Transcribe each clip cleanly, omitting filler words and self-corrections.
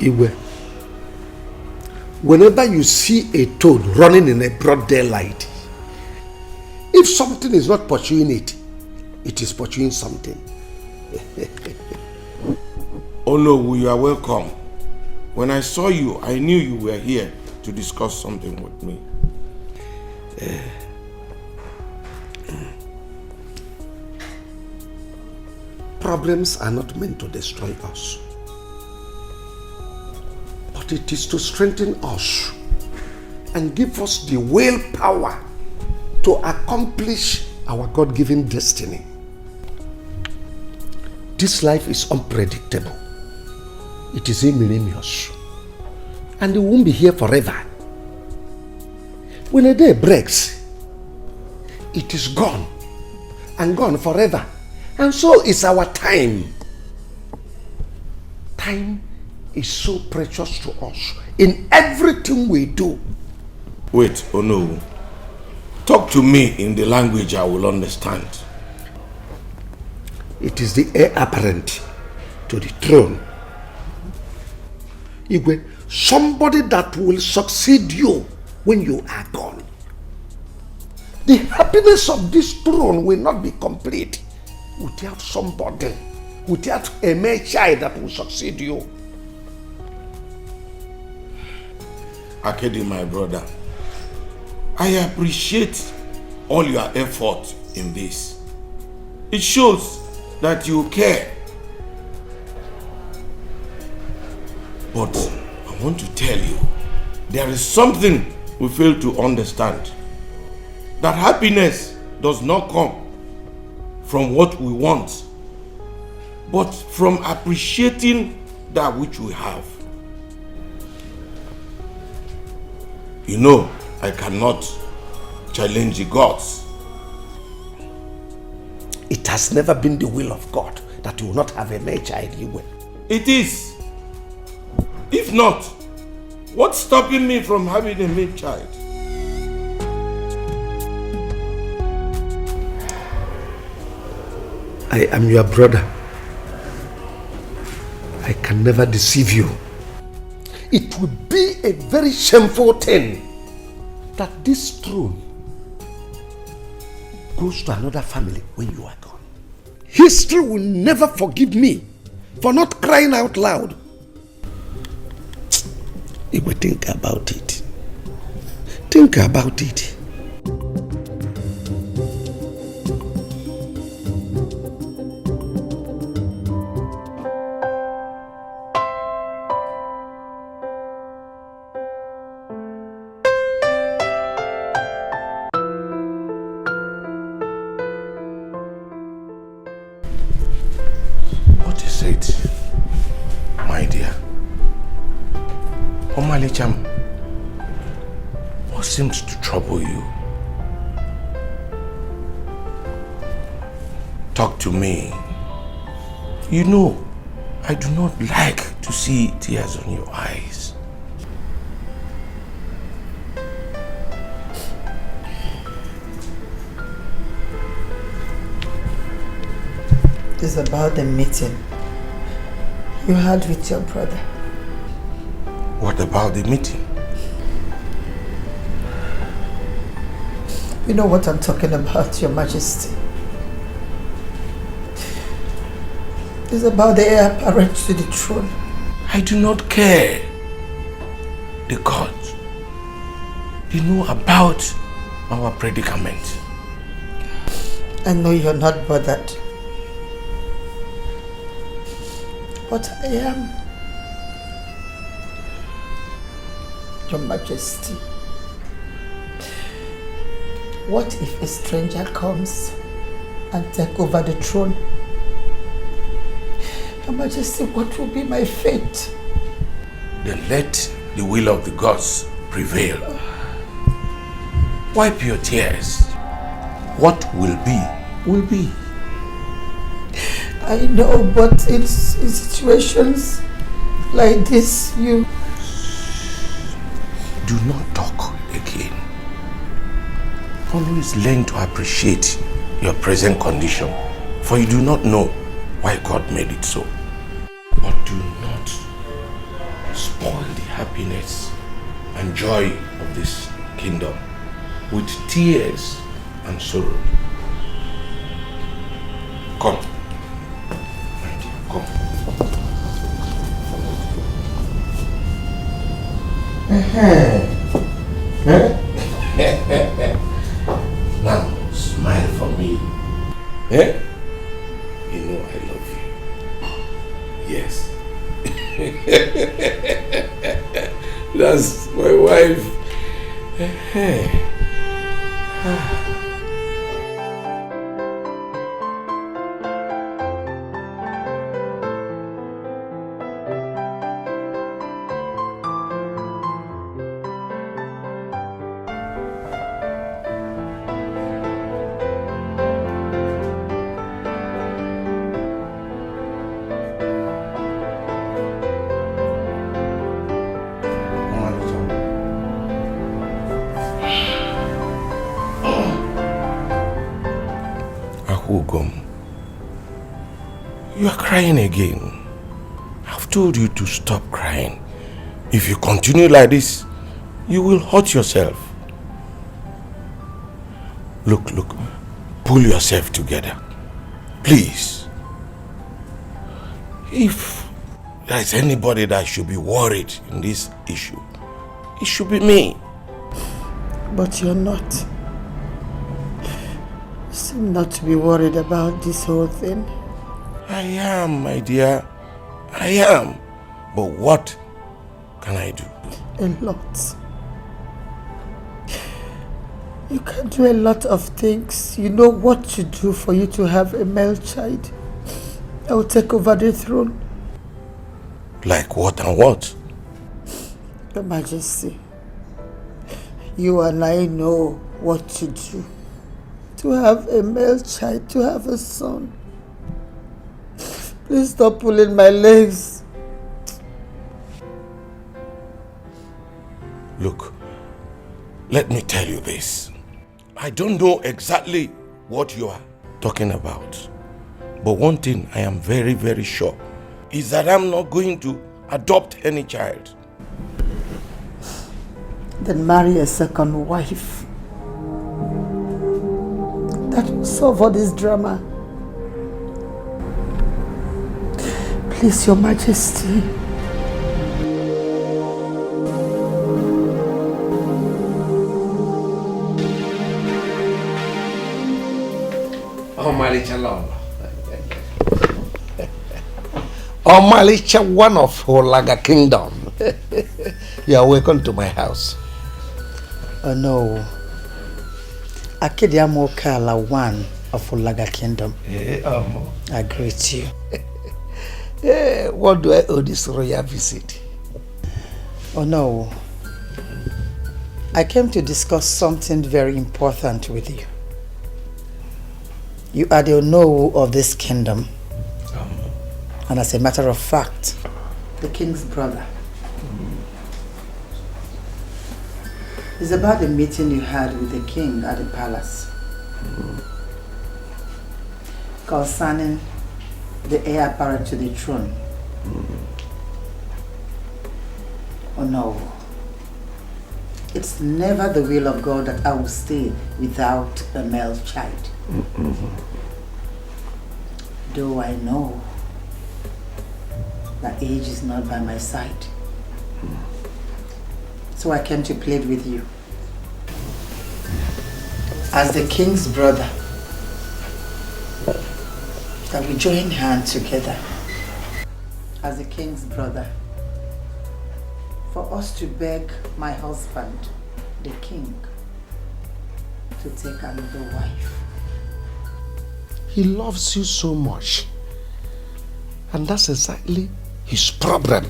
Igwe, whenever you see a toad running in a broad daylight, if something is not pursuing it, it is pursuing something. Oh no, you are welcome. When I saw you, I knew you were here to discuss something with me. Problems are not meant to destroy us, but it is to strengthen us and give us the willpower to accomplish our God-given destiny. This life is unpredictable. It is ignominious, and it won't be here forever. When a day breaks, it is gone, and gone forever. And so is our time. Time is so precious to us in everything we do. Wait, oh no. Talk to me in the language I will understand. It is the heir apparent to the throne. Igwe, somebody that will succeed you when you are gone. The happiness of this throne will not be complete without somebody, without a male child that will succeed you. Akedi, my brother, I appreciate all your effort in this. It shows that you care. But I want to tell you, there is something we fail to understand. That happiness does not come from what we want, but from appreciating that which we have. You know, I cannot challenge the gods. It has never been the will of God that you will not have a male child, you will. It is. If not, what's stopping me from having a male child? I am your brother. I can never deceive you. It would be a very shameful thing that this throne goes to another family when you are gone. History will never forgive me for not crying out loud. If we think about it, think about it. What is it, my dear? Omalicham, what seems to trouble you? Talk to me. You know, I do not like to see tears on your eyes. It's about the meeting you had with your brother. What about the meeting? You know what I'm talking about, Your Majesty. It's about the heir apparent to the throne. I do not care. The gods, they know about our predicament. I know you're not bothered. But I am. Your Majesty. What if a stranger comes and takes over the throne? Your Majesty, what will be my fate? Then let the will of the gods prevail. Wipe your tears. What will be, will be. I know, but in situations like this, you... Do not talk again. Always learn to appreciate your present condition, for you do not know why God made it so. But do not spoil the happiness and joy of this kingdom with tears and sorrow. Come, my dear, come. Now, smile for me. Eh? You know I love you. Yes. That's my wife. You are crying again. I've told you to stop crying. If you continue like this, you will hurt yourself. Look, pull yourself together. Please. If there is anybody that should be worried in this issue, it should be me. But you're not. You seem not to be worried about this whole thing. I am, my dear. I am. But what can I do? A lot. You can do a lot of things. You know what to do for you to have a male child. I will take over the throne. Like what and what? Your Majesty, you and I know what to do. To have a male child, to have a son. Please stop pulling my legs. Look, let me tell you this. I don't know exactly what you are talking about. But one thing I am very, very sure is that I'm not going to adopt any child. Then marry a second wife. That will solve all this drama. Please, Your Majesty. Omalicha Lolo. Omalicha, one of Olaga Kingdom. You are welcome to my house. Oh no. Akediamo Kala, one of Olaga Kingdom. I greet you. What do I owe this royal visit? Oh no. I came to discuss something very important with you. You are the Onowu of this kingdom. And as a matter of fact, the king's brother. It's about the meeting you had with the king at the palace. Concerning the heir apparent to the throne. Oh no. It's never the will of God that I will stay without a male child. Though I know that age is not by my side. So I came to plead with you. As the king's brother, that we join hands together. As the king's brother, for us to beg my husband, the king, to take another wife. He loves you so much. And that's exactly his problem.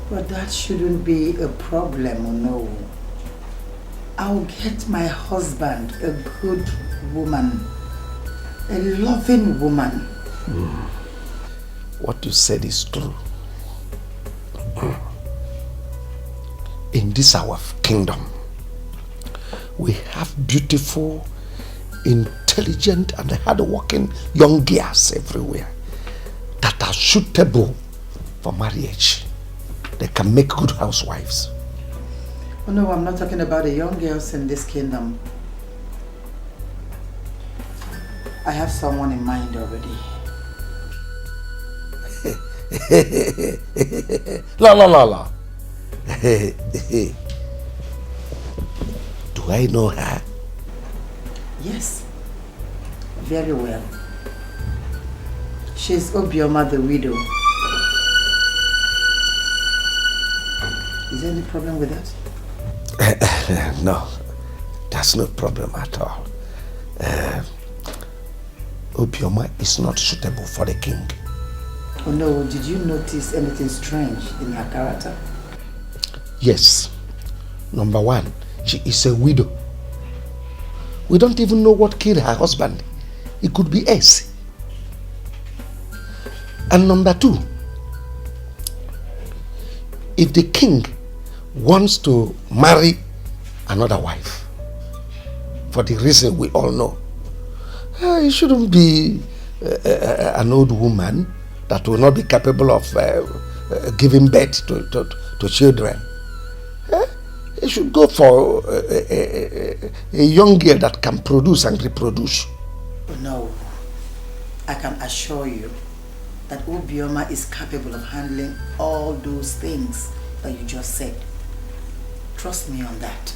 But that shouldn't be a problem, no. I'll get my husband a good woman, a loving woman. What you said is true. In this our kingdom, we have beautiful, intelligent and hard-working young girls everywhere that are suitable for marriage. they can make good housewives. Oh no, I'm not talking about the young girls in this kingdom. I have someone in mind already. La. Do I know her? Yes, very well. She's Obioma the widow. Is there any problem with that? No, there's no problem at all. Obioma is not suitable for the king. Oh no, did you notice anything strange in her character? Yes. Number one, she is a widow. We don't even know what killed her husband. It could be us. And number two, if the king wants to marry another wife, for the reason we all know, it shouldn't be an old woman that will not be capable of giving birth to children. It should go for a young girl that can produce and reproduce. No, I can assure you that Obioma is capable of handling all those things that you just said. Trust me on that.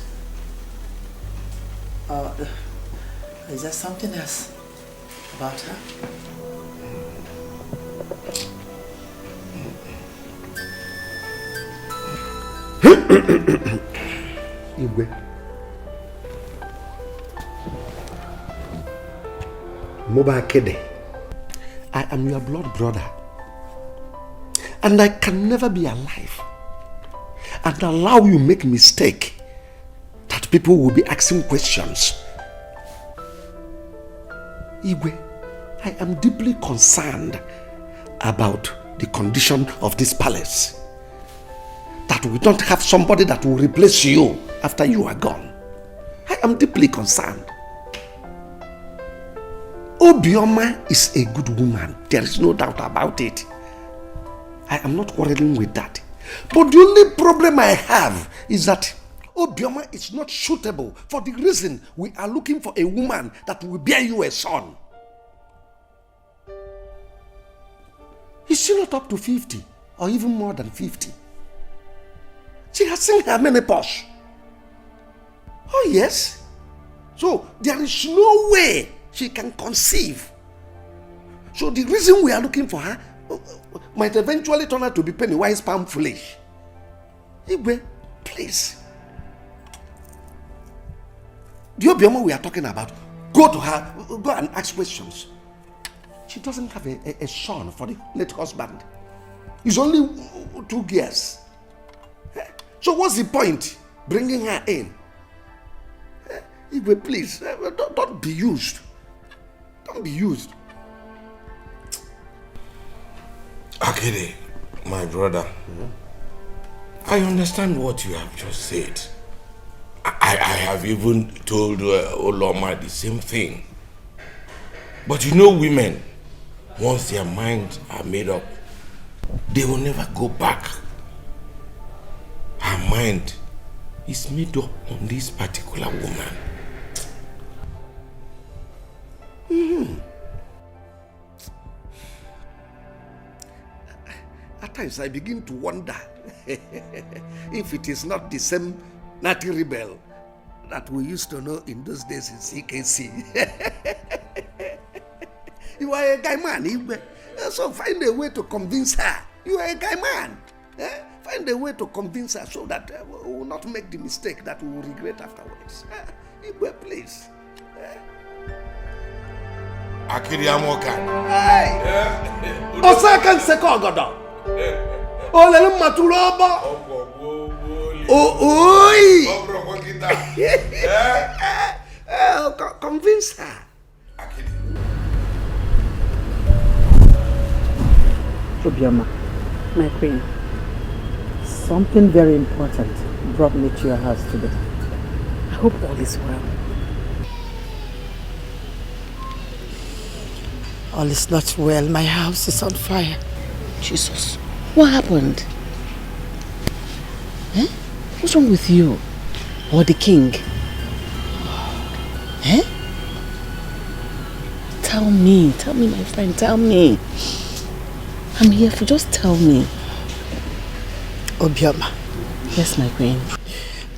Is there something else about her? Igwe. Moba Kede, I am your blood brother, and I can never be alive and allow you make mistake that people will be asking questions. Igwe, I am deeply concerned about the condition of this palace. That we don't have somebody that will replace you after you are gone. I am deeply concerned. Obioma is a good woman. There is no doubt about it. I am not quarreling with that. But the only problem I have is that Obioma is not suitable for the reason we are looking for a woman that will bear you a son. Is she not up to 50 or even more than 50? She has seen her menopause. Oh yes. So there is no way she can conceive. So the reason we are looking for her might eventually turn out to be penny-wise, pound foolish. Igwe, please. The Obioma we are talking about, go to her, go and ask questions. She doesn't have a son for the late husband. He's only 2 years. So what's the point bringing her in? Igwe, please, don't be used. Don't be used. Akede, my brother, I understand what you have just said. I have even told Oloma the same thing. But you know women, once their minds are made up, they will never go back. Her mind is made up on this particular woman. At times I begin to wonder if it is not the same Natty rebel that we used to know in those days in CKC. You are a guy man, so find a way to convince her. You are a guy man. Find a way to convince her so that we will not make the mistake that we will regret afterwards. Please. Akiri Amoka. Hey! Osakan Sekogodo. Olele Maturoba. Oi! Convince her. Obioma, My queen, something very important brought me to your house today. I hope all is well. All is not well. My house is on fire. Jesus, what happened? Eh? What's wrong with you? Or the king? Eh? Tell me, my friend, tell me. I'm here for, just tell me. Obioma. Yes, my queen.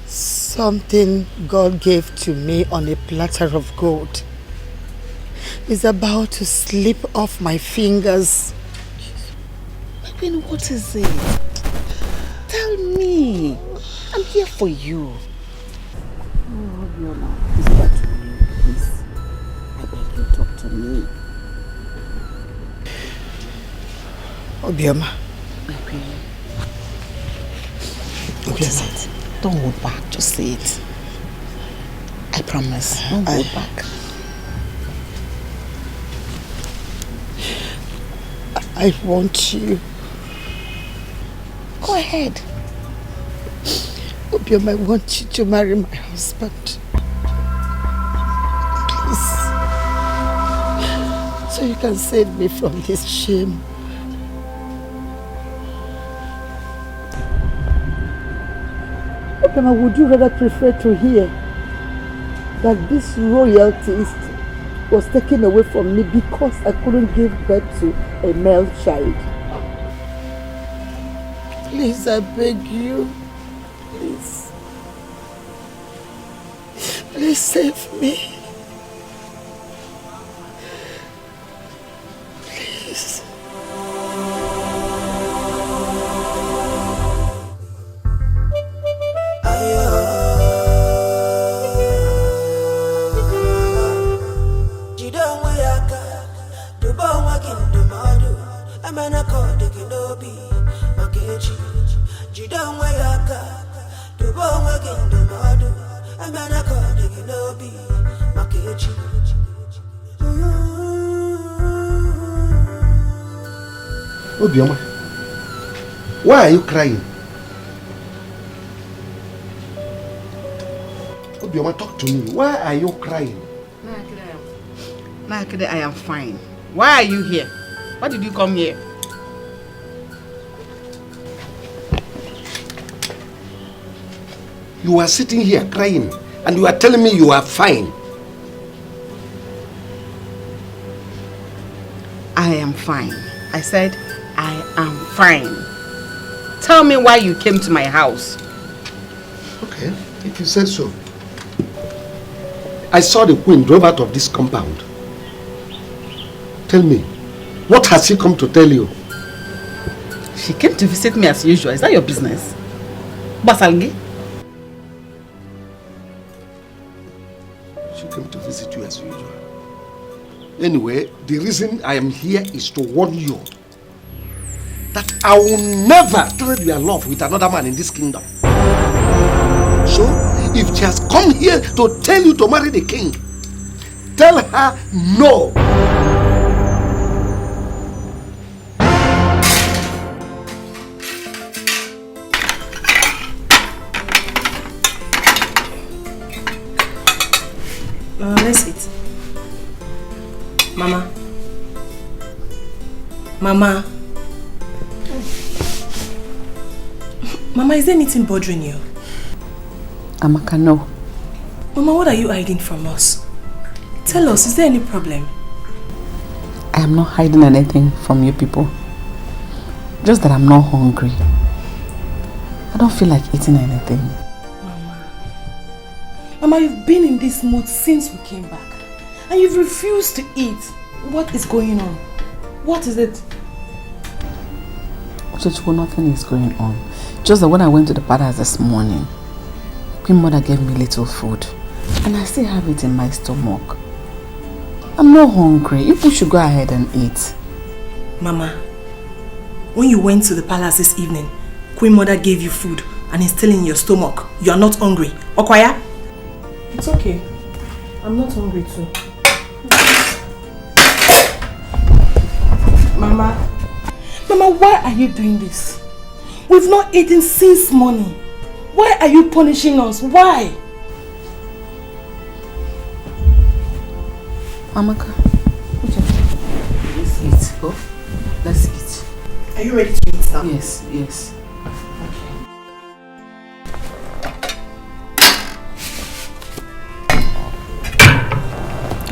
Something God gave to me on a platter of gold is about to slip off my fingers. My queen, what is it? Tell me. I'm here for you. Oh, Obioma, please talk to me, please. I beg you, talk to me. Obioma. My queen. What is it? Don't hold back, just say it. I promise, don't hold back. I want you. Go ahead. Obioma, I want you to marry my husband. Please. So you can save me from this shame. Obioma, would you rather prefer to hear that this royalty was taken away from me because I couldn't give birth to a male child? Please, I beg you. Please. Please save me. Please. Obioma, why are you crying? Obioma, talk to me. Why are you crying? Nakede, I am fine. Why are you here? Why did you come here? You are sitting here crying and you are telling me you are fine. I am fine. I said, I am fine. Tell me why you came to my house. Okay, if you said so. I saw the queen drove out of this compound. Tell me, what has she come to tell you? She came to visit me as usual. Is that your business? Basalgi? She came to visit you as usual. Anyway, the reason I am here is to warn you that I will never trade your love with another man in this kingdom. So, if she has come here to tell you to marry the king, tell her no. Let's eat. Mama. Mama. Mama, is there anything bothering you? Amaka, no. Mama, what are you hiding from us? Tell us, is there any problem? I am not hiding anything from you people. Just that I'm not hungry. I don't feel like eating anything. Mama, you've been in this mood since we came back. And you've refused to eat. What is going on? What is it? Chichiku, nothing is going on. Just that when I went to the palace this morning, Queen Mother gave me little food. And I still have it in my stomach. I'm not hungry. You people should go ahead and eat. Mama, when you went to the palace this evening, Queen Mother gave you food and it's still in your stomach. You are not hungry. Okwaya? It's okay. I'm not hungry too. Mama. Mama, why are you doing this? We've not eaten since morning. Why are you punishing us? Why? Amaka, let's eat. Oh, let's eat. Are you ready to eat now? Yes, yes. Okay.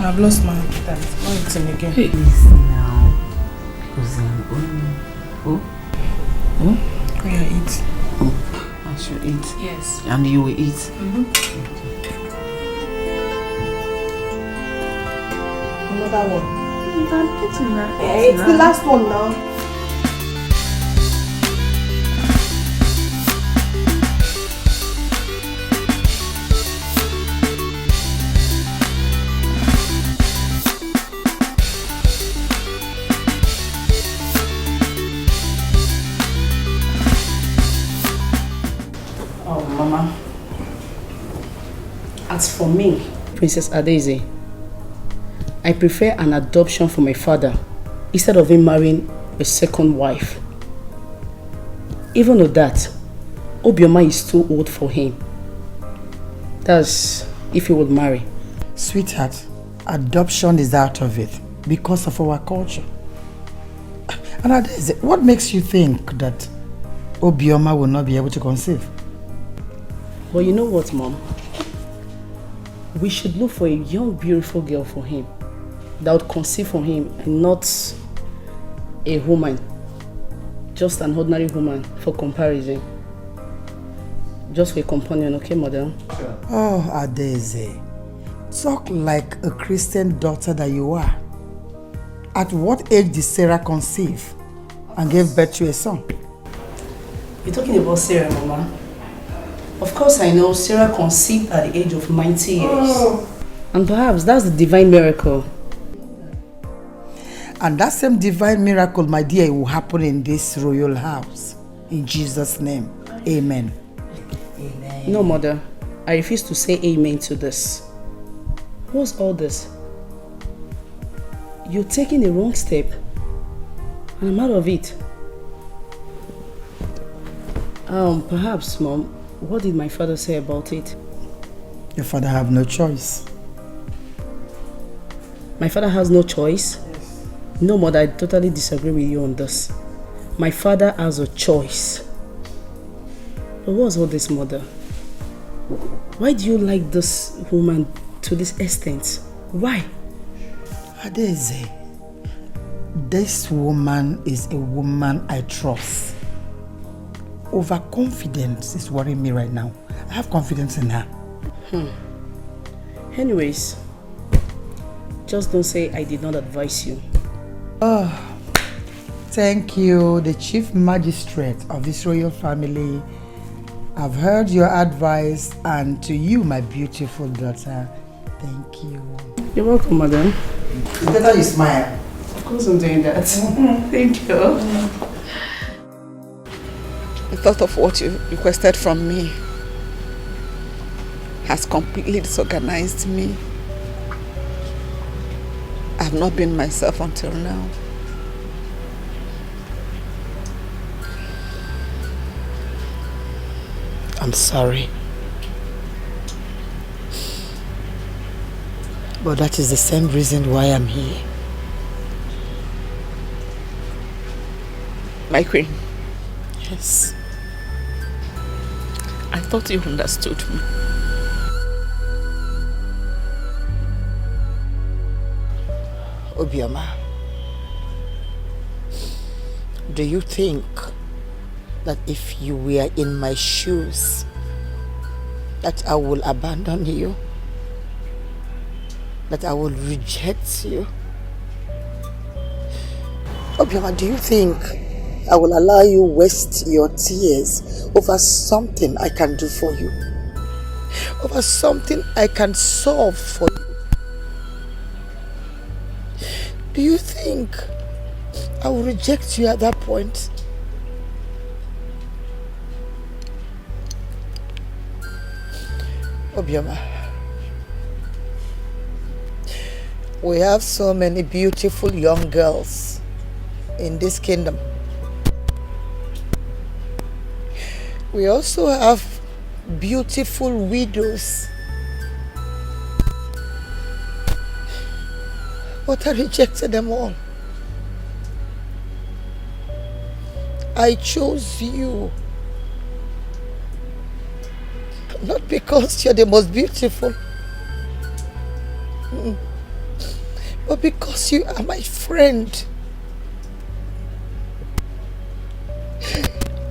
I've lost my appetite. Not eating again. Please now. Because Oh yeah, eat. I should eat. Yes. And you will eat. Another one. I'm eating now. Hey, it's the last one now. Oh, Mama. As for me, Princess Adaeze, I prefer an adoption for my father instead of him marrying a second wife. Even though that, Obioma is too old for him. That's if he would marry. Sweetheart, adoption is out of it because of our culture. And Adaeze, what makes you think that Obioma will not be able to conceive? But you know what, Mom? We should look for a young, beautiful girl for him that would conceive for him and not a woman. Just an ordinary woman for comparison. Just for a companion, okay, Mother? Oh, Adaeze, talk like a Christian daughter that you are. At what age did Sarah conceive and gave birth to a son? You're talking about Sarah, Mama. Of course I know Sarah conceived at the age of 90 years. And perhaps that's the divine miracle. And that same divine miracle, my dear, will happen in this royal house. In Jesus' name, amen. Amen. No, Mother. I refuse to say amen to this. What's all this? You're taking the wrong step. And I'm out of it. Perhaps, Mom, what did my father say about it? Your father have no choice. My father has no choice? Yes. No, Mother, I totally disagree with you on this. My father has a choice. But what's all this, Mother? Why do you like this woman to this extent? Why? Adaeze, this woman is a woman I trust. Overconfidence is worrying me right now. I have confidence in her. Anyways, just don't say I did not advise you. Oh, thank you, the Chief Magistrate of this royal family. I've heard your advice, and to you, my beautiful daughter, thank you. You're welcome, Madam. It's better you smile. Of course I'm doing that. Thank you. The thought of what you requested from me has completely disorganized me. I've not been myself until now. I'm sorry. But that is the same reason why I'm here. My queen. Yes. I thought you understood me. Obioma, do you think that if you were in my shoes, that I will abandon you? That I will reject you? Obioma, do you think I will allow you waste your tears over something I can do for you? Over something I can solve for you? Do you think I will reject you at that point? Obioma, we have so many beautiful young girls in this kingdom. We also have beautiful widows. But I rejected them all. I chose you. Not because you're the most beautiful, but because you are my friend.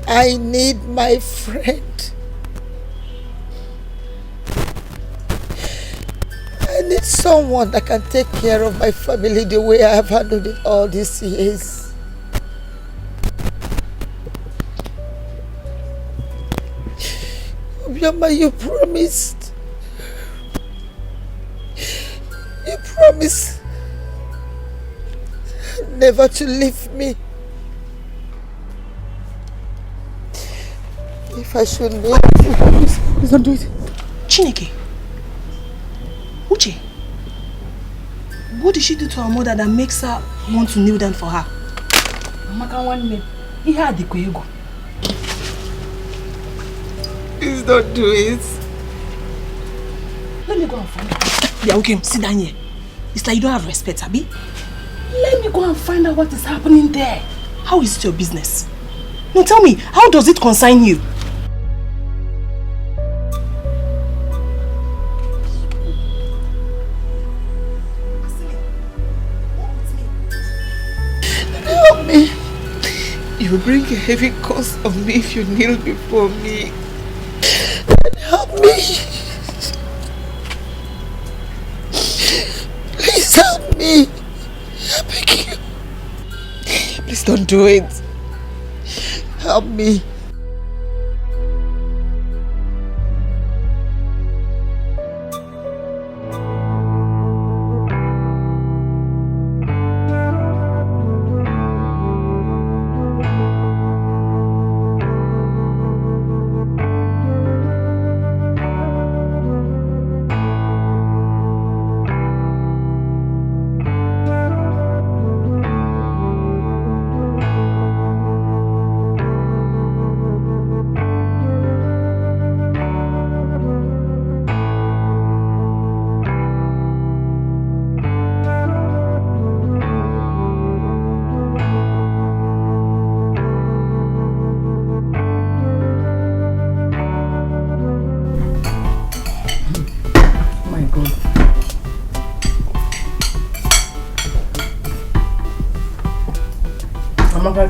I need my friend. I need someone that can take care of my family the way I have handled it all these years. Obioma, you promised. You promised never to leave me. If I should kneel, please don't do it. Chineke. Uche. What did she do to her mother that makes her want to kneel down for her? Please don't do it. Let me go and find her. Yeah, okay, sit down here. It's like you don't have respect, Abi. Let me go and find out what is happening there. How is it your business? No, tell me, how does it concern you? Help me. You will bring a heavy cost on me if you kneel before me. Help me. Please help me. I beg you. Please don't do it. Help me.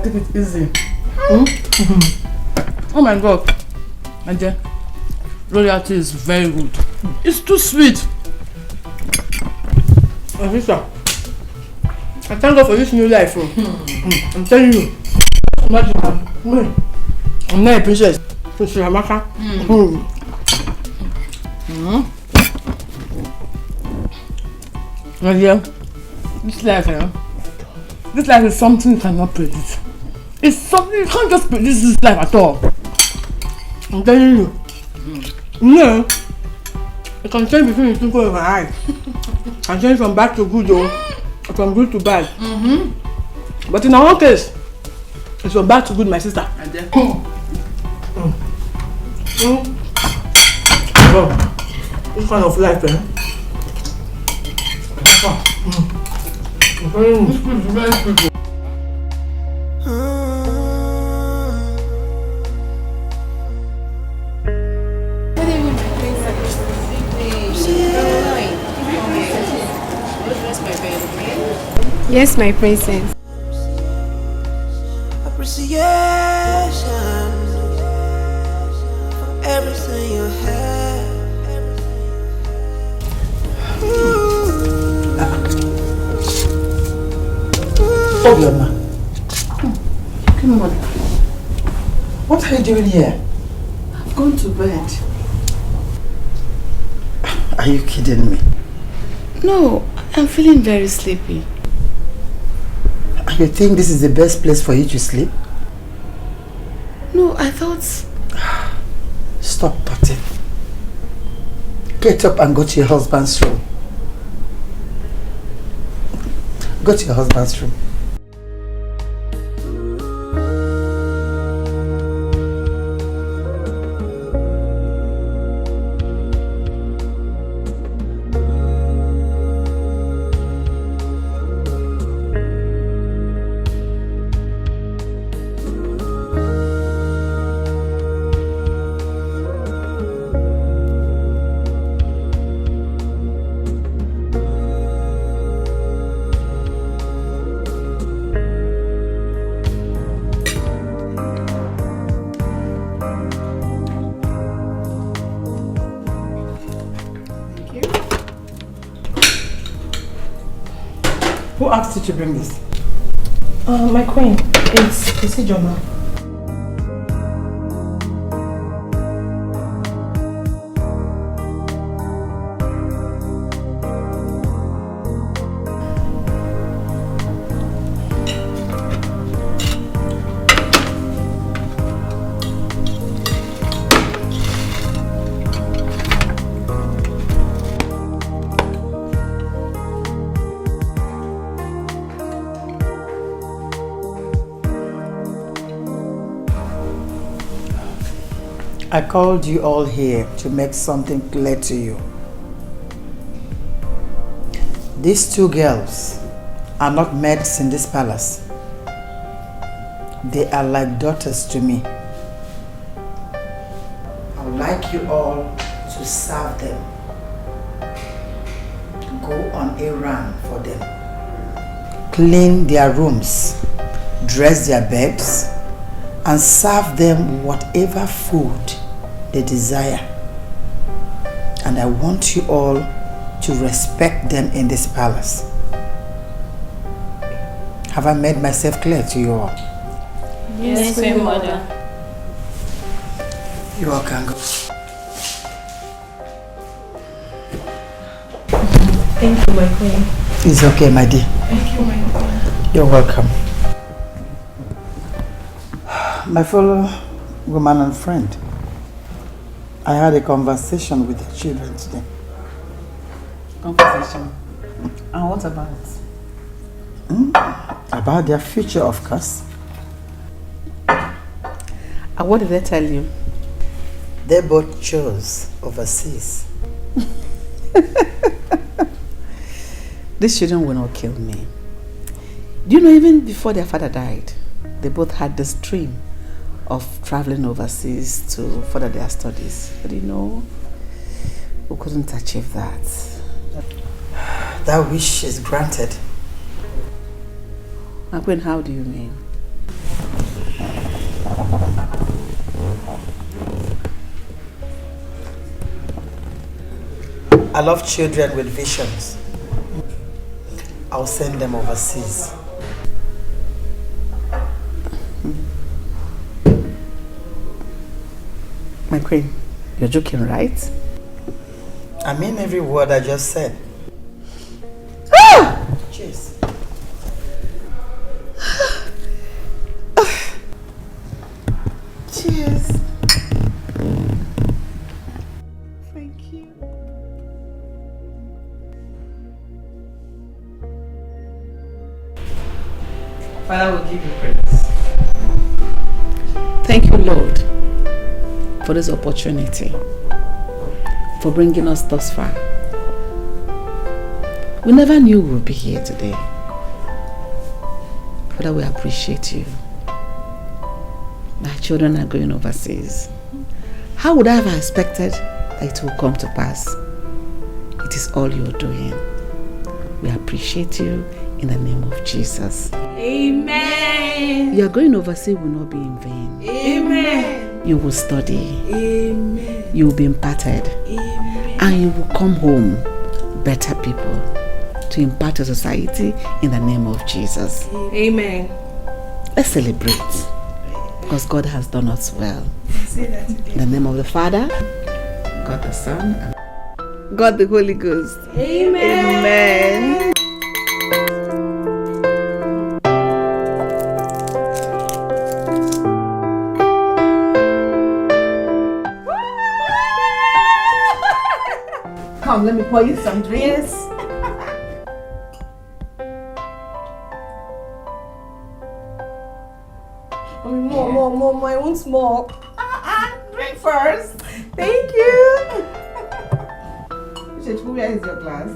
Take it easy. Oh my God. And then royalty is very good. It's too sweet. Sister, I thank God for this new life. I'm telling you. Imagine I'm not a princess. Princess Amaka. And yeah, this life is something you cannot predict. It's something you can't just predict this life at all. I'm telling you. No, it can change between the twinkle of my eye. It can change from bad to good or from good to bad. But in our case, it's from bad to good, my sister. And then this kind of life, very good. Yes, my princess. Appreciation for everything you have. Obioma. What are you doing here? I've gone to bed. Are you kidding me? No, I'm feeling very sleepy. You think this is the best place for you to sleep? No, I thought... Stop potting. Get up and go to your husband's room. Go to your husband's room. Who asked you to bring this? My queen, it's Ijoma. I called you all here to make something clear to you. These two girls are not maids in this palace. They are like daughters to me. I would like you all to serve them. Go on a run for them. Clean their rooms, dress their beds, and serve them whatever food they desire. And I want you all to respect them in this palace. Have I made myself clear to you all? Yes, Queen Mother. You all can go. Thank you, my queen. It's okay, my dear. Thank you, my queen. You're welcome. My fellow woman and friend, I had a conversation with the children today. Conversation? And what about? About their future, of course. And what did they tell you? They both chose overseas. These children will not kill me. Do you know, even before their father died, they both had this dream of traveling overseas to further their studies. But you know, we couldn't achieve that. That wish is granted. Queen, how do you mean? I love children with visions. I'll send them overseas. My queen, you're joking, right? I mean every word I just said. Cheers. Cheers. Thank you. Father will give you praise. Thank you, Lord, for this opportunity, for bringing us thus far. We never knew we would be here today. Father, we appreciate you. My children are going overseas. How would I have expected that it will come to pass? It is all you're doing. We appreciate you in the name of Jesus. Amen. Your going overseas will not be in vain. Amen. You will study. Amen. You will be imparted. Amen. And you will come home better people to impart to society in the name of Jesus. Amen. Let's celebrate because God has done us well. In the name of the Father, God the Son, and God the Holy Ghost. Amen. Amen. Come, let me pour you some drinks. Yes. More, I want more. Drink first. Thank you. Where is your glass?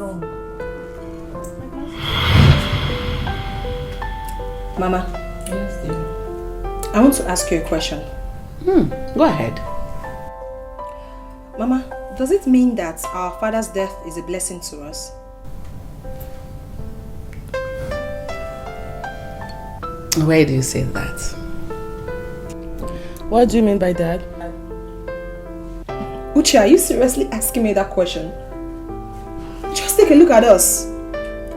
Mama, Yes, dear. I want to ask you a question. Go ahead. Mama, does it mean that our father's death is a blessing to us? Why do you say that? What do you mean by that? Uche, are you seriously asking me that question? Just take a look at us.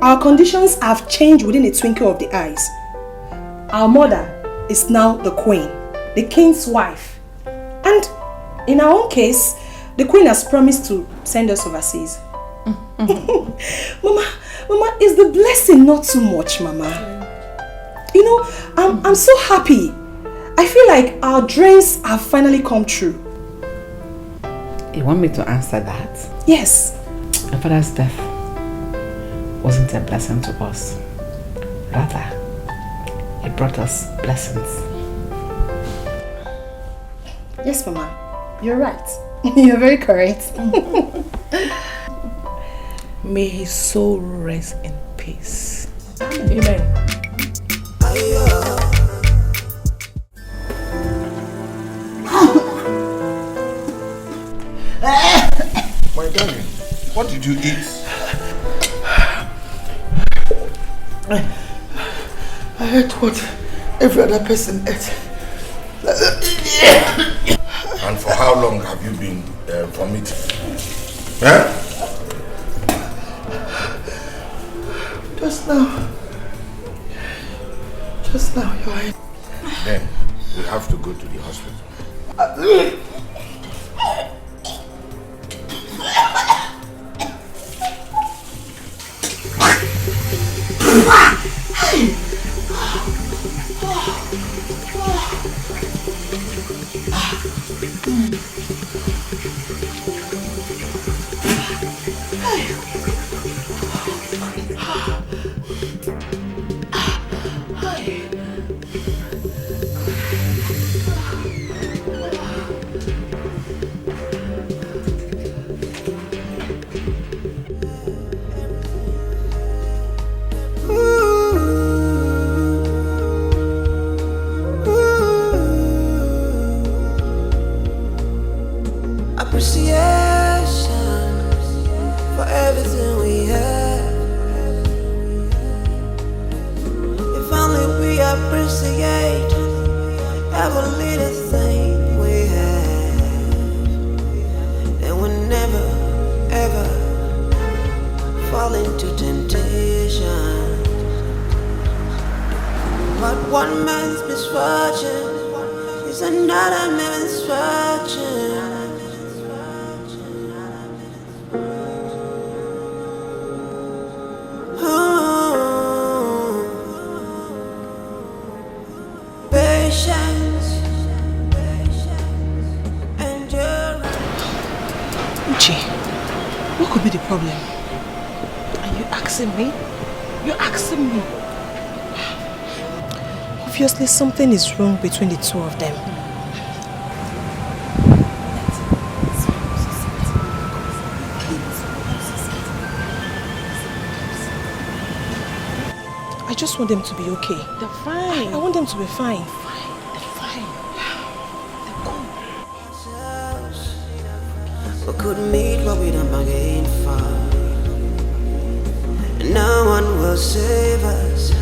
Our conditions have changed within a twinkle of the eyes. Our mother is now the queen, the king's wife. And in our own case, the queen has promised to send us overseas. Mama, is the blessing not too much, Mama? You know, I'm so happy. I feel like our dreams have finally come true. You want me to answer that? Yes. My father's death wasn't a blessing to us. Rather, it brought us blessings. Yes, Mama. You're right. You're very correct. May his soul rest in peace. Amen. My darling, what did you eat? I ate what every other person ate. And for how long have you been vomiting? Huh? Just now. Just now, you're right. Then we have to go to the hospital. Obviously, something is wrong between the two of them. I just want them to be okay. They're fine. I want them to be fine. They're fine. They're cool. We could meet what we don't bargain for. And no one will save us.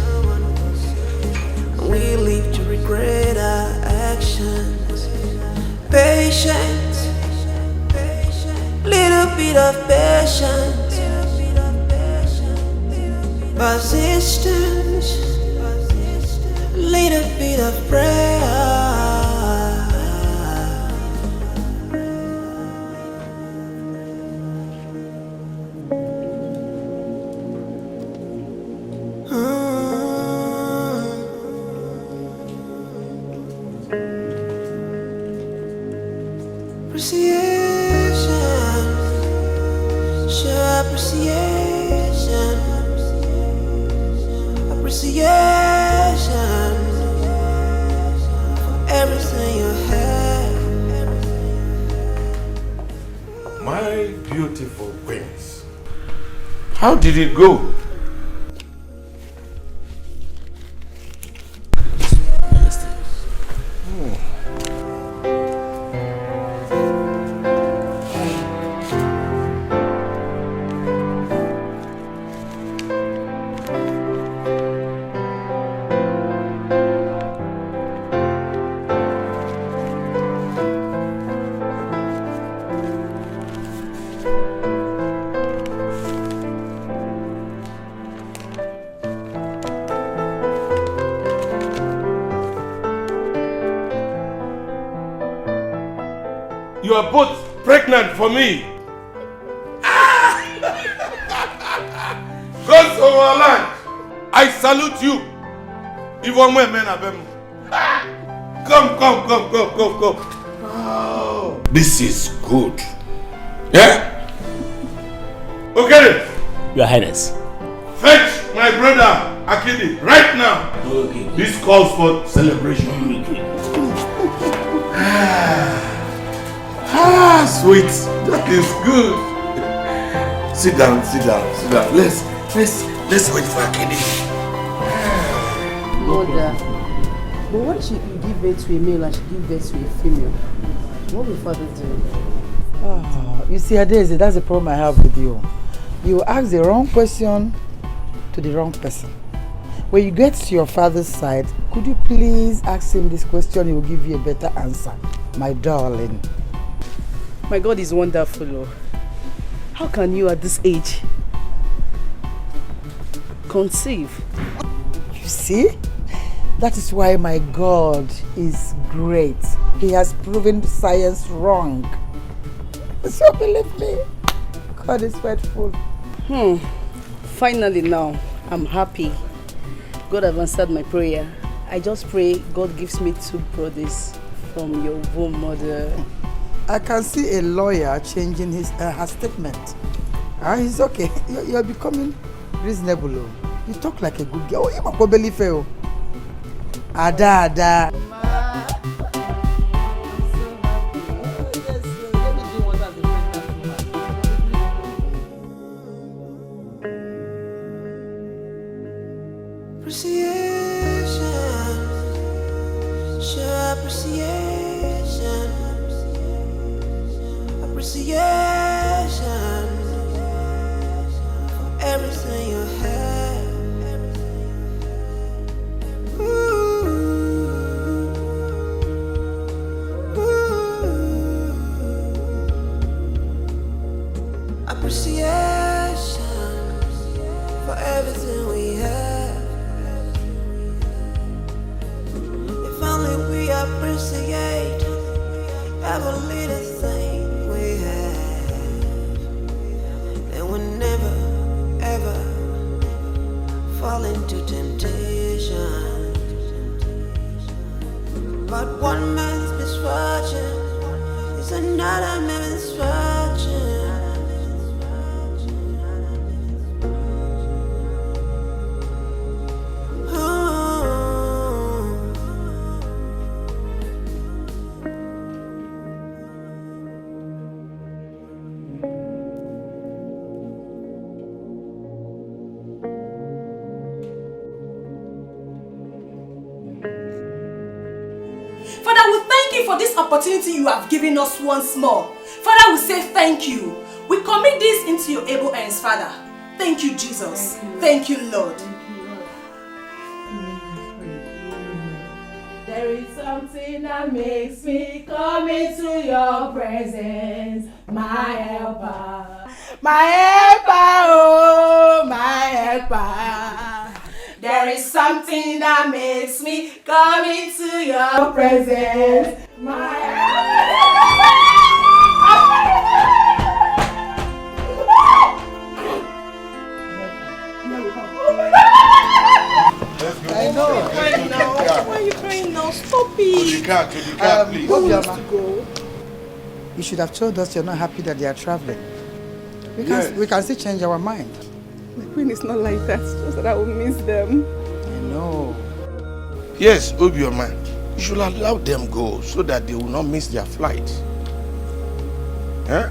We live to regret our actions. Patience, little bit of patience, persistence, little bit of prayer. How did it go? You are both pregnant for me. Gods of our land, I salute you. Even when men are them. Come. Oh, this is good. Yeah? Okay. Your Highness. Fetch my brother Akidi right now. Okay. This calls for celebration. Sweet. That is good. Sit down. Let's wait for Akidi. Mother, but what if you give birth to a male and she give birth to a female? What will father do? You see, Adeze, that's the problem I have with you. You ask the wrong question to the wrong person. When you get to your father's side, could you please ask him this question? He will give you a better answer, my darling. My God is wonderful, Lord. How can you at this age conceive? You see? That is why my God is great. He has proven science wrong. So believe me, God is faithful. Finally now, I'm happy. God has answered my prayer. I just pray God gives me 2 brothers from your womb, mother. I can see a lawyer changing her statement. He's okay. You're becoming reasonable. You talk like a good girl. You're not believe you. Ada. Appreciation for everything you have. Appreciation for everything we have. If only we appreciate every little thing we have, then we'll never ever fall into temptation. But one man's misfortune is another man's misfortune. For this opportunity you have given us once more. Father, we say thank you. We commit this into your able hands, Father. Thank you, Jesus. Thank you, Lord. There is something that makes me come into your presence, my helper. My helper, oh, my helper. There is something that makes me come into your presence, my helper. I know. Why are you crying now? Stop it. Please. Go. You should have told us you're not happy that they are traveling. We can still change our mind. My queen is not like that. It's just that I will miss them. I know. Yes, Obioma, you should allow them go so that they will not miss their flight. Huh?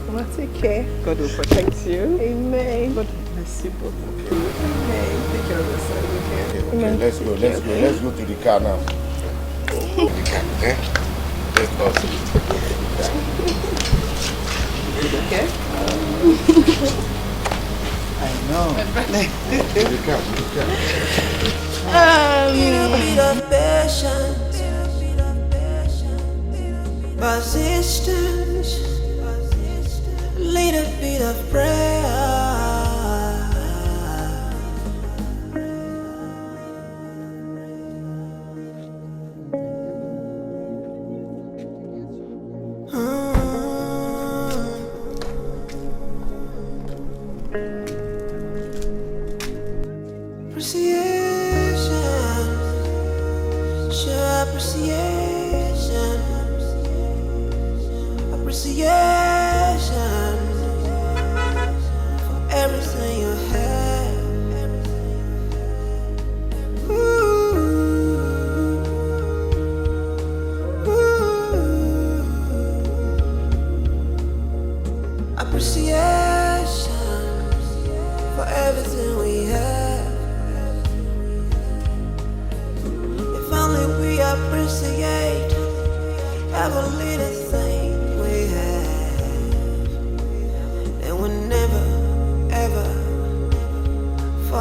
Mama, take care. God will protect you. Amen. God will bless you both. Okay. Amen. Take care of yourself. Okay. Okay, let's go to the car now. The car, eh? Let's go. Okay? I know. The car. Little bit of patience, persistence, little bit of prayer.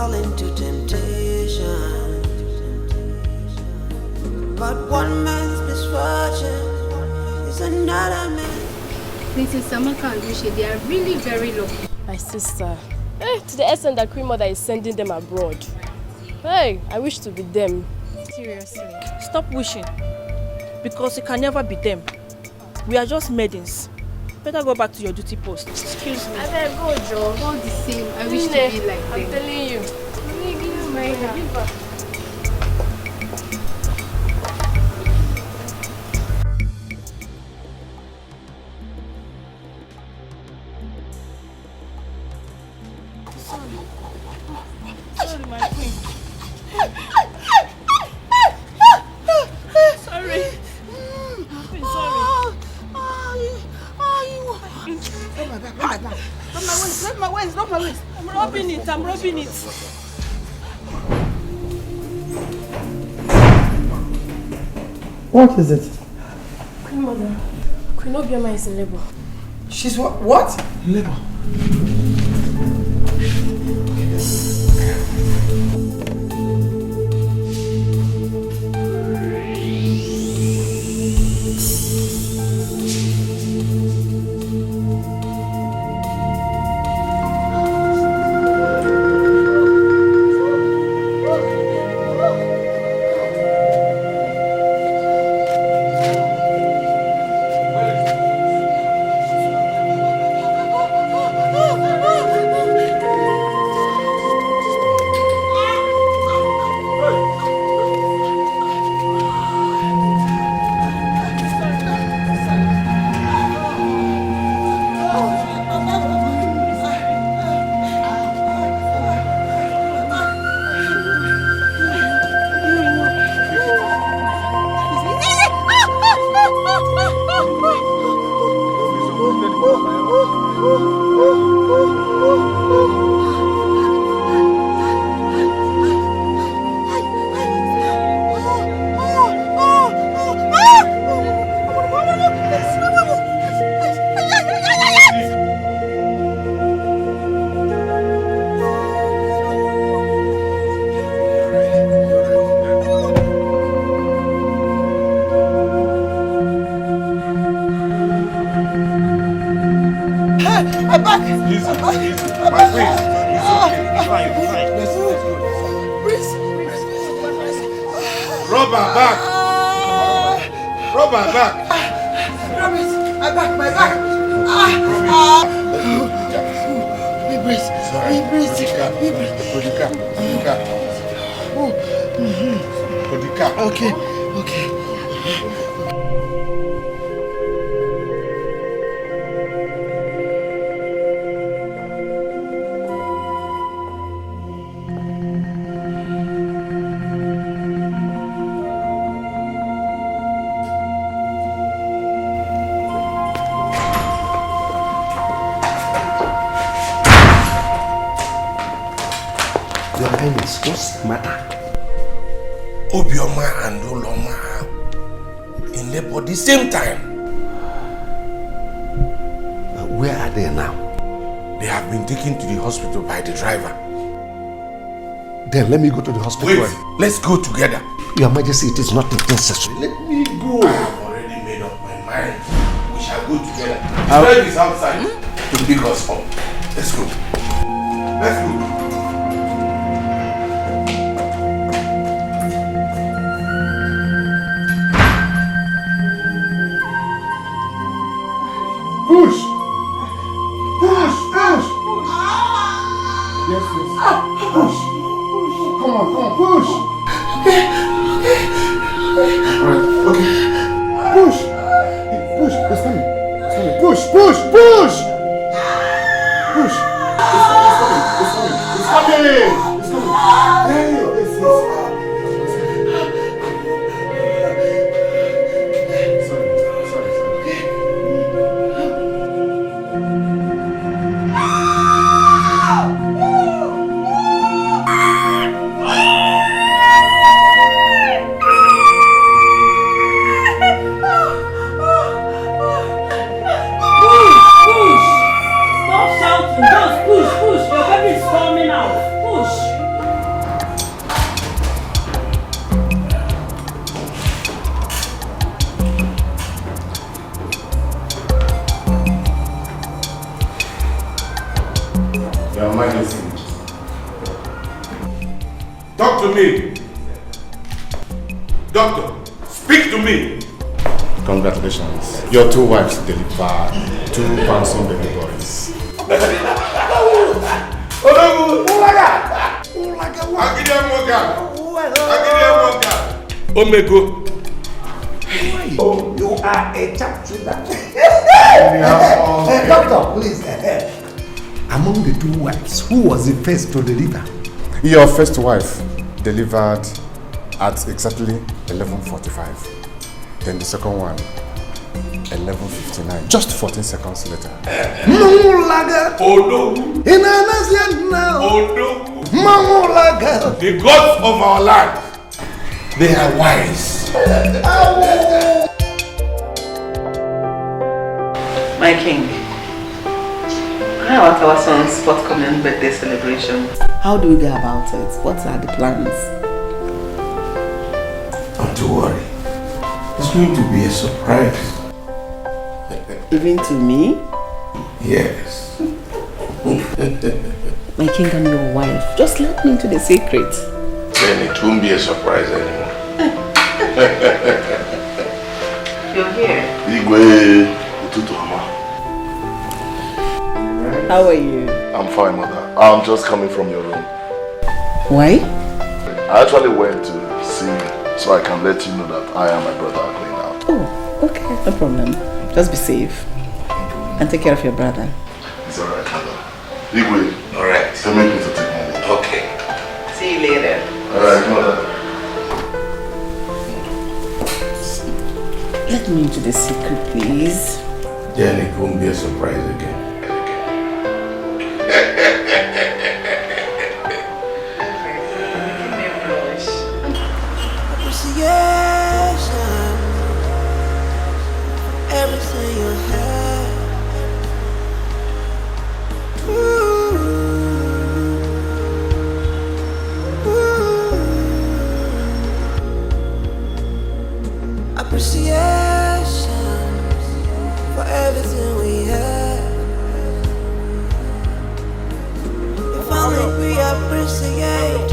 fall into temptation. But one man's misfortune is another man's. Princess Samaka and Rishi, they are really very lucky. My sister. To the extent that Queen Mother is sending them abroad. Hey, I wish to be them. Seriously. Stop wishing. Because it can never be them. We are just maidens. Better go back to your duty post. Excuse me. I better go, Joe. All the same, I wish to be like them. I'm telling you. Let me give you my hand. Sorry, my queen. Sorry. Queen, sorry. Not my waist. I'm rubbing it. What is it? Queen Mother. Queen Obioma is in labor. She's what? What? Labor. What's the matter? Obioma and Oloma are in labor the same time. Where are they now? They have been taken to the hospital by the driver. Then let me go to the hospital. Wait, let's go together. Your Majesty, it is not necessary. Let me go. I have already made up my mind. We shall go together. Drive is outside to pick us up. Let's go. Let's go. Push! Push! Push! Yes, yes. Push! Come on, push! Okay. Alright, okay. Push! Push! It's coming. It's coming. Push! Push! Push! Push! It's coming. It's coming. It's coming. It's coming. Hey, yes, yes. Stop shouting. Just push. Your baby is coming out. Push. Talk to me. Doctor, speak to me. Congratulations. Your two wives delivered 2 handsome baby boys. Omego. Oh, you are a chap Doctor, please. Among the 2 wives, who was the first to deliver? Your first wife delivered at exactly 11:45. Then the second one, 11:59. Just 14 seconds later. The gods of our land, they are wise. My king, how about our son's forthcoming birthday celebration? How do we go about it? What are the plans? Not to worry. It's going to be a surprise. Even to me? Yes. My king and your wife, just let me into the secret. Then it won't be a surprise anymore. You're here. Igwe, Ututu Ama. How are you? I'm fine, mother. I'm just coming from your room. Why? I actually went to see you, so I can let you know that I and my brother are going out. Oh, okay, no problem. Just be safe. And take care of your brother. It's alright, mother. Igwe. Alright. Tell me to take my leave. Okay. See you later. Alright, mother. Let me into the secret, please. Then it won't be a surprise again. Everything you have. Appreciation for everything we have. If only we appreciate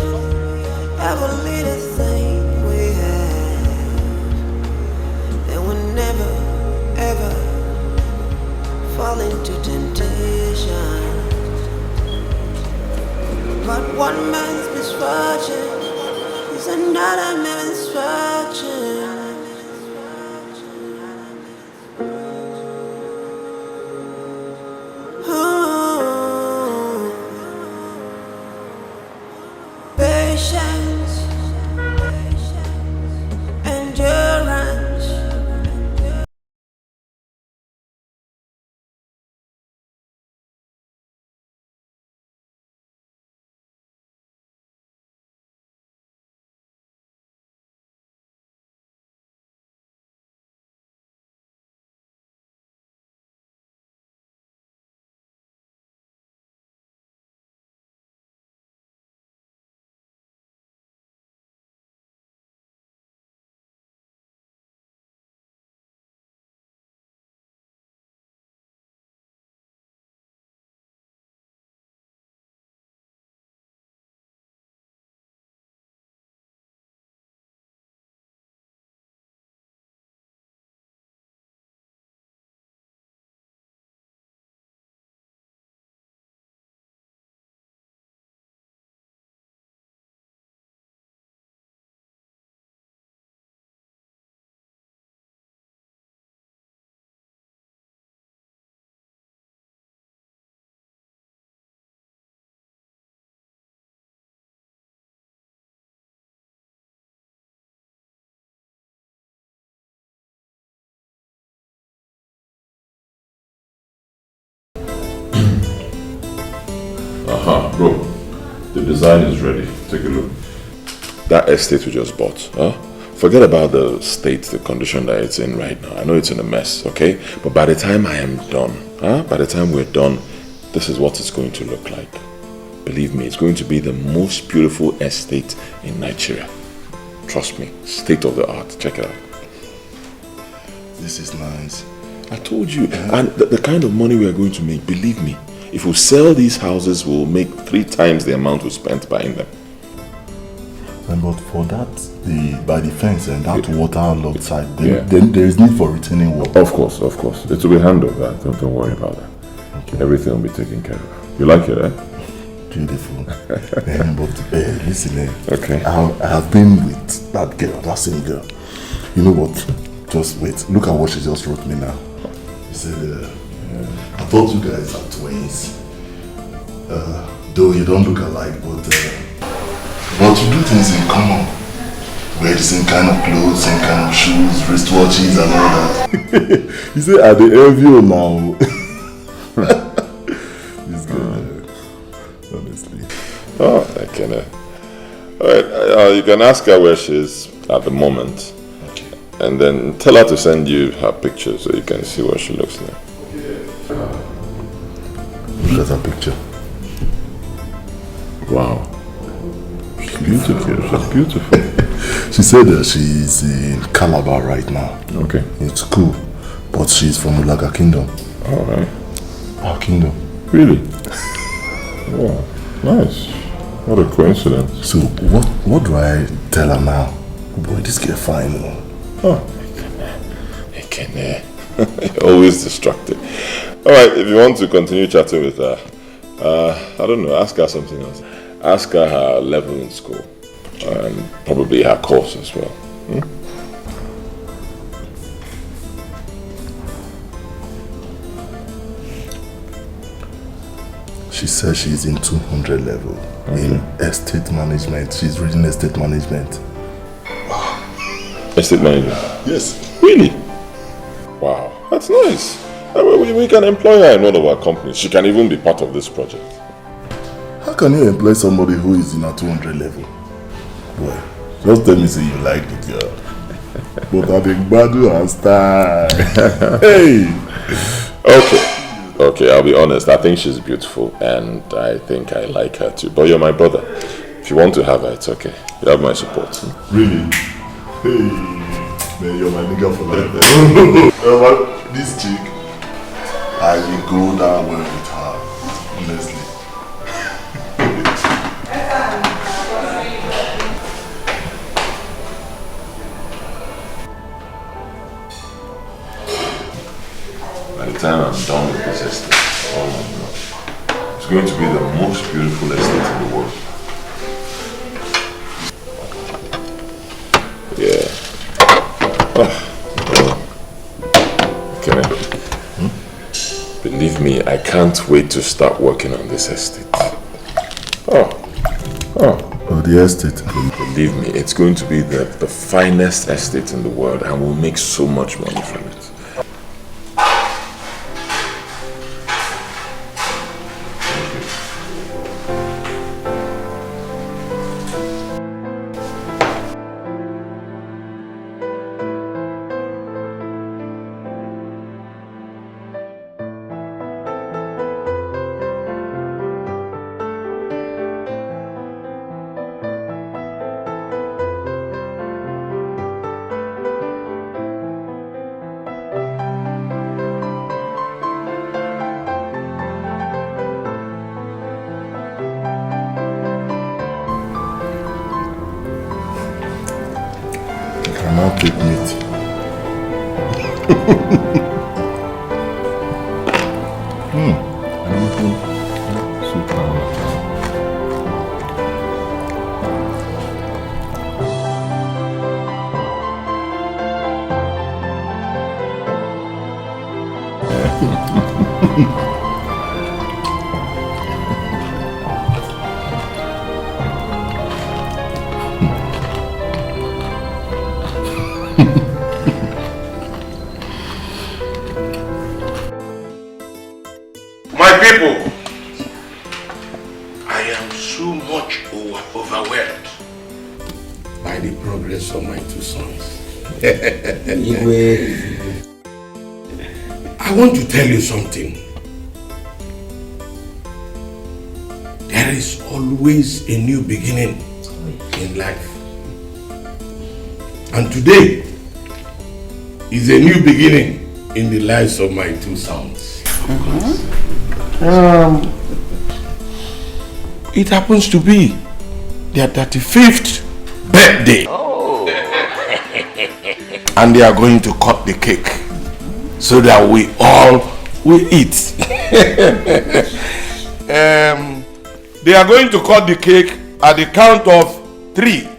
every little thing we have, then we'll never ever fall into temptation. But one man's misfortune is another man's fortune. Patience, endurance. Bro, the design is ready. Take a look. That estate we just bought, forget about the state, the condition that it's in right now. I know it's in a mess, okay? But by the time I am done, by the time we're done, this is what it's going to look like. Believe me, it's going to be the most beautiful estate in Nigeria. Trust me, state of the art. Check it out. This is nice. I told you. And the kind of money we are going to make, believe me, if we sell these houses, we'll make 3 times the amount we spent buying them. But for that, by the fence and that waterlogged side, then there is need for retaining wall. Of course. It will be handled. Don't worry about that. Okay. Everything will be taken care of. You like it, eh? Beautiful. But listen, okay. I have been with that girl, that same girl. You know what? Just wait. Look at what she just wrote me now. She said, I thought you guys are twins. Though you don't look alike, but you do things in common. Wear the same kind of clothes, same kind of shoes, wristwatches and all that. He said, are they envy you now? This girl, honestly. Oh, I can. Alright, you can ask her where she is at the moment. Okay. And then tell her to send you her picture so you can see what she looks like. Look at her picture. Wow. She's beautiful. She's beautiful. She said that she's in Calabar right now. Okay. In school. But she's from Ulaga Kingdom. Alright. Our kingdom. Really? Wow. Nice. What a coincidence. So what do I tell her now? Boy, this girl fine. You can always distracted. Alright, if you want to continue chatting with her, I don't know, ask her something else. Ask her level in school and probably her course as well. She says she's in 200 level in estate management. She's reading estate management. Estate management? Yes. Really? Wow, that's nice. We can employ her in one of our companies. She can even be part of this project. How can you employ somebody who is in a 200 level? Boy, just tell me say you like the girl. But I think Badu and style. Hey! Okay, I'll be honest. I think she's beautiful and I think I like her too. But you're my brother. If you want to have her, it's okay. You have my support. Really? Hey, man, you're my nigga for life. This chick, I will go down well with her, honestly. By the time I'm done with this estate, oh my God, it's going to be the most beautiful estate in the world. Yeah. Believe me, I can't wait to start working on this estate. Oh, the estate. Believe me, it's going to be the finest estate in the world and we'll make so much money from it. Take meat. My people, I am so much overwhelmed by the progress of my two sons. I want to tell you something. There is always a new beginning in life. And today is a new beginning in the lives of my two sons. It happens to be their 35th birthday. Oh. And they are going to cut the cake so that we all will eat. They are going to cut the cake at the count of 3.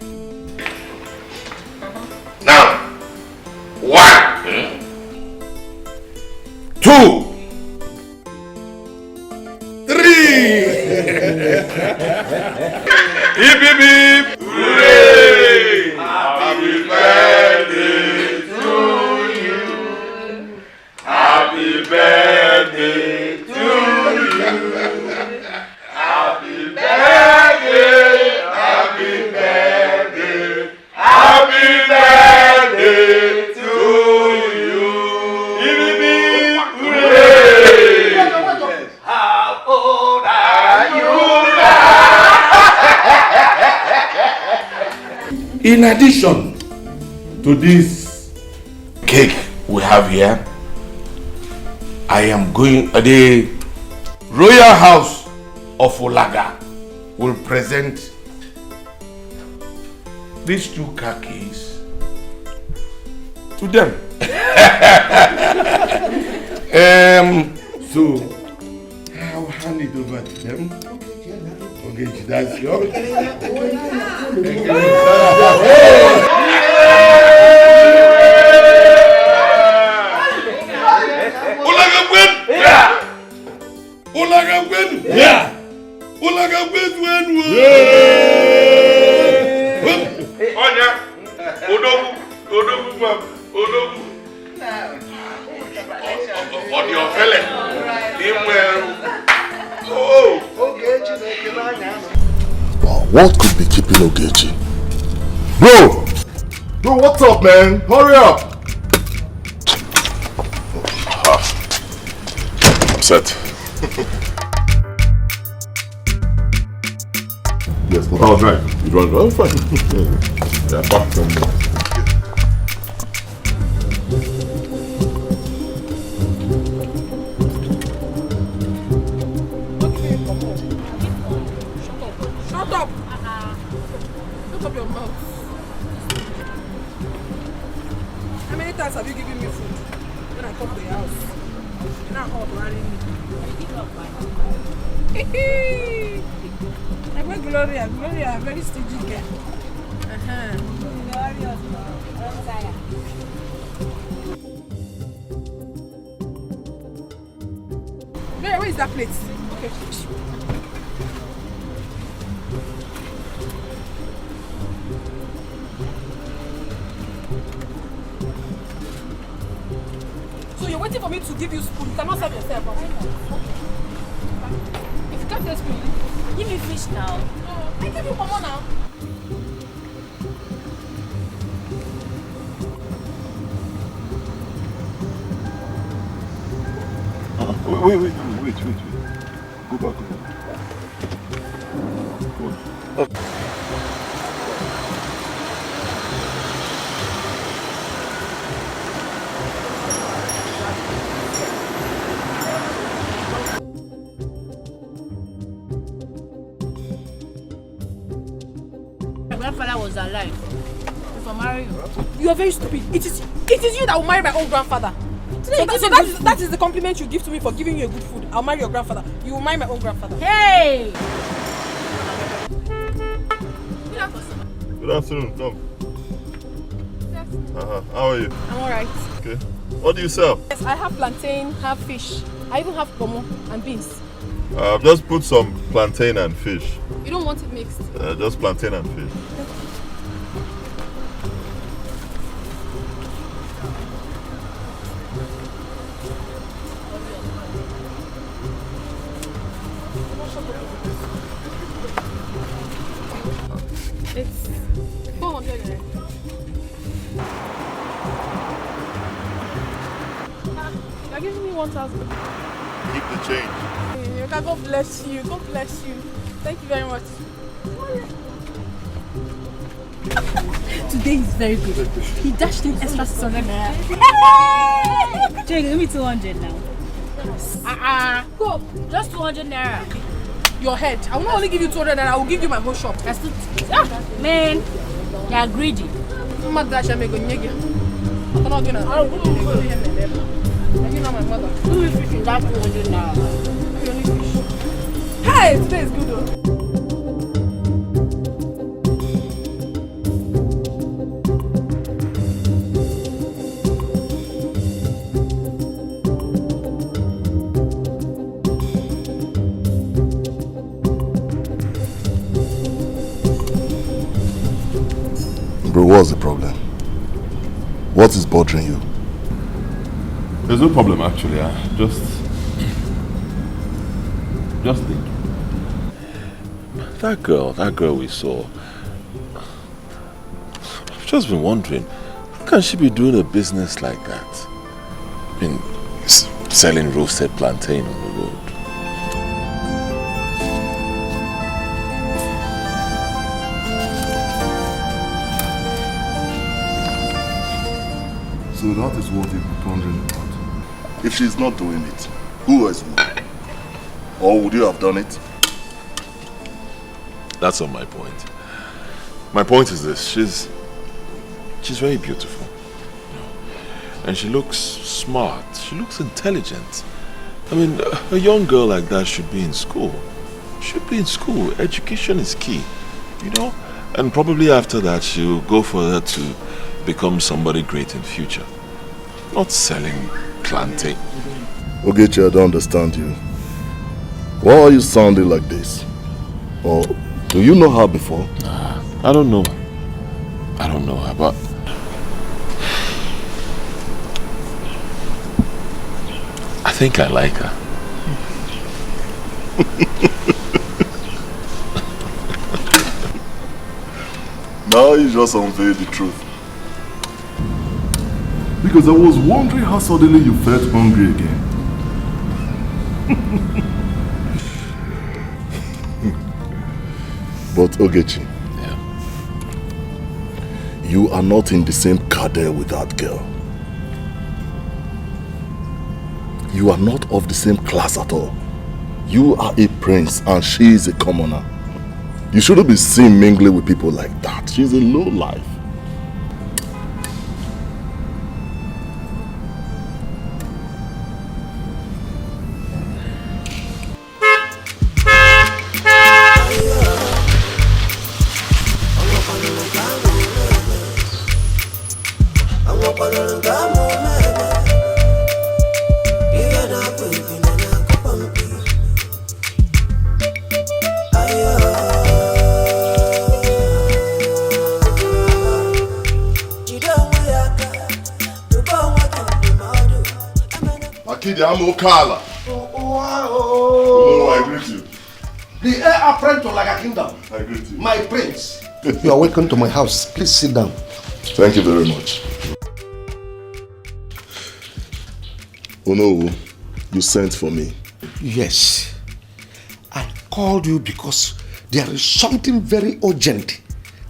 Now, 1, 2, 3. Hip hip hip! Hooray! Happy birthday to you. Happy birthday to you. Happy birthday, happy birthday, happy birthday to you. Hip hip hip! Hooray! How old are you now? In addition to this cake we have here, I am going, the Royal House of Olaga will present these 2 car keys to them. So I'll hand it over to them. Okay, that's yours. What could be keeping Ogechi? Bro, what's up, man? Hurry up! I'm set. Yes, but I'll drive. You want to drive? Fine. Yeah, back from me. Shut up! Look up your mouth. How many times have you given me food when I come to your house? You're not hot, running me. I went Gloria, very stingy girl. Where is that plate? Okay. So you're waiting for me to give you spoon? You cannot serve yourself. If you can't get spoon, give me fish now. I give you more now. Wait. Go back. Okay. My grandfather was alive. If I marry you. You are very stupid. It is you that will marry my own grandfather. So that is the compliment you give to me for giving you a good food. I'll marry your grandfather. You will marry my own grandfather. Hey! Good afternoon. Come. How are you? I'm alright. Okay. What do you sell? Yes, I have plantain, have fish. I even have pomo and beans. I've just put some plantain and fish. You don't want it mixed? Just plantain and fish. It's 400. You're giving me 1,000. Keep the change. God bless you. God bless you. Thank you very much. Today is very good. He dashed in extra 600 naira. Jay, give me 200 now. Go. Just 200 naira. Your head. I will not only give you 200 naira, I will give you my whole shop. That's too... man. You are greedy. I'm not that I'm going to I'm not going to. You know my mother. Who is fishing that 200 now? Hey, today is good though. Bro, what's the problem? What is bothering you? There's no problem actually. Just think. That girl we saw. I've just been wondering, how can she be doing a business like that? I mean, selling roasted plantain on the road. So that is what you're wondering about. If she's not doing it, who else would? Or would you have done it? That's not my point. My point is this: she's very beautiful, and she looks smart. She looks intelligent. I mean, a young girl like that should be in school. Education is key, And probably after that, she'll go further to become somebody great in future. Not selling plantain. Ogechi, I don't understand you. Why are you sounding like this? Or do you know her before? I don't know her, but I think I like her. Now you just unveil the truth. Because I was wondering how suddenly you felt hungry again. But Ogechi, you are not in the same cadre with that girl. You are not of the same class at all. You are a prince and she is a commoner. You shouldn't be seen mingling with people like that. She's a low life. Kala. Oh, I greet you. The heir apparent to like a kingdom. I greet you. My prince. You are welcome to my house. Please sit down. Thank you very much. Oh no, you sent for me. Yes. I called you because there is something very urgent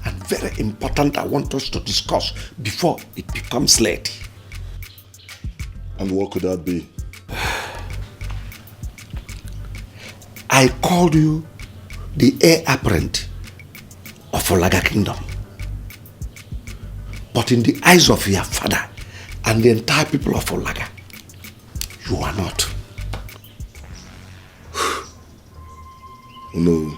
and very important I want us to discuss before it becomes late. And what could that be? I called you the heir apparent of Olaga Kingdom. But in the eyes of your father and the entire people of Olaga, you are not. No.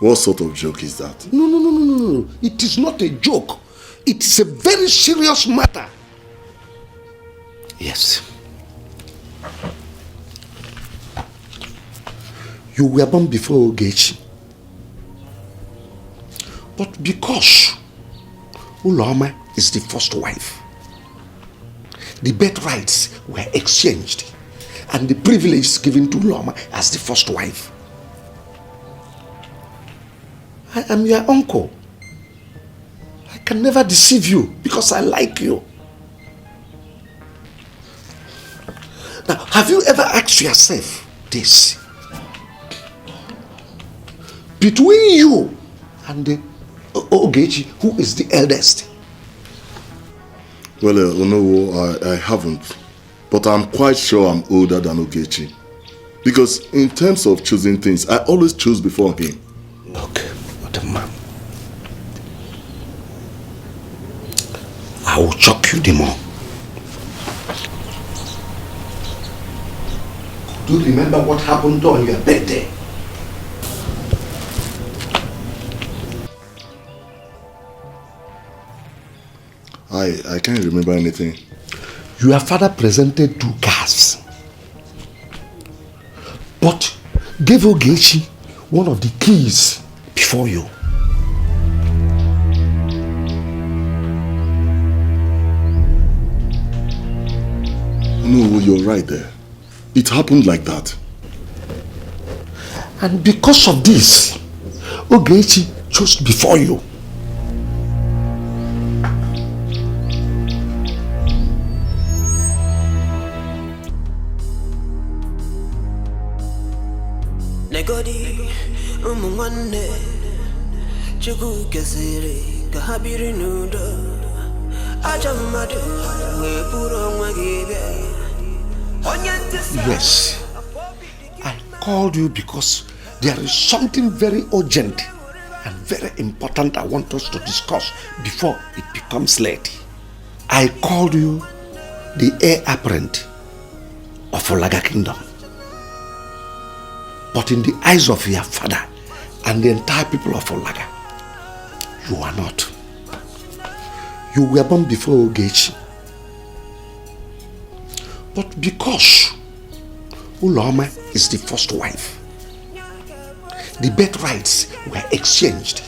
What sort of joke is that? No. It is not a joke. It is a very serious matter. Yes. You were born before Ogechi. But because Uloma is the first wife, the birthrights were exchanged and the privileges given to Uloma as the first wife. I am your uncle. I can never deceive you because I like you. Now, have you ever asked yourself this? Between you and the Ogechi, who is the eldest? Well, no, I haven't. But I'm quite sure I'm older than Ogechi. Because in terms of choosing things, I always choose before him. Look, what a man. I will shock you the more. Do you remember what happened on your birthday? I can't remember anything. Your father presented 2 cars, but gave Ogechi one of the keys before you. No, you're right there. It happened like that. And because of this, Ogechi chose before you. Negodi umwane chuku kesere kahabiri nudo ajamadu we puro mwagebe. Yes, I called you because there is something very urgent and very important I want us to discuss before it becomes late. I called you the heir apparent of Olaga Kingdom. But in the eyes of your father and the entire people of Olaga, you are not. You were born before Ogechi. But because Uloma is the first wife, the birthrights were exchanged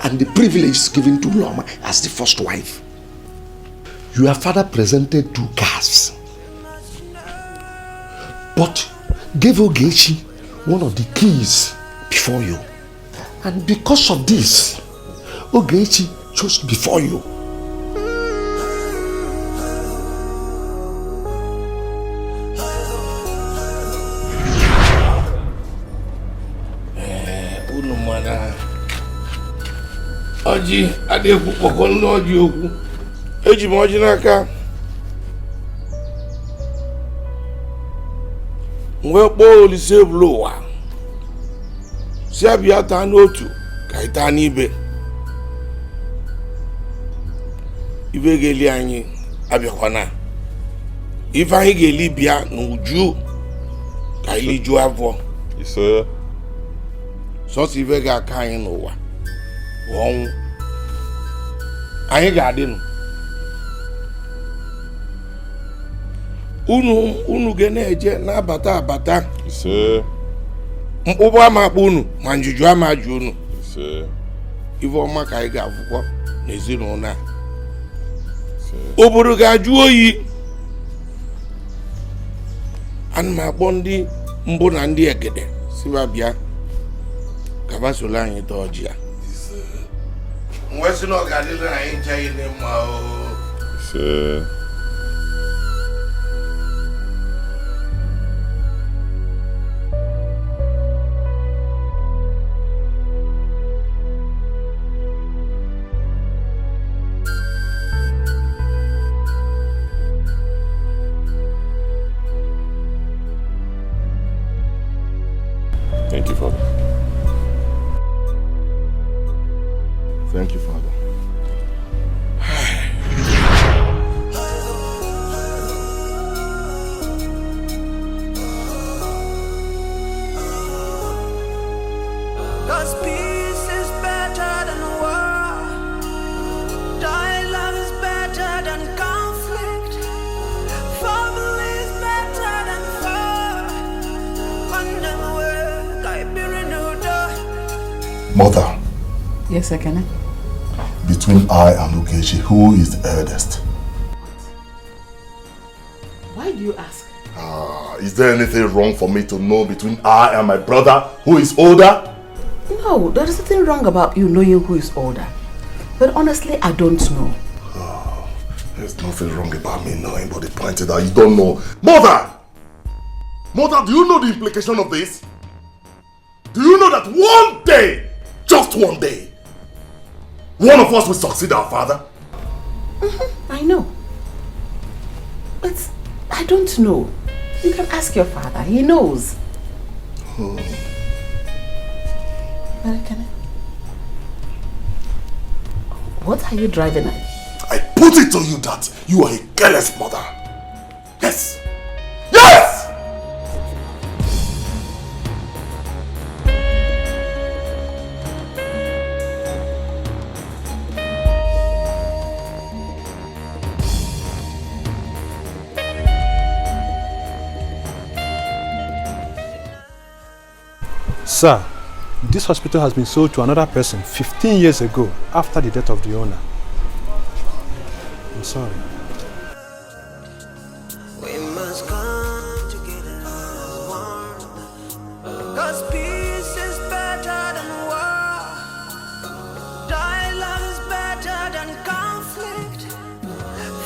and the privileges given to Uloma as the first wife. Your father presented 2 cars, but gave Ogechi one of the keys before you. And because of this, Ogechi chose before you. Oji adekwu kpọkọ n'oji okwu. Eji m ọjị n'aka. Mgbe kpọọ Olise ebulu ụwa. Si abịa taa n'otu ka ị taa n'ibe. Ibe ga-eli anyị abịakwana. Ife anyị ga-eli bịa n'uju ka anyị lijuo afọ. Ise. Sọsọ ife ga-aka anyị n'ụwa. Ọnwụ. Anyị ga-adịnụ. Unu ga na-eje na-abata abata. Ise. Mkpụbụ ama akpụ unu ma njuju ama ajụ unu. Ise. Ife ọma ka anyị ga-afụkwa n'ezinụlọ a. Obodo ga-ajụ oyi. Ana m akpọ ndị mbụ na ndị egede siba bịa ka basolo anyị taa ọjị ya. Mgbe si na ọ ga-adịrị anyị nchaghị n'ịmma o. Ise. Thank you, Father. Thank you, Father. Cause peace is better than war. Dialogue is better than conflict. Family is better than war. Underwork, I be renewed. Mother. Yes, I can. Between I and Ogechi, who is the eldest? Why do you ask? Is there anything wrong for me to know between I and my brother who is older? No, there is nothing wrong about you knowing who is older. But honestly, I don't know. There's nothing wrong about me knowing, but the point is that you don't know. Mother! Mother, do you know the implication of this? Do you know that one day, just one day, one of us will succeed our father? I know. But I don't know. You can ask your father. He knows. What are you driving at? I put it to you that you are a careless mother. Yes! Yes! Sir, this hospital has been sold to another person 15 years ago after the death of the owner. I'm sorry. We must come together as one. Cause peace is better than war. Dialogue is better than conflict.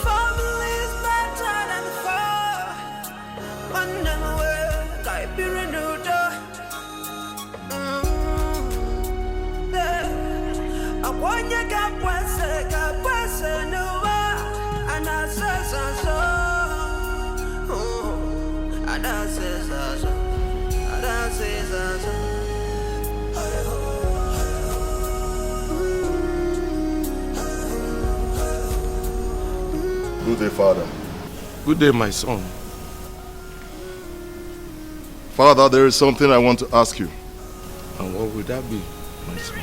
Family is better than foe. One them work, I be renewed. Good day, Father. Good day, my son. Father, there is something I want to ask you. And what would that be, my son?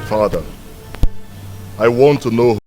Father, I want to know.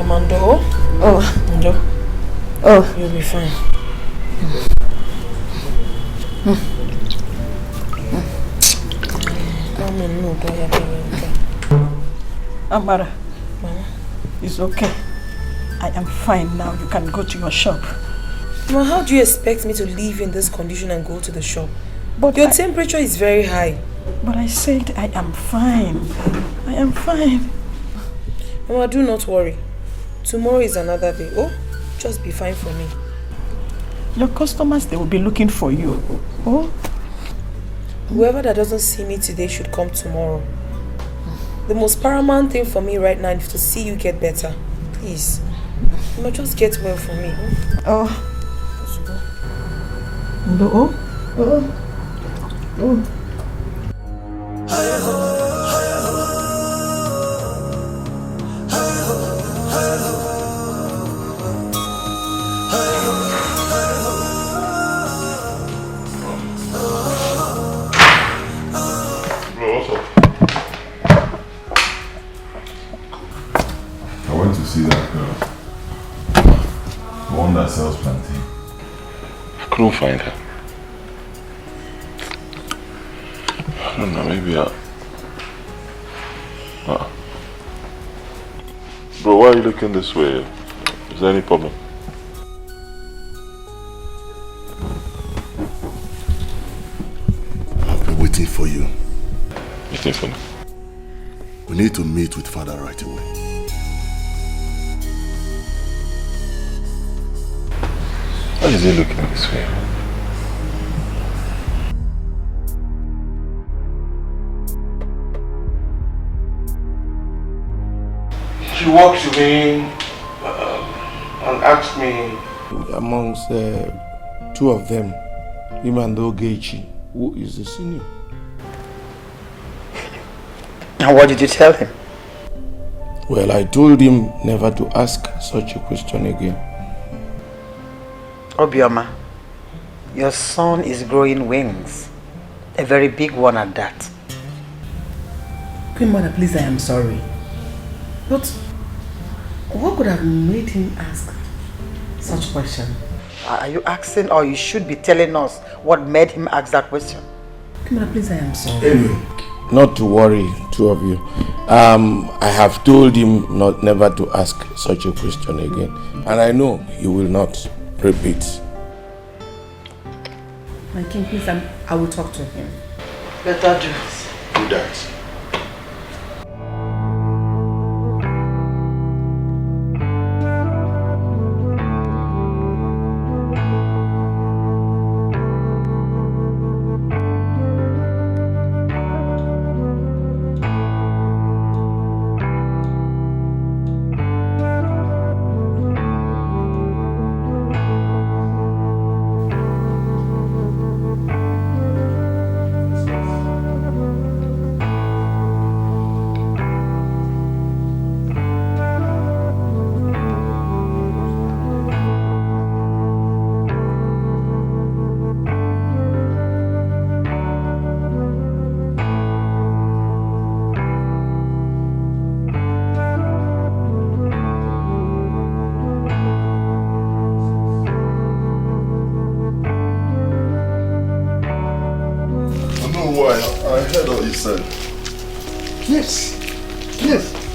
Amando? Oh. Amando? Oh. You'll be fine. Amara, it's okay. I am fine now. You can go to your shop. Ma, how do you expect me to leave in this condition and go to the shop? But your temperature is very high. But I said I am fine. I am fine. Mama, do not worry. Tomorrow is another day. Oh, just be fine for me. Your customers, they will be looking for you. Oh. Whoever that doesn't see me today should come tomorrow. The most paramount thing for me right now is to see you get better. Please. You must just get well for me. Oh. Oh. Oh. Oh. Sells plantain. I couldn't find her. I don't know, maybe Bro, why are you looking this way? Is there any problem? I've been waiting for you. Waiting for me? We need to meet with Father right away. Why is he looking this way? She walked to me and asked me, amongst two of them, him and Ogechi, who is the senior. And what did you tell him? Well, I told him never to ask such a question again. Obioma, your son is growing wings. A very big one at that. Queen Mother, please, I am sorry. But what could have made him ask such question? Are you asking, or you should be telling us what made him ask that question? Queen Mother, please, I am sorry. Anyway, not to worry, two of you. I have told him never to ask such a question again. And I know he will not repeat. My king, please, I will talk to him. Better do. Do that.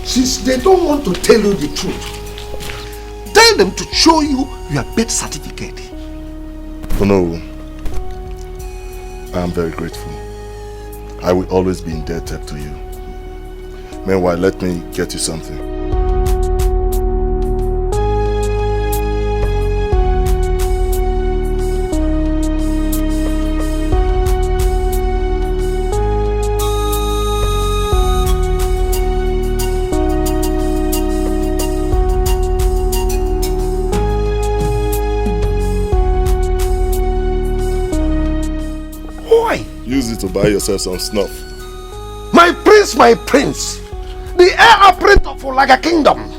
Since they don't want to tell you the truth, tell them to show you your birth certificate. Oh no, I am very grateful. I will always be indebted to you. Meanwhile, let me get you something. Use it to buy yourself some snuff. My prince, the heir apparent of like a kingdom.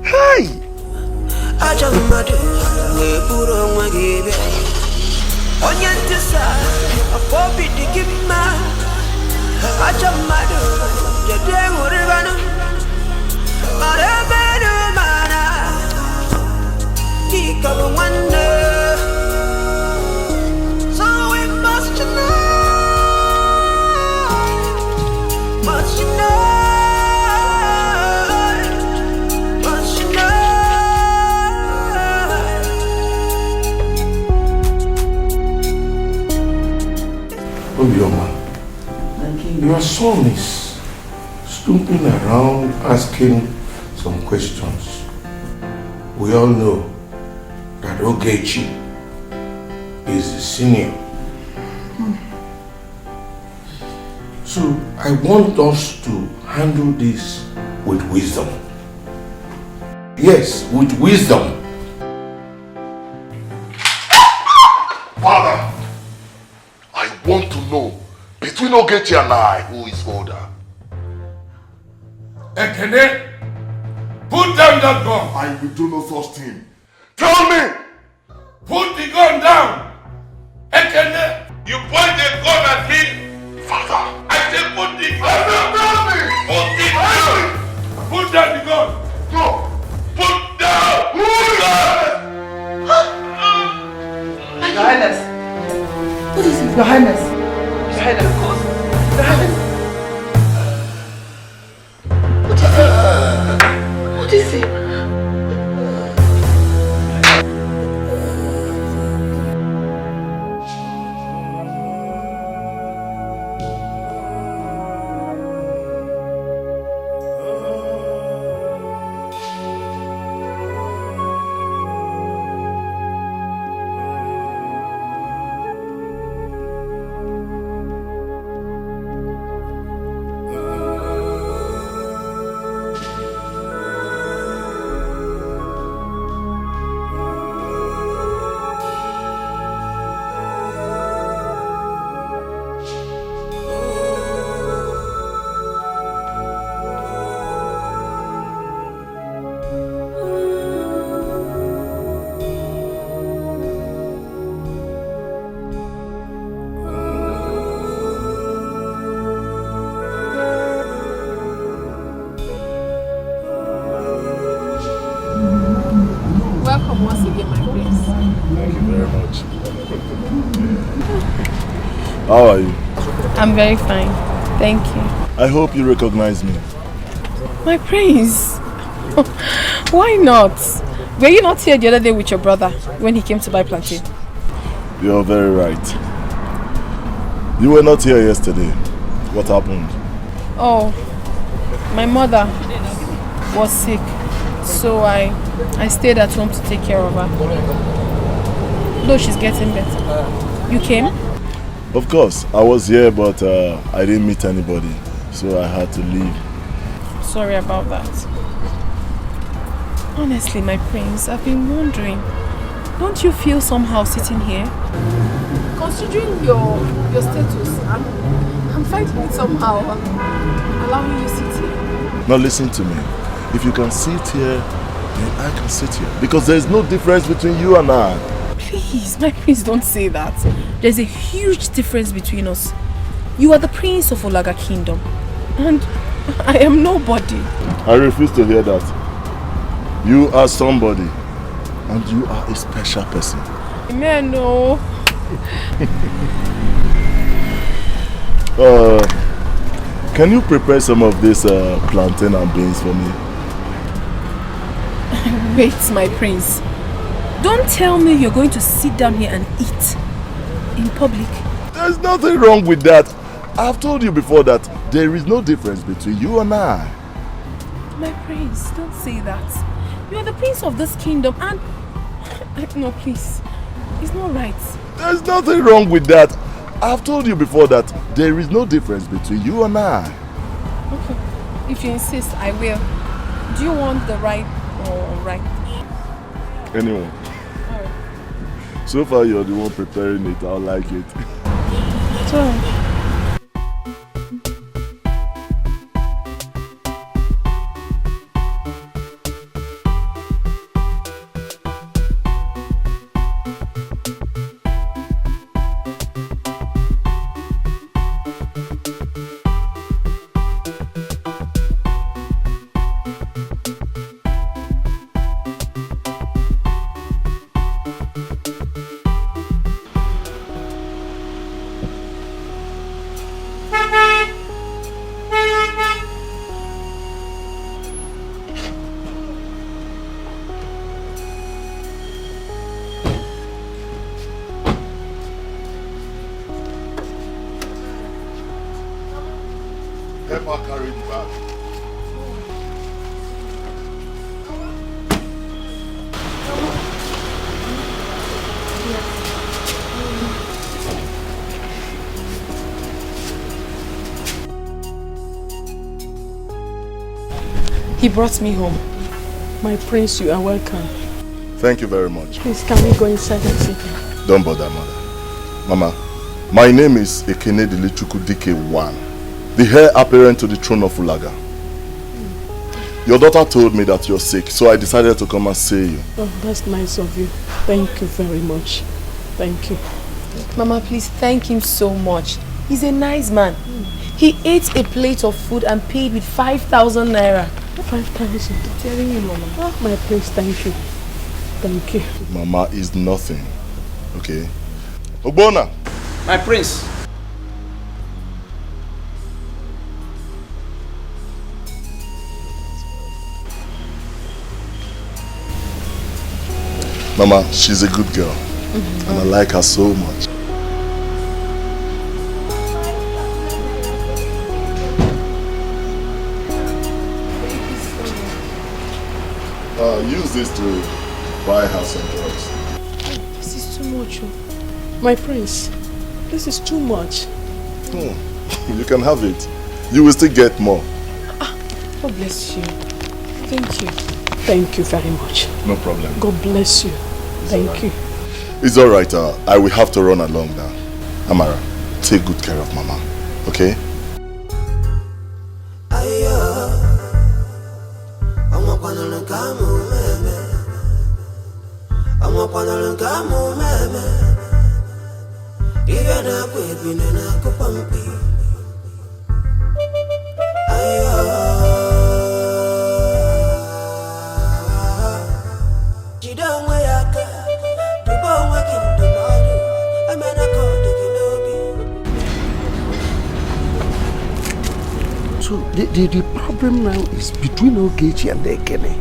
Hey! Your son is stooping around asking some questions. We all know that Ogechi is the senior. So I want us to handle this with wisdom. Yes, with wisdom. Father, I want to know, between Ogechi and I, who is older? Ekene, put down that gun. I will do no such thing. Tell me! Put the gun down. Ekene, you point a gun at me. Father. I said put the gun down. Put it down. Put down the gun. No. Put down the gun. Your Highness. What is it? Your Highness. Your Highness. Your Highness. What is it? How are you? I'm very fine. Thank you. I hope you recognize me. My prince. Why not? Were you not here the other day with your brother when he came to buy plantain? You're very right. You were not here yesterday. What happened? Oh, my mother was sick, so I stayed at home to take care of her. Though she's getting better. You came? Of course, I was here, but I didn't meet anybody, so I had to leave. Sorry about that. Honestly, my prince, I've been wondering, don't you feel somehow sitting here? Considering your status, I'm finding it somehow allowing you to sit here. Now listen to me. If you can sit here, then I can sit here. Because there's no difference between you and I. Please, my prince, don't say that. There's a huge difference between us. You are the prince of Olaga Kingdom, and I am nobody. I refuse to hear that. You are somebody, and you are a special person. Amen, no. Can you prepare some of this plantain and beans for me? Wait, my prince. Don't tell me you're going to sit down here and eat in public. There's nothing wrong with that. I've told you before that there is no difference between you and I. My prince, don't say that. You are the prince of this kingdom and... No, please. It's not right. There's nothing wrong with that. I've told you before that there is no difference between you and I. Okay. If you insist, I will. Do you want the right or right? Anyone. Alright. So far you're the one preparing it. I'll like it. Sorry. Help her carry the bag. He brought me home. My prince, you are welcome. Thank you very much. Please, can we go inside and sit down? Don't bother, mother. Mama, my name is Ekene Dilichuku Dikeh 1, the heir apparent to the throne of Ulaga. Your daughter told me that you're sick, so I decided to come and see you. Oh, that's nice of you. Thank you very much. Thank you. Mama, please thank him so much. He's a nice man. He ate a plate of food and paid with 5,000 naira. 5,000? Telling you, Mama. Oh, my prince, thank you. Thank you. Mama is nothing, okay? Ogbona! My prince. Mama, she's a good girl. And I like her so much. Use this to buy her some drugs. This is too much. My prince, this is too much. You can have it. You will still get more. God bless you. Thank you. Thank you very much. No problem. God bless you. Thank you. It's alright. I will have to run along now. Amara, take good care of Mama. Okay? So the problem now is between Ogechi and Ekene.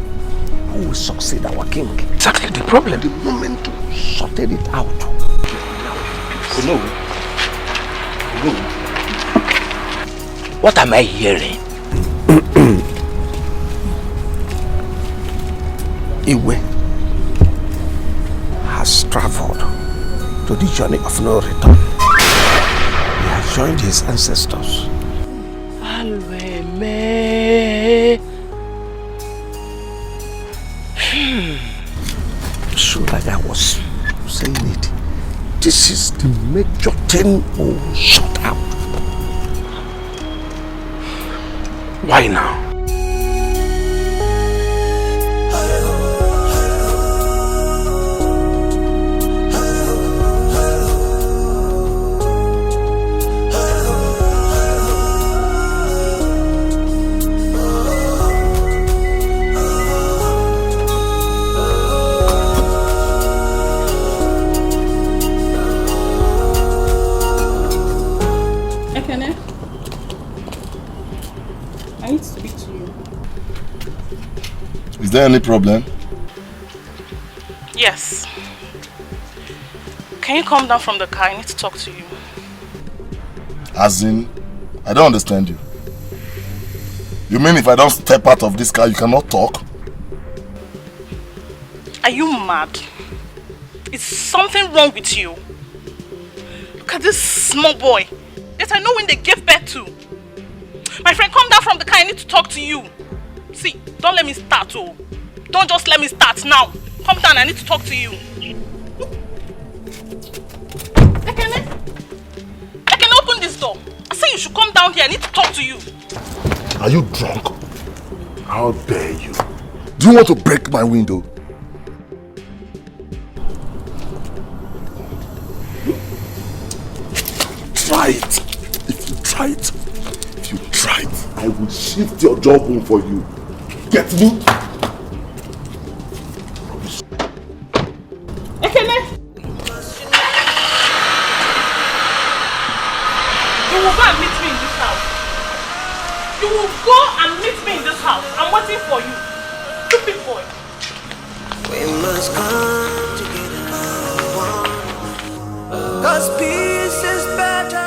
Who will succeed our king? Exactly the problem. The moment we sorted it out. No. What am I hearing? Iwe has traveled to the journey of no return. He has joined his ancestors. So like I was saying it, this is the major thing we will sort out. Why now? Is there any problem? Yes. Can you come down from the car? I need to talk to you. As in, I don't understand you. You mean if I don't step out of this car, you cannot talk? Are you mad? Is something wrong with you? Look at this small boy. Yes, I know when they gave birth to. My friend, come down from the car. I need to talk to you. See, don't let me start, oh. Don't just let me start now. Come down, I need to talk to you. I can open this door. I say you should come down here. I need to talk to you. Are you drunk? How dare you? Do you want to break my window? Try it. If you try it, I will shift your jawbone for you. Get me? Ekene! You will go and meet me in this house. You will go and meet me in this house. I'm waiting for you. Stupid boy. We must come together as one. 'Cause peace is better.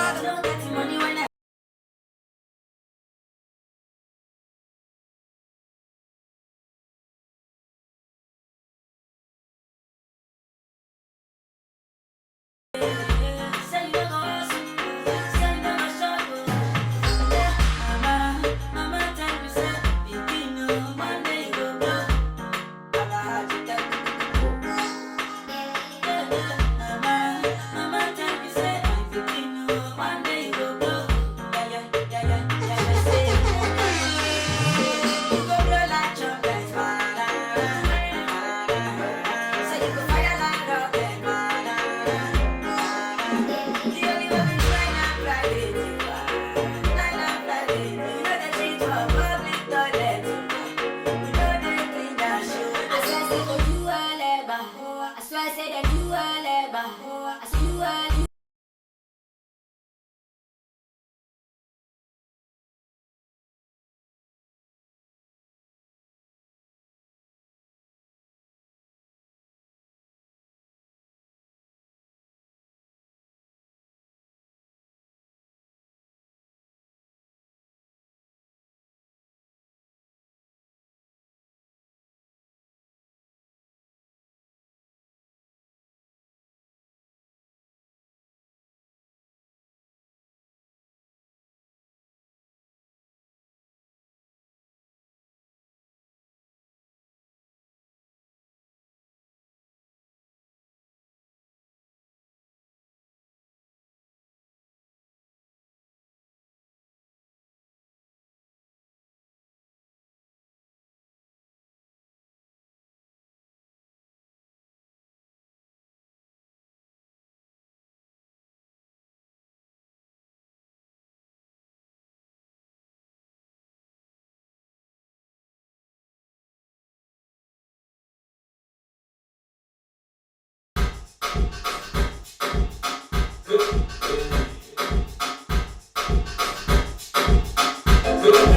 Good.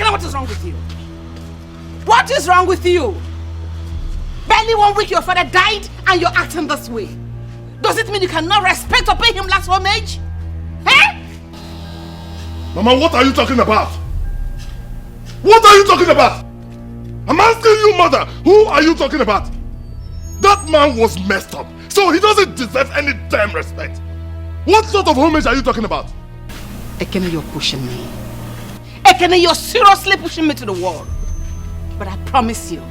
What is wrong with you? What is wrong with you? Barely 1 week your father died and you're acting this way. Does it mean you cannot respect or pay him last homage? Eh? Mama, what are you talking about? What are you talking about? I'm asking you, mother, who are you talking about? That man was messed up, so he doesn't deserve any damn respect. What sort of homage are you talking about? Ekene, you're pushing me. Ekene, you're seriously pushing me to the wall. But I promise you,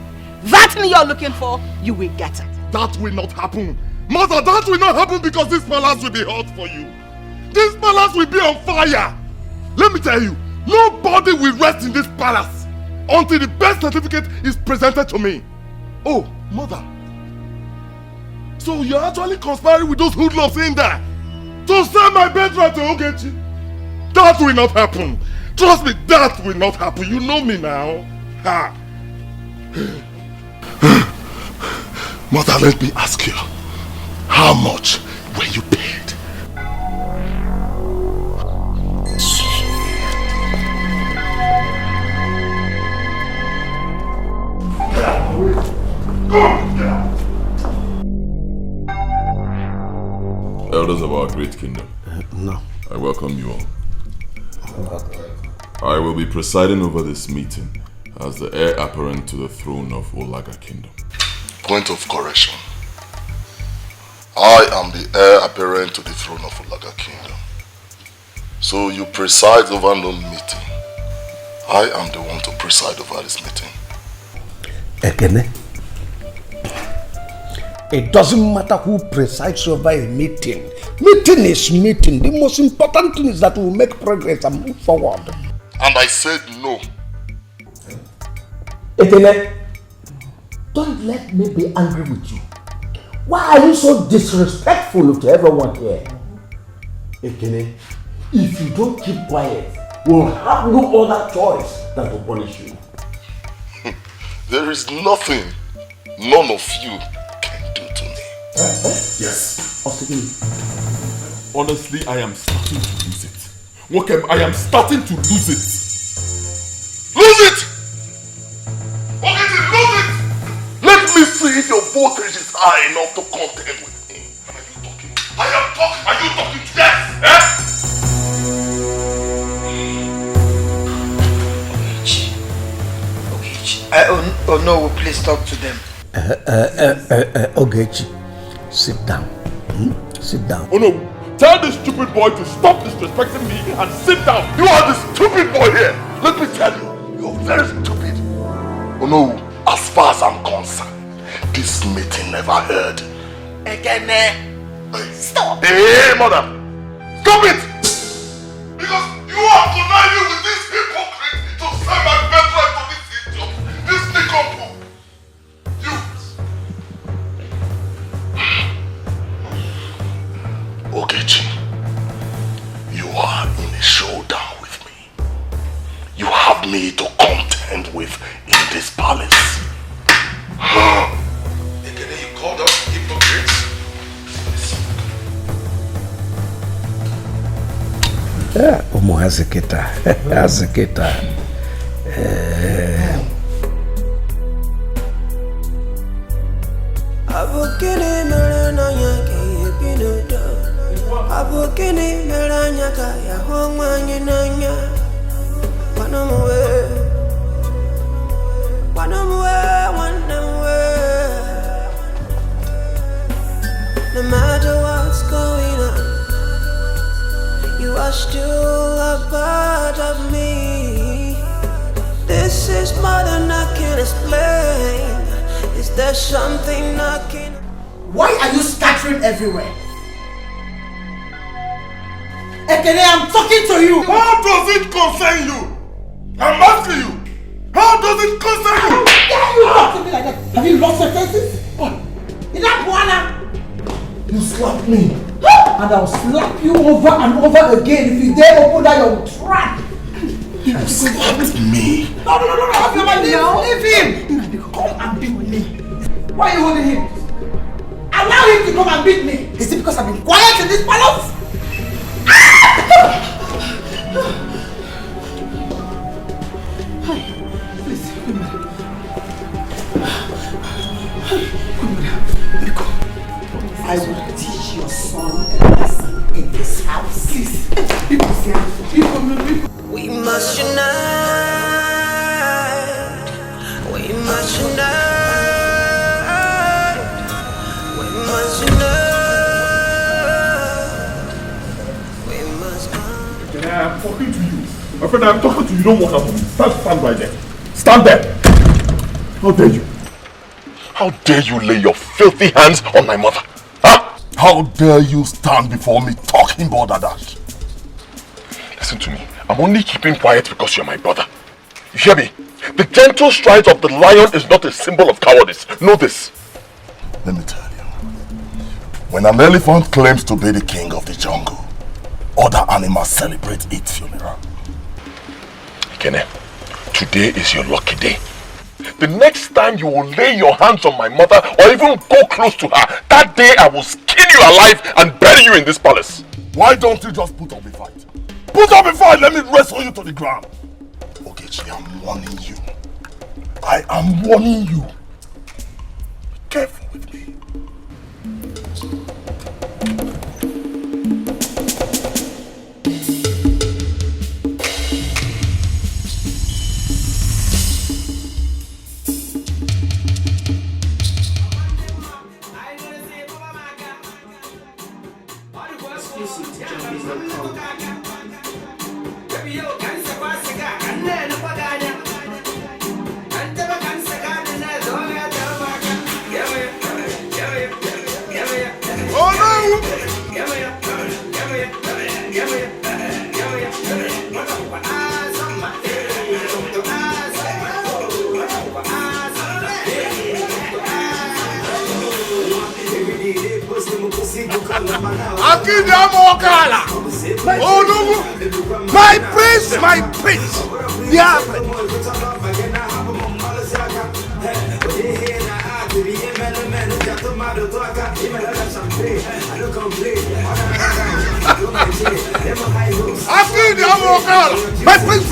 that thing you're looking for, you will get it. That will not happen. Mother, that will not happen because this palace will be hot for you. This palace will be on fire. Let me tell you, nobody will rest in this palace until the birth certificate is presented to me. Oh, mother. So you're actually conspiring with those hoodlums in there to sell my birthright to Ogechi? That will not happen. Trust me, that will not happen. You know me now. Ha. Mother, let me ask you, how much were you paid? Elders of our great kingdom, no. I welcome you all. I will be presiding over this meeting as the heir apparent to the throne of Olaga Kingdom. Point of correction. I am the heir apparent to the throne of Olaga Kingdom. So you preside over no meeting. I am the one to preside over this meeting. Ekene, it doesn't matter who presides over a meeting. Meeting is meeting. The most important thing is that we make progress and move forward. And I said no. Ekene, don't let me be angry with you. Why are you so disrespectful to everyone here? Ekene, if you don't keep quiet, we'll have no other choice than to punish you. There is nothing none of you can do to me. Yes. Honestly, I am starting to lose it. Wokem, I am starting to lose it. Lose it! Okay, lose it! Let me see if your voltage is high enough to contend with me. Are you talking? I am talking. Are you talking? Yes! Oh no, please talk to them. Ogechi, sit down. Sit down. Oh no, tell this stupid boy to stop disrespecting me and sit down. You are the stupid boy here. Let me tell you, you're very stupid. Oh no, as far as I'm concerned, this meeting never heard. Again, stop. Hey, mother, stop it! Because you are conniving with this hypocrite to send my birthright to this idiot, this nincompoop. Ogechi, you are in a showdown with me. You have me to contend with in this palace. Ekene, you called us hypocrites? Omo Hazeketa. Hazeketa. Abukini merenanya ke pinodo. Abukini meranya ka ya hongwanye nanya. Wanamuwe. No matter what's going on, you are still a part of me. explain. Is there something knocking? Why are you scattering everywhere? Ekene, I'm talking to you! How does it concern you? I'm asking you! How does it concern you? How dare you talk to me like that? Have you lost your senses? Is that Buana? You slapped me. And I'll slap you over and over again if you dare open that your trap. You slapped me. No, have your man, leave him. Come and beat me. Why are you holding him? Allow him to come and beat me. Is it because I've been quiet in this palace? Please, I will teach your son a lesson in this house. Please, We must unite. We must unite. We must unite. We must I'm talking to you. My friend, I'm talking to you. Don't walk out of me. Stand right there. Stand there. How dare you? How dare you lay your filthy hands on my mother? Huh? How dare you stand before me talking Bodadash? Listen to me. I'm only keeping quiet because you're my brother. You hear me? The gentle strides of the lion is not a symbol of cowardice. Know this. Let me tell you. When an elephant claims to be the king of the jungle, other animals celebrate its funeral. Kene, today is your lucky day. The next time you will lay your hands on my mother or even go close to her, that day I will skin you alive and bury you in this palace. Why don't you just put up a fight? Put up a fight, let me wrestle you to the ground. Ogechi, I'm warning you. I am warning you. Be careful with me. My prince! Yeah.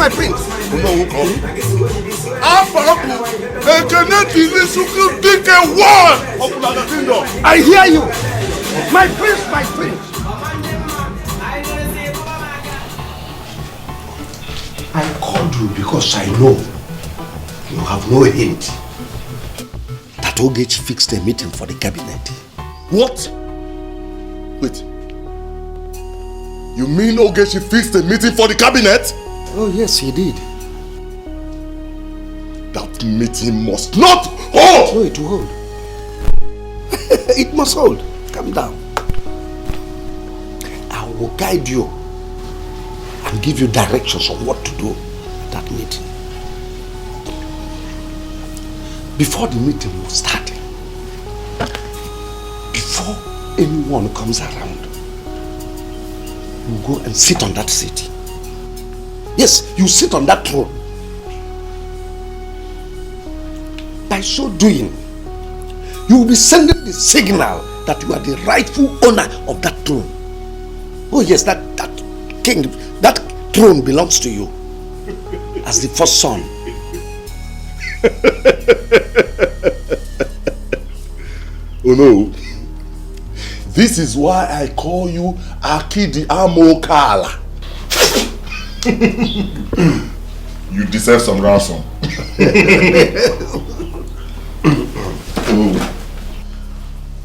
My prince! I hear you! My prince! I called you because I know you have no hint that Ogechi fixed a meeting for the cabinet. What? Wait. You mean Ogechi fixed a meeting for the cabinet? Oh yes, he did. That meeting must not hold! No, it will hold. It must hold. Calm down. I will guide you and give you directions on what to do at that meeting. Before the meeting will start, before anyone comes around, you go and sit on that seat. Yes, you sit on that throne. By so doing, you will be sending the signal that you are the rightful owner of that throne. Oh yes, that king, that throne belongs to you as the first son. Oh no. This is why I call you Akidi Amokala. You deserve some ransom.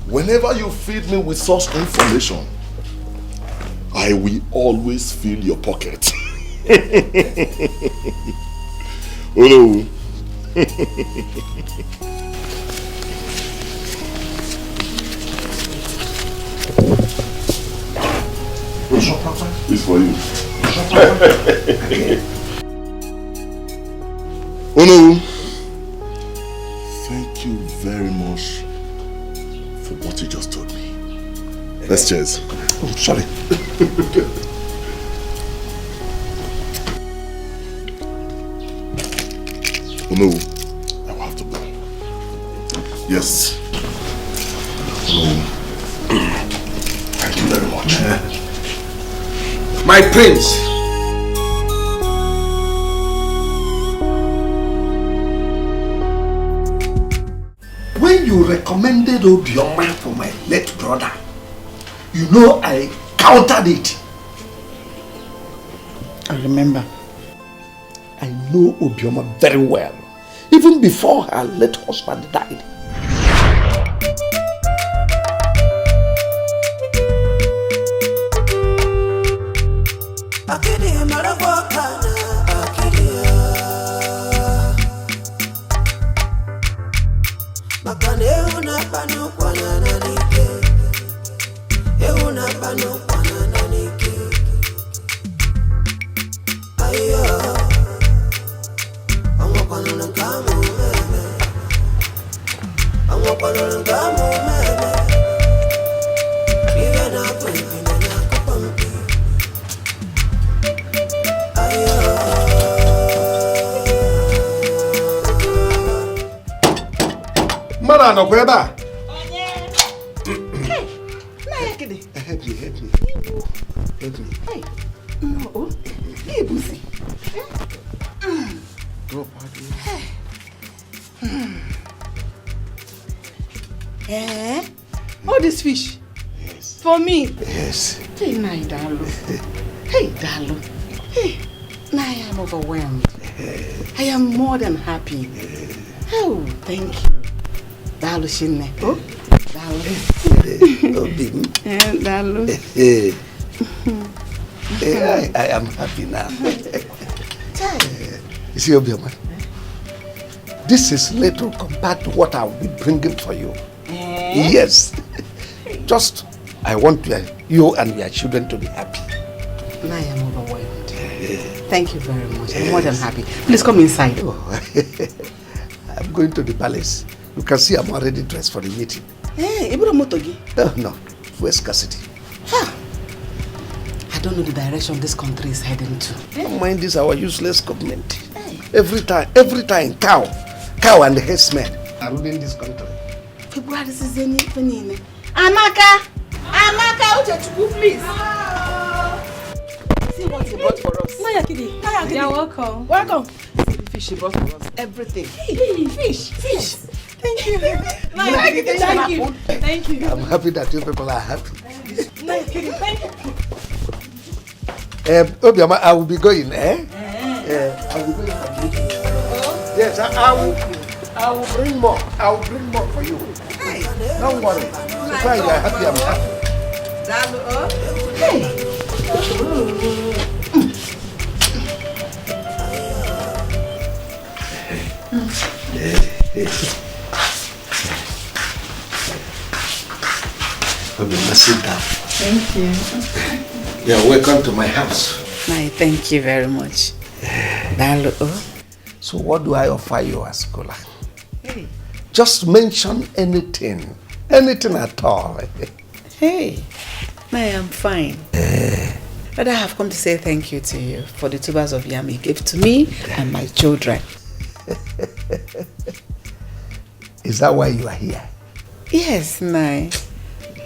Whenever you feed me with such information, I will always fill your pocket. Oh no. It's for you. Oh no. Thank you very much for what you just told me. Let's cheers. Oh, sorry. Oh no, I will have to go. Yes. Oh. Thank you very much. My prince. When you recommended Obioma for my late brother, you know I countered it. I remember. I know Obioma very well, even before her late husband died. No, where ba? Hey, help me. Help me. Hey, no, hey, Busi. Drop all this fish? Yes. For me? Yes. Hey, Nai Dalu. Hey, Dalu. Hey, Nai, I'm overwhelmed. I am more than happy. Oh, thank you. Dalu Shinne. Oh, Dalu. Dalu. I am happy now. You see, Obioma, this is little compared to what I will be bringing for you. Yes. Just, I want you and your children to be happy. I am overwhelmed. Thank you very much. I'm more than happy. Please come inside. Oh. I'm going to the palace. You can see I'm already dressed for the meeting. Hey, Ibro Motogi? No, for scarcity. I don't know the direction this country is heading to. Don't mind this, our useless government. Every time, cow and the headsmen are ruling this country. February is any Amaka, please. See what he bought for us. Maya Kidi. You're welcome. Welcome. See the fish he bought for us. Everything. Hey, fish. Thank you. Thank you. I'm happy that you people are happy. Thank you. Obioma, I will be going, I will be going for you. Yes, I will bring more. I will bring more for you. Hey, don't worry. So far you are happy, I'm happy. Obioma, sit down. Thank you. You're welcome to my house. Thank you very much. So what do I offer you as cola? Hey. Just mention anything at all. Hey, I am fine. But I have come to say thank you to you for the tubers of yam you gave to me and my children. Is that why you are here? Yes, Nai.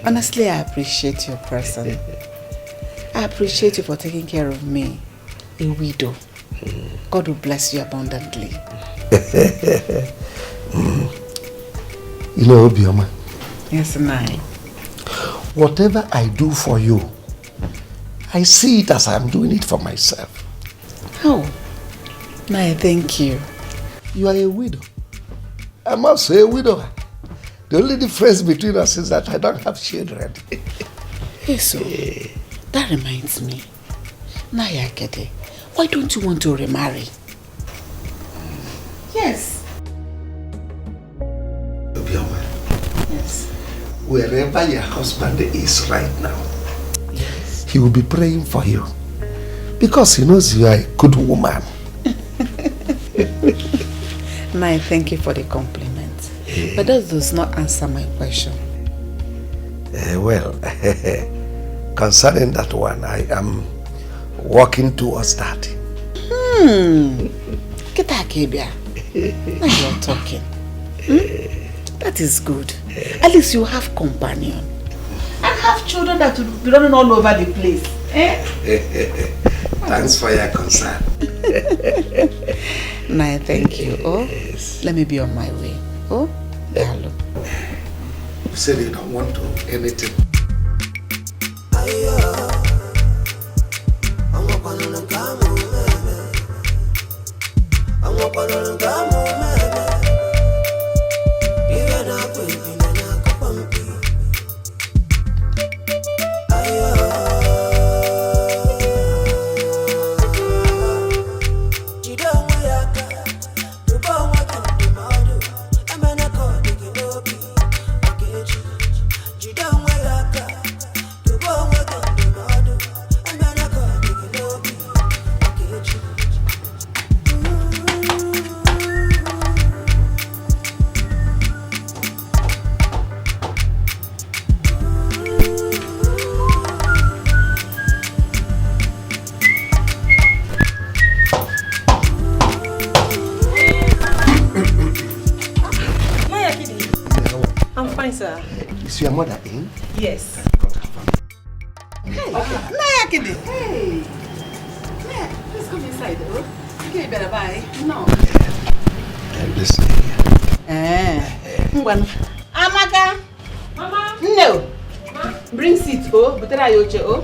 Honestly, I appreciate your presence. I appreciate you for taking care of me, a widow. God will bless you abundantly. You know, Obioma. Yes, Nai. Whatever I do for you, I see it as I'm doing it for myself. Oh, Nai, thank you. You are a widow. I'm also a widower. The only difference between us is that I don't have children. Hey, so, that reminds me. Naya Kede, why don't you want to remarry? Yes. wherever your husband is right now, he will be praying for you. Because he knows you are a good woman. Nai, thank you for the compliment. But that does not answer my question. Well, concerning that one, I am working towards that. Get that, Kebia. Now you're talking. That is good. At least you have companion. And have children that will be running all over the place. Thanks for your concern. Nai, thank you. Oh, let me be on my way. Oh, hello. You said you don't want to anything. Is your mother in? Yes. Hey, Naya Kidi. Hey. Naya, let's go inside, oh. Okay, you better buy. No. Listen here. Amaka. Mama. No. Ma? Bring seat, oh. Butera yoche, oh.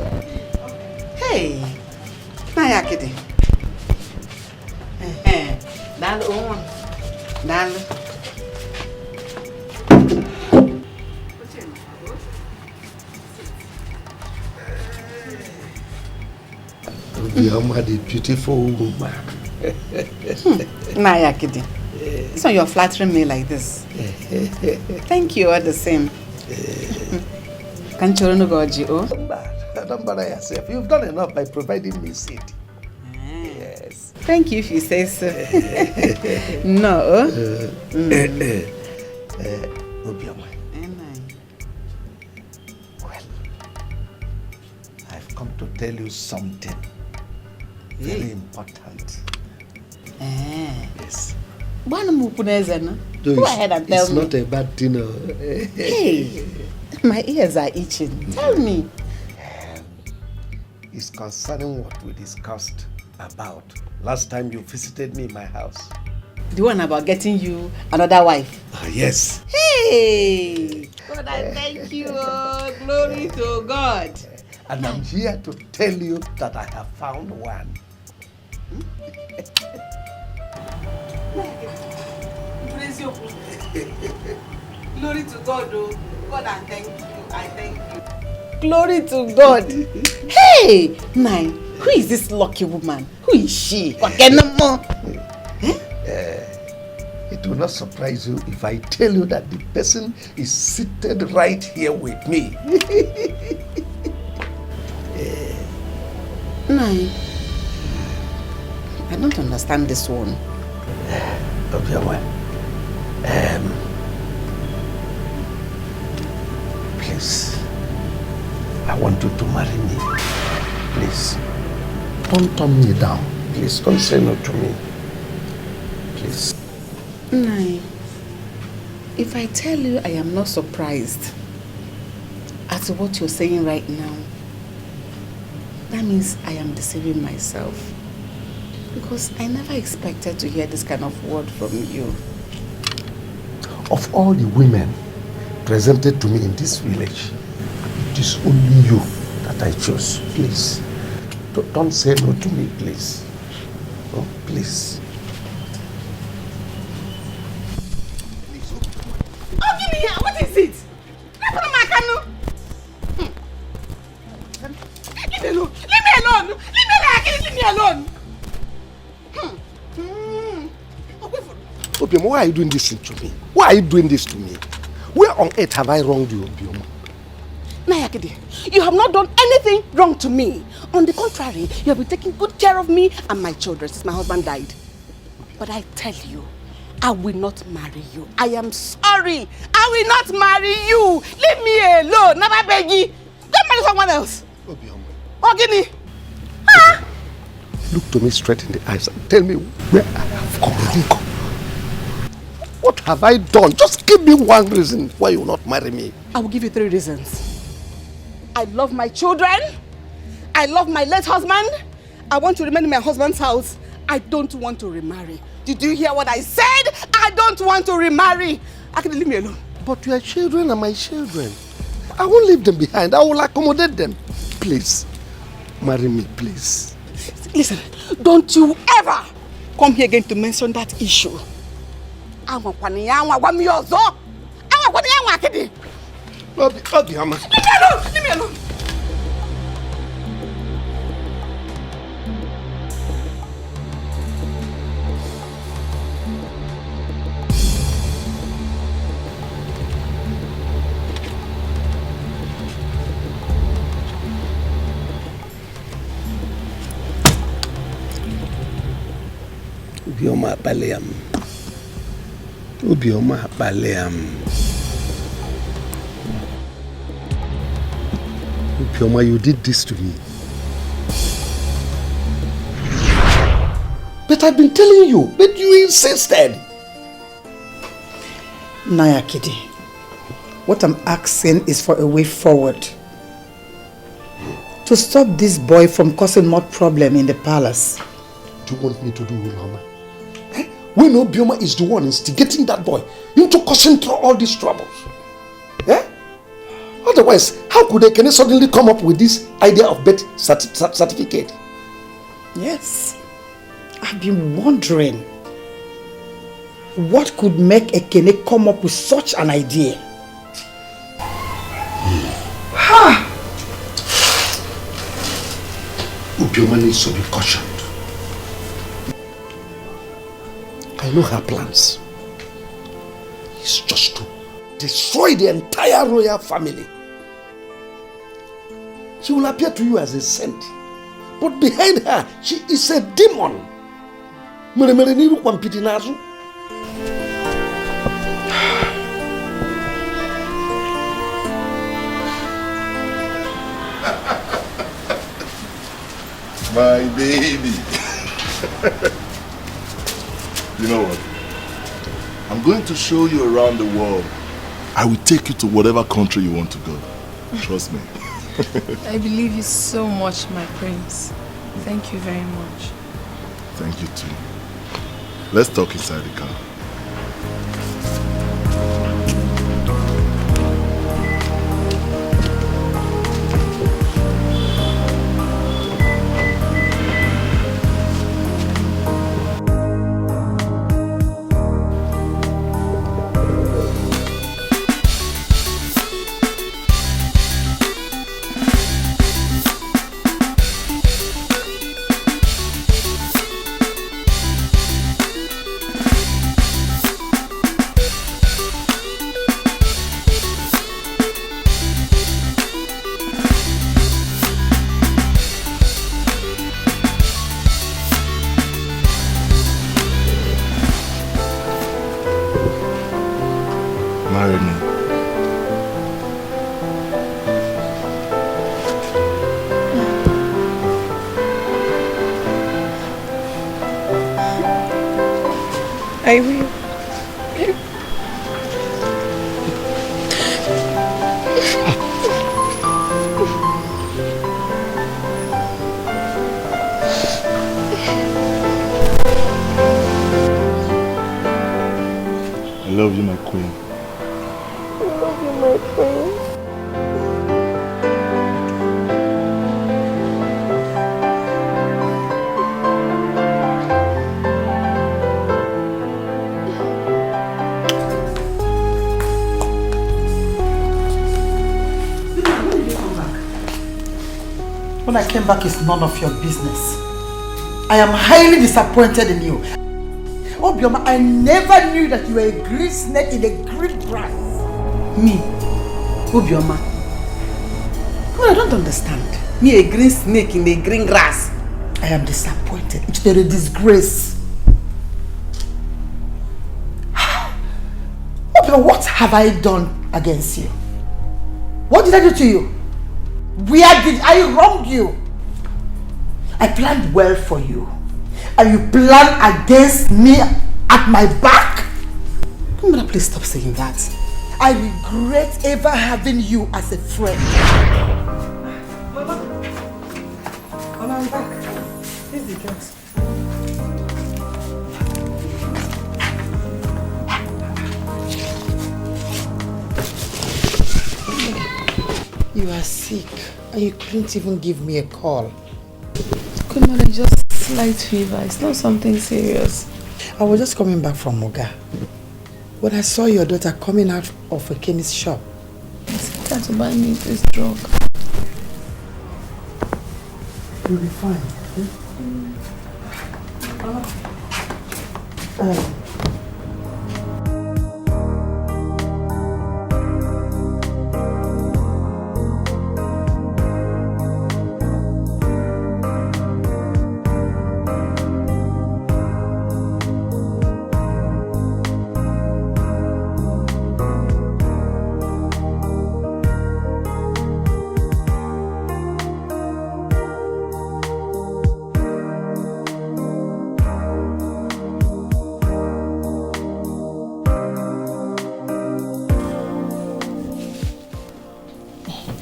Hey. Naya Kidi. Dalo, oh. Dalo. You are a beautiful woman. Naya Kidi. So you're flattering me like this. Thank you all the same. Can't you go, oh? Don't bother yourself. You've done enough by providing me seat. Yes. Thank you if you say so. No. Obioma. Well, I've come to tell you something very important. Yes. Go ahead and tell me. It's not a bad thing. Hey, my ears are itching. Tell me. It's concerning what we discussed about last time you visited me in my house. The one about getting you another wife? Yes. Hey! God, I thank you. Glory to God. And I'm here to tell you that I have found one. Glory to God, oh. God, I thank you. I thank you. Glory to God. Hey! Nai, who is this lucky woman? Who is she? It will not surprise you if I tell you that the person is seated right here with me. Nai, I don't understand this one. Please, I want you to marry me. Please, don't turn me down. Please, don't say no to me. Please. Nai, if I tell you I am not surprised at what you're saying right now, that means I am deceiving myself. Because I never expected to hear this kind of word from you. Of all the women presented to me in this village, it is only you that I chose. Please, don't say no to me, please. Oh, please. Oh, give me here. What is it? Leave me alone. Leave me alone. Leave me alone. Obioma, why are you doing this to me? Why are you doing this to me? Where on earth have I wronged you, Obioma? Nayakide, you have not done anything wrong to me. On the contrary, you have been taking good care of me and my children since my husband died. But I tell you, I will not marry you. I am sorry. I will not marry you. Leave me alone. Never beg you. Go marry someone else. Obioma. Ogini. Ah! Look to me straight in the eyes and tell me where I have gone wrong. What have I done? Just give me one reason why you will not marry me. I will give you 3 reasons. I love my children. I love my late husband. I want to remain in my husband's house. I don't want to remarry. Did you hear what I said? I don't want to remarry. I can leave me alone. But your children are my children. I won't leave them behind. I will accommodate them. Please, marry me, please. Listen, don't you ever come here again to mention that issue. Obioma. Leave me alone! Leave me alone! Obioma Baleam. Obioma Baleam. Obioma, you did this to me. But I've been telling you, but you insisted. Nayakide, what I'm asking is for a way forward. To stop this boy from causing more problem in the palace. What do you want me to do, Mama? When Obioma is the one instigating that boy into causing all these troubles. Eh? Otherwise, how could they suddenly come up with this idea of birth certificate? Yes. I've been wondering what could make Ekene come up with such an idea. Ha! Obioma needs to be cautioned. I know her plans. It's just to destroy the entire royal family. She will appear to you as a saint, but behind her, she is a demon. My baby. You know what? I'm going to show you around the world. I will take you to whatever country you want to go. Trust me. I believe you so much, my prince. Thank you very much. Thank you too. Let's talk inside the car. Marry me. I will. I love you, my queen. My prince. When I came back, it's none of your business. I am highly disappointed in you. Obioma, I never knew that you were a great snake in a great grass. Me? Obioma? Well, I don't understand. Me, a green snake in the green grass. I am disappointed. It's a disgrace. What have I done against you? What did I do to you? Where did I wrong you? I planned well for you. And you plan against me at my back? Mother, please stop saying that. I regret ever having you as a friend. Mama, I'm back. Here's the drugs. You are sick and you couldn't even give me a call. Good mother, just slight fever. It's not something serious. I was just coming back from Moga when I saw your daughter coming out of a chemist shop. I said her to buy me this drug. You'll be fine.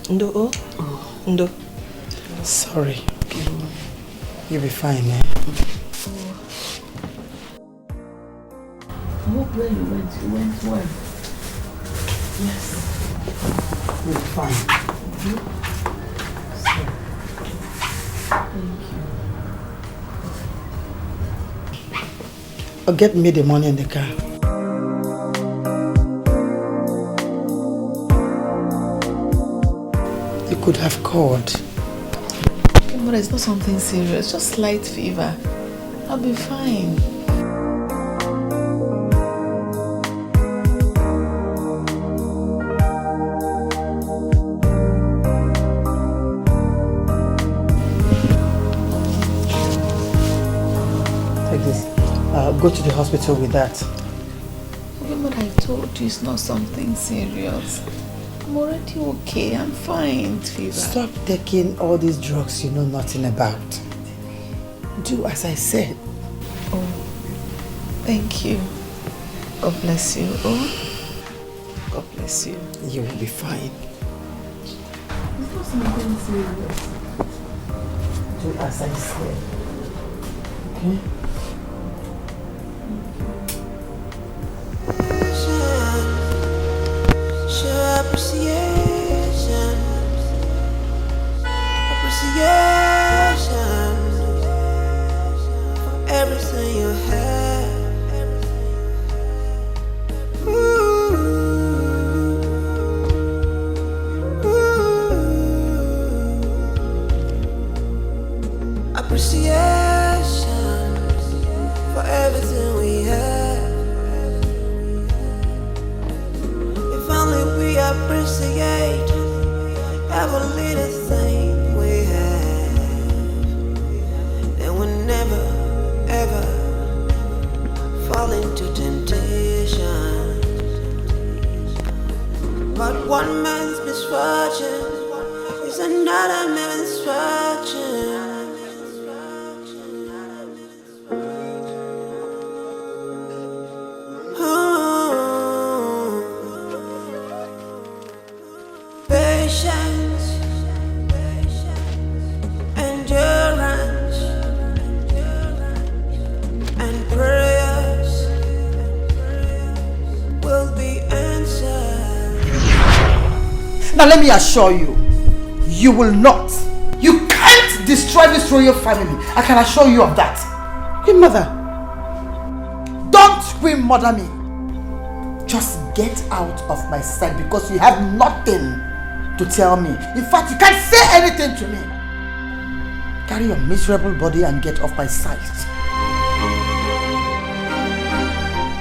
Ndo, Ndo. Sorry. You'll be fine, eh? I hope where you went well. Yes. You'll be fine. Thank you. Or get me the money in the car. You could have called. Okay, but it's not something serious, just slight fever. I'll be fine. Take this. Go to the hospital with that. Okay, but I told you it's not something serious. I'm already okay. I'm fine, fever. Stop taking all these drugs you know nothing about. Do as I said. Oh, thank you. God bless you. Oh, God bless you. You will be fine. It's not something serious. Do as I said. Okay? Appreciation for everything you have. Appreciation for everything we have. If only we appreciate every little thing we have, then we'll never ever fall into temptation. But one man's misfortune is another man's misfortune. Patience, endurance, and prayers will be answered. Now let me assure you, you will not. You can't destroy this royal family. I can assure you of that. Queen Mother, don't Queen Mother me. Just get out of my sight because you have nothing to tell me. In fact, you can't say anything to me. Carry your miserable body and get off my sight.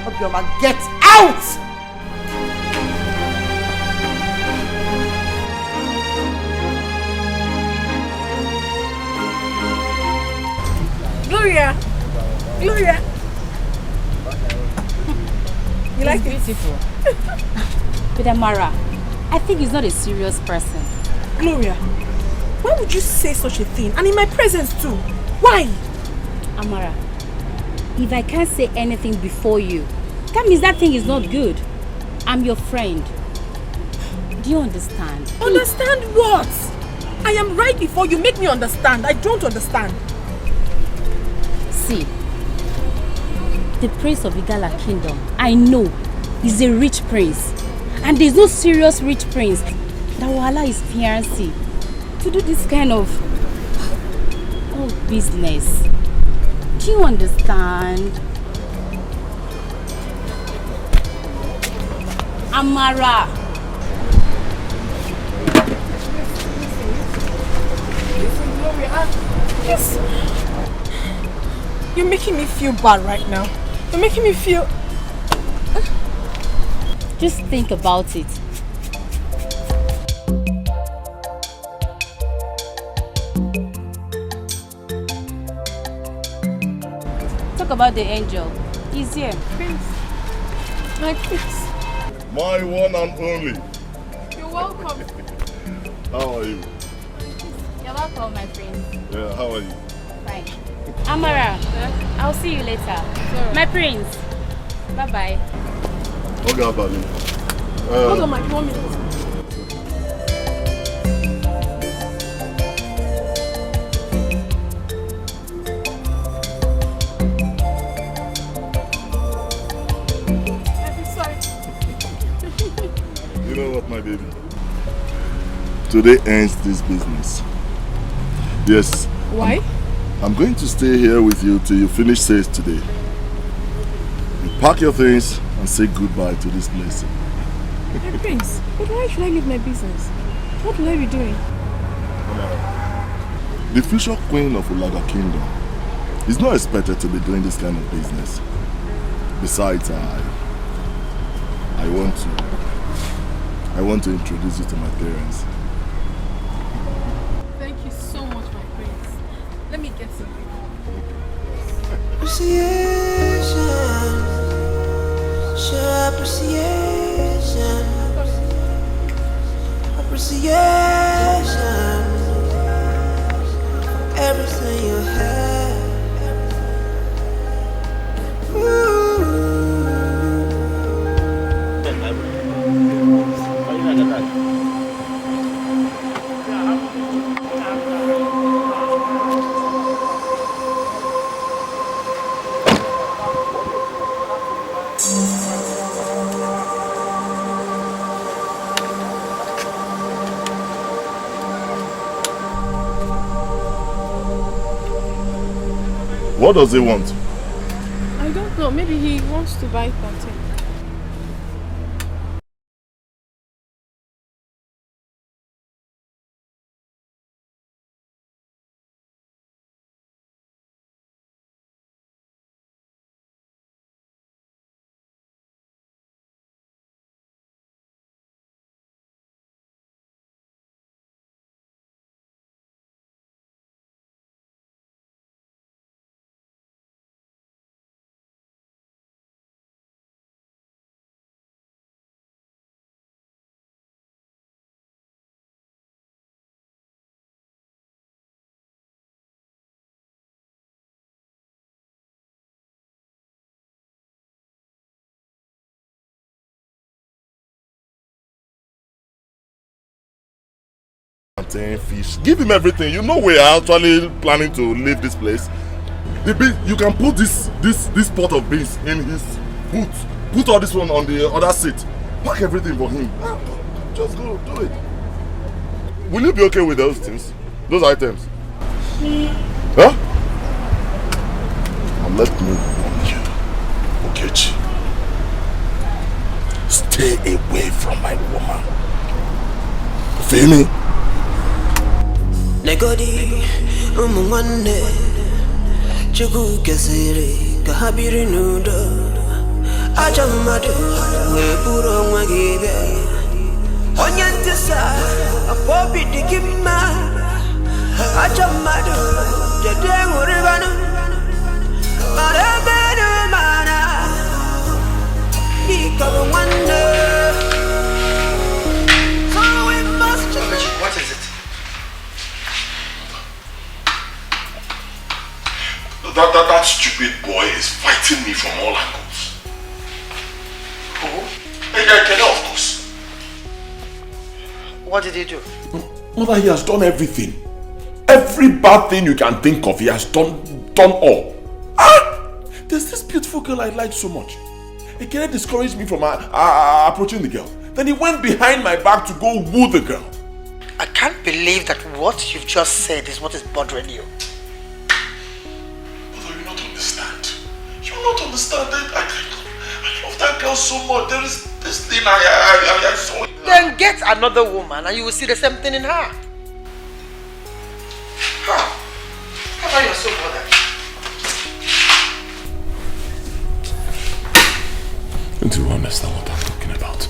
Obioma, get out! Gloria! Gloria! You like it? Beautiful. But Amara, I think he's not a serious person. Gloria, why would you say such a thing? And in my presence too. Why? Amara, if I can't say anything before you, that means that thing is not good. I'm your friend. Do you understand? Understand what? I am right before you. Make me understand. I don't understand. See, the prince of Igala kingdom, I know, is a rich prince. And there's no serious rich prince that will allow his fiancé to do this kind of business. Do you understand? Amara. Listen, Gloria, yes. You're making me feel bad right now. You're making me feel... Just think about it. Talk about the angel. He's here. Prince. My prince. My one and only. You're welcome. How are you? You're welcome, my friend. Yeah, how are you? Fine. Amara, I'll see you later. Sorry. My prince. Bye-bye. Okay, Abali. Hold on, Mike. 1 minute. You know what, my baby? Today ends this business. Yes. Why? I'm going to stay here with you till you finish sales today. You pack your things and say goodbye to this place. Hey, Prince, but why should I leave my business? What will I be doing? The future queen of Ulaga Kingdom is not expected to be doing this kind of business. Besides, I want to introduce you to my parents. Thank you so much, my prince. Let me get something. Appreciation, show appreciation, appreciation, everything you have. What does he want? I don't know. Maybe he wants to buy plantain. Fish. Give him everything. You know we are actually planning to leave this place. The bean, you can put this pot of beans in his boot. Put all this one on the other seat. Pack everything for him. Just go do it. Will you be okay with those things? Those items? Huh? And let me warn you, Okechi. Stay away from my woman. Feel me? Negodi umungwane chuku kesiri kahabiri nudo ajamadu weburo mwagibe onyantisa apobi dikima ajamadu jadenguribanu What is it? That stupid boy is fighting me from all angles. Who? Dikeh, of course. What did he do? Mother, he has done everything. Every bad thing you can think of, he has done all. There's this beautiful girl I like so much. Dikeh discouraged me from approaching the girl. Then he went behind my back to go woo the girl. I can't believe that what you've just said is what is bothering you. Mother, you don't understand. You don't understand that I love that girl so much. There is this thing I saw in her. Then get another woman and you will see the same thing in her. How are you so bothered? Don't you understand what I'm talking about?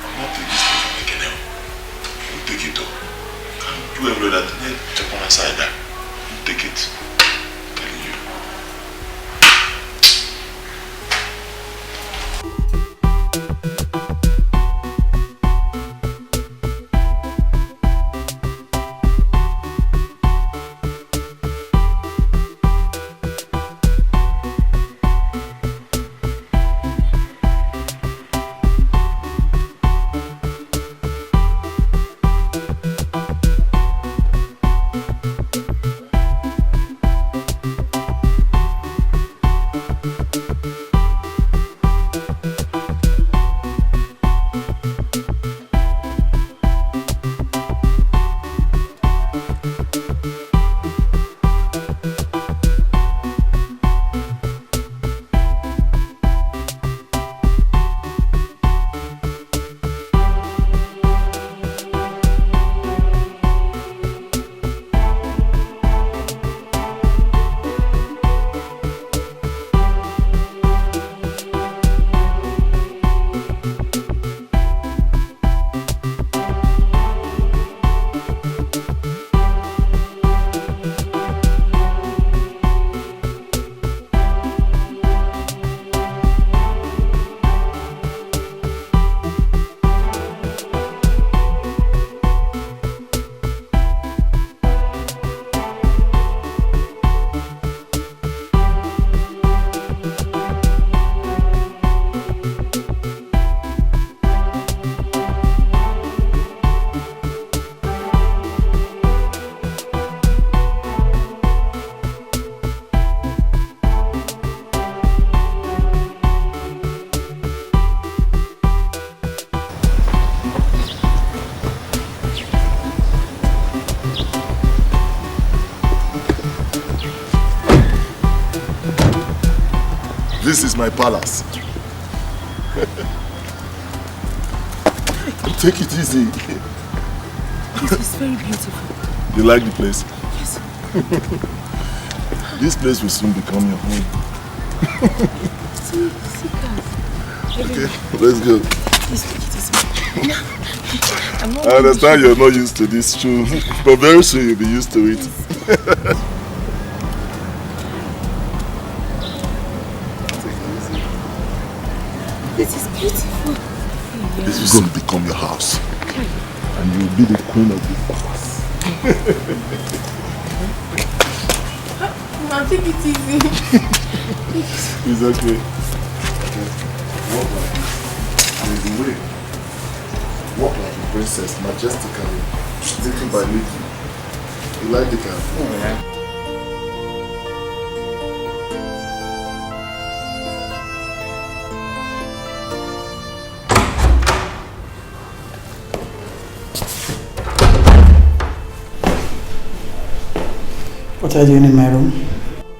I'm not taking this thing from Dikeh. Don't take it though. Can't do every other thing. Check on my side there. Don't take it. I'm telling you. This is my palace. Take it easy. This is very beautiful. You like the place? Yes. This place will soon become your home. See, Okay, let's go. Please take it easy. I understand you're not used to this shoe, but very soon you'll be used to it. This is beautiful. This is going to become your house. And you'll be the queen of this palace. Now take it easy. It's okay. Walk like a way. Walk like a princess, majestically, little by little. You like the car? Oh, yeah. What are you doing in my room?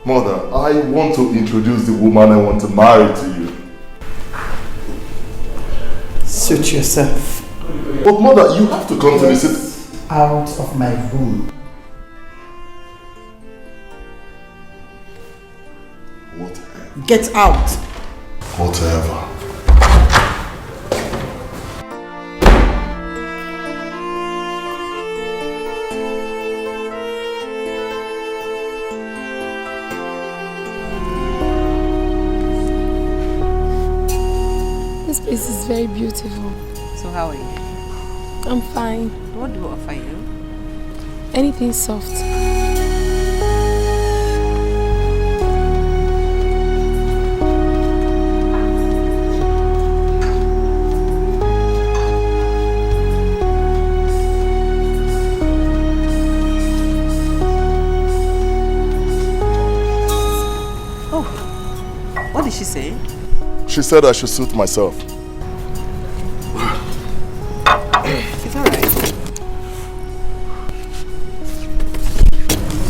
Mother, I want to introduce the woman I want to marry to you. Suit yourself. But mother, you have to come to the city. Out of my room. Whatever. Get out. Whatever. face is very beautiful. So how are you? I'm fine. What do I offer you? Anything soft. What did she say? She said I should suit myself. It's alright.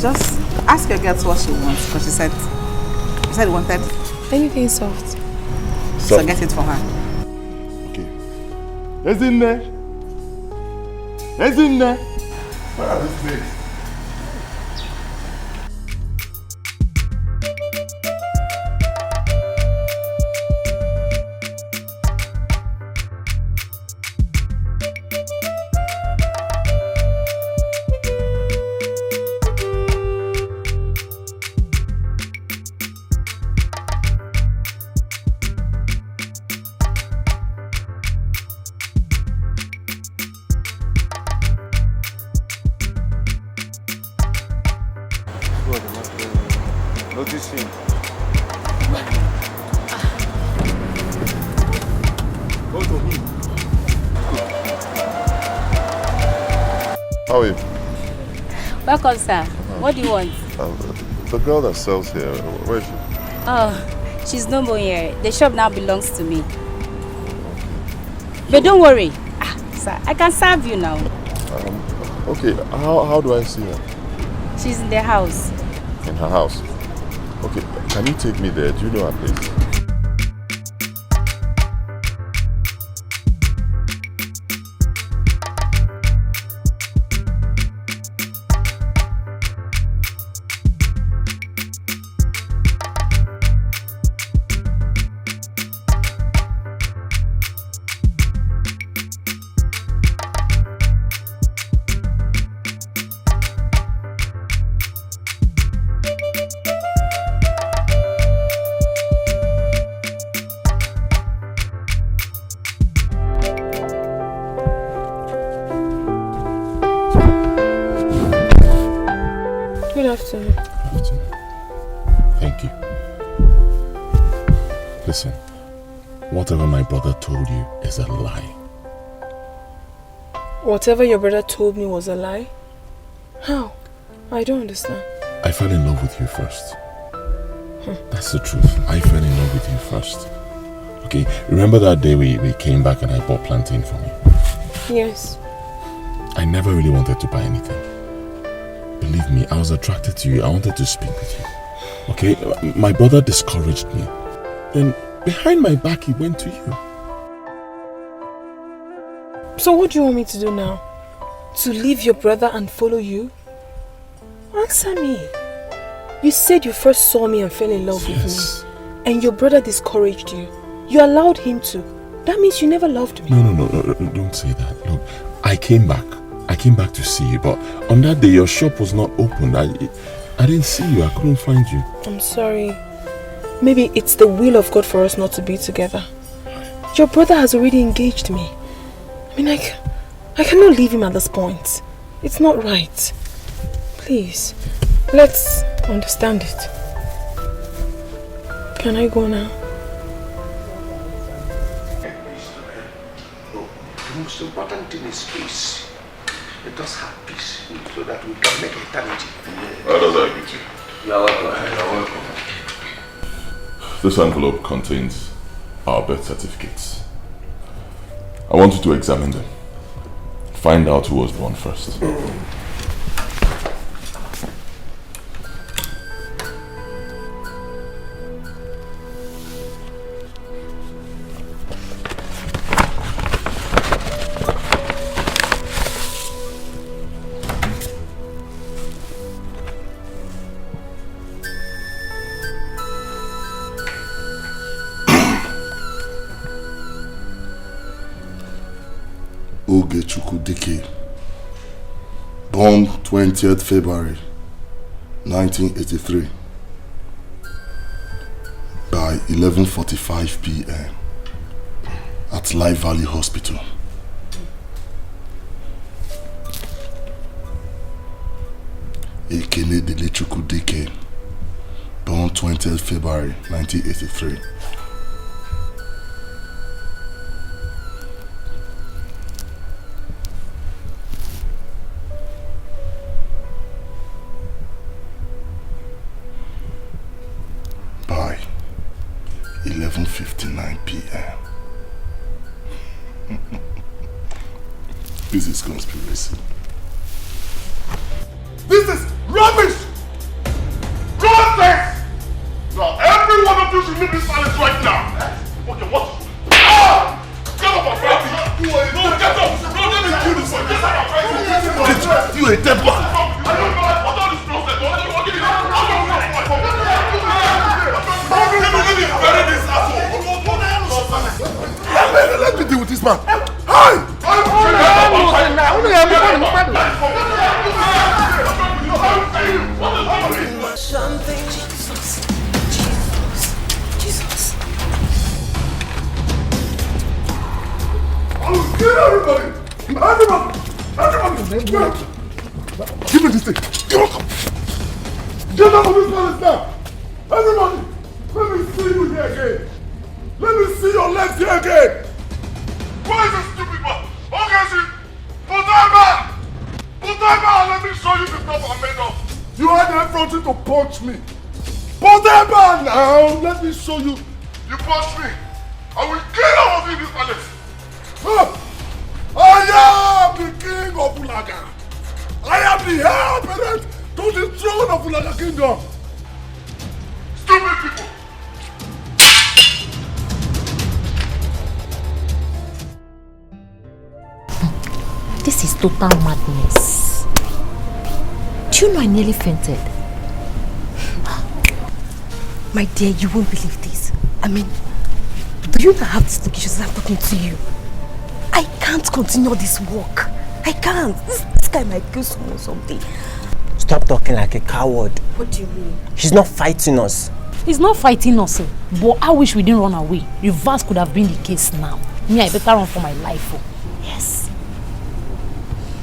Just ask your girl what she wants, because she said you wanted anything soft. So get it for her. Okay. Isn't there? Isn't there? Where are these things? Noticing. Go to him. How are you? Welcome, sir. What do you want? The girl that sells here, where is she? Oh, she's no more here. The shop now belongs to me. But don't worry. Sir, I can serve you now. Okay, how do I see her? She's in the house. In her house? Okay, can you take me there? Do you know her place? Good afternoon. Thank you. Listen, whatever my brother told you is a lie. Whatever your brother told me was a lie? How? I don't understand. I fell in love with you first. That's the truth. I fell in love with you first. Okay, remember that day we came back and I bought plantain for me? Yes. I never really wanted to buy anything. Believe me, I was attracted to you. I wanted to speak with you. Okay, my brother discouraged me. Then behind my back he went to you. So what do you want me to do now? To leave your brother and follow you? Answer me. You said you first saw me and fell in love with me. And your brother discouraged you. You allowed him to. That means you never loved me. No, don't say that. Look, I came back to see you, but on that day your shop was not open. I didn't see you. I couldn't find you. I'm sorry. Maybe it's the will of God for us not to be together. Your brother has already engaged me. I mean, I cannot leave him at this point. It's not right. Please, let's understand it. Can I go now? The most important thing is peace. Let us have peace so that we can make eternity. How does that get you? You're welcome. You're welcome. This envelope contains our birth certificates. I want you to examine them. Find out who was born first. Dikeh, born 20th February 1983 by 11:45 p.m. at at Life Valley Hospital. Ini Edo Dikeh, born 20th February 1983. By 11:59 p.m. This is conspiracy. This is rubbish! Nonsense! Now, every one of you should leave this palace right now. Okay, what? Ah! Get up and fight me! No, get up! No, let me kill this one! Get up and fight me! You a dead man! I don't know what all this nonsense. Let me bury this asshole! Let me deal with this man! Hi! Something. Jesus. I will kill everybody! Everybody! Give me this thing! Get out of this palace now! Everybody! Let me see you here again! Let me see your legs here again! Why is this stupid man? Okay, see? Putaiba! Let me show you the stuff I'm made of! You had the effrontery to punch me! Putaiba now! Let me show you! You punch me! I will kill all of you in this palace! I am the king of Ulaga! I am the heir apparent to the throne of Ulaga Kingdom! Stupid people! This is total madness. Do you know I nearly fainted? My dear, you won't believe this. I mean, do you not have this location as I'm talking to you? I can't continue this work. I can't. This guy might kill someone or something. Stop talking like a coward. What do you mean? He's not fighting us. He's not fighting us, but I wish we didn't run away. Reverse could have been the case now. Me, I better run for my life. Yes.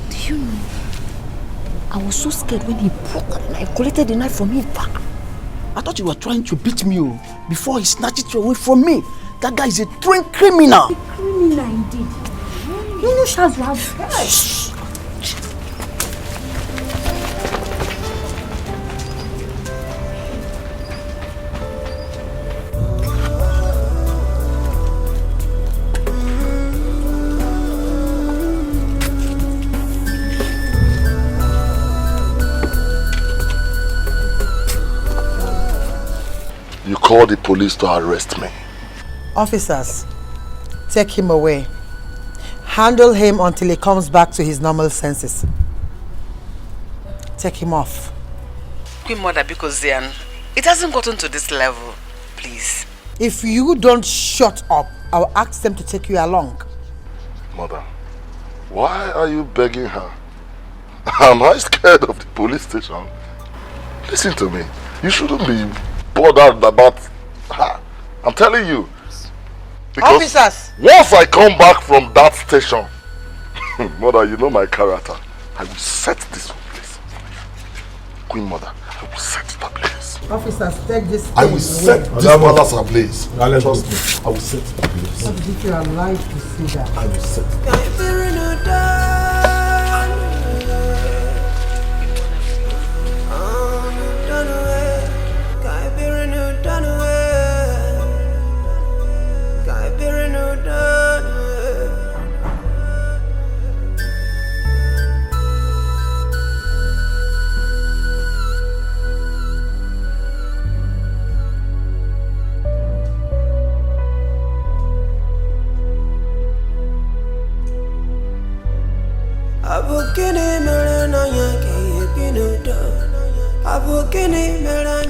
Do you know? I was so scared when he broke out and I collected the knife from him. I thought you were trying to beat me before he snatched it away from me. That guy is a trained criminal. A criminal indeed. You know, Charles, you have... Shh. You called the police to arrest me. Officers, take him away. Handle him until he comes back to his normal senses. Take him off. Queen Mother, because Zian, it hasn't gotten to this level, please. If you don't shut up, I'll ask them to take you along. Mother, why are you begging her? Am I scared of the police station? Listen to me. You shouldn't be bothered about her. I'm telling you. Because officers! Once I come back from that station, Mother, you know my character. I will set this place. Queen Mother, I will set it ablaze. Officers, take this. I will set this palace ablaze. Trust me. I will set it ablaze. What if you are alive to see that? I will set it.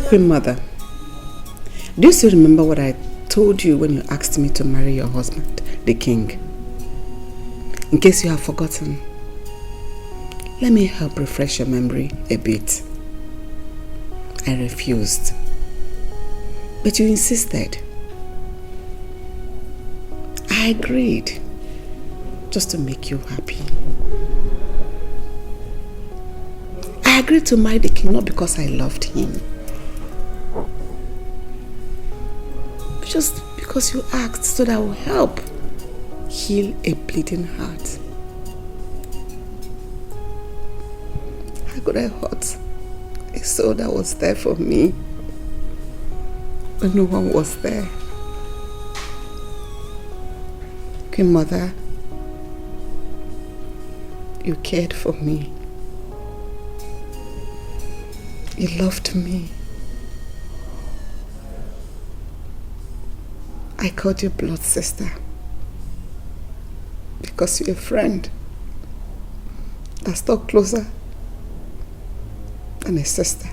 Queen Mother, do you still remember what I told you when you asked me to marry your husband, the king? In case you have forgotten, let me help refresh your memory a bit. I refused, but you insisted. I I agreed. Just to make you happy. I agreed to marry the king not because I loved him. Just because you asked so that I will help heal a bleeding heart. How could I hurt a soul that was there for me when no one was there? Okay, Mother, you cared for me. You loved me. I called you blood sister because you're a friend that stuck closer than a sister.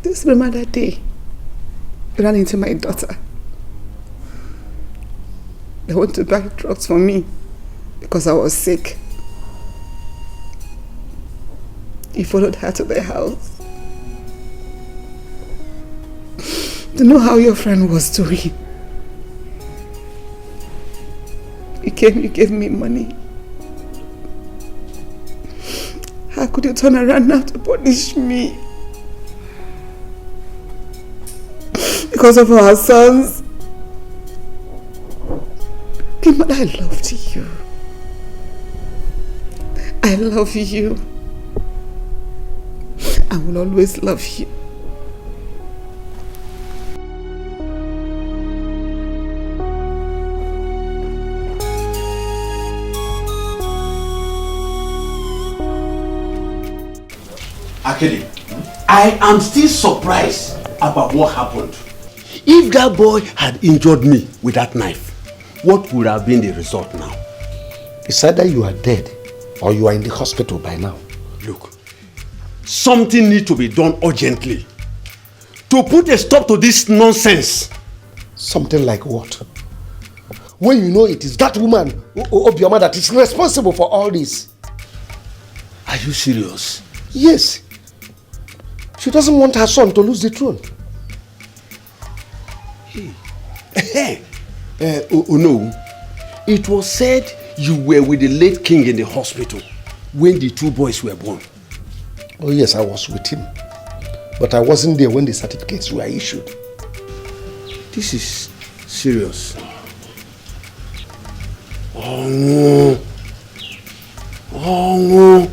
This remember that day you ran into my daughter. They went to buy drugs for me because I was sick. You followed her to the house to know how your friend was doing. You came, you gave me money. How could you turn around now to punish me? Because of our sons? But I loved you. I love you. I will always love you. Akeli, I am still surprised about what happened. If that boy had injured me with that knife, what would have been the result now? It's either you are dead or you are in the hospital by now. Look, something needs to be done urgently to put a stop to this nonsense. Something like what? When you know it is that woman, Obioma, that is responsible for all this. Are you serious? Yes. She doesn't want her son to lose the throne. No. It was said you were with the late king in the hospital when the two boys were born. Oh yes, I was with him. But I wasn't there when the certificates were issued. This is serious. Oh no. Oh no.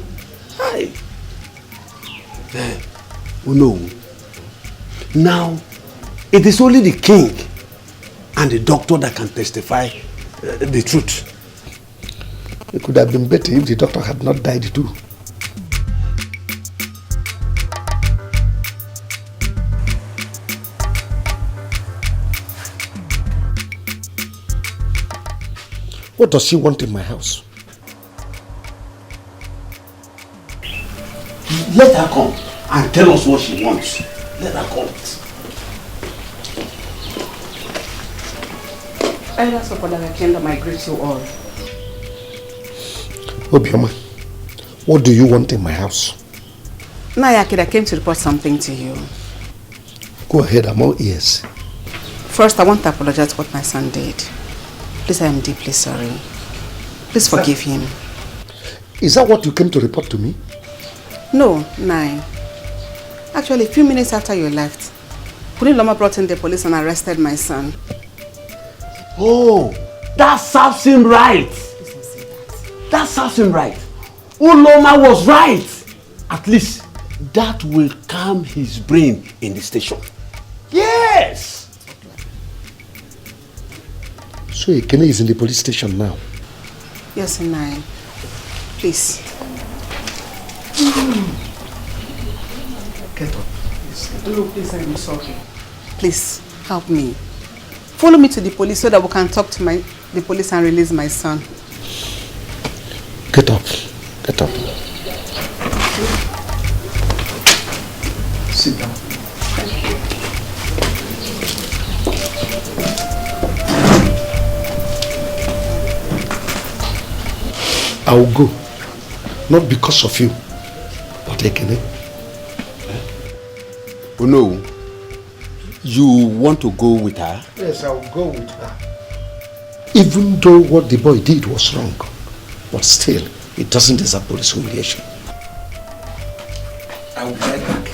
Hi. Oh no. Now, it is only the king and the doctor that can testify the truth. It could have been better if the doctor had not died too. What does she want in my house? Let her come and tell us what she wants. Let her come. Elders of the kingdom, I greet you all. Obioma, what do you want in my house? Nayakid, I came to report something to you. Go ahead, I'm all ears. First, I want to apologize for what my son did. Please, I am deeply sorry. Please forgive him. Is that what you came to report to me? No, Nai. Actually, a few minutes after you left, Loma brought in the police and arrested my son. Oh, that serves him right. Please don't say that. That serves him right. Uloma was right. At least that will calm his brain in the station. Yes. So Ekene is in the police station now? Yes, Nai. Please. Get up. No, please, I'm sorry. Please, help me. Follow me to the police so that we can talk to the police and release my son. Get up. Get up. Sit down. I will go. Not because of you, but Ekene. Oh no. You want to go with her? Yes, I will go with her. Even though what the boy did was wrong, but still, it doesn't deserve police humiliation. I will be right back.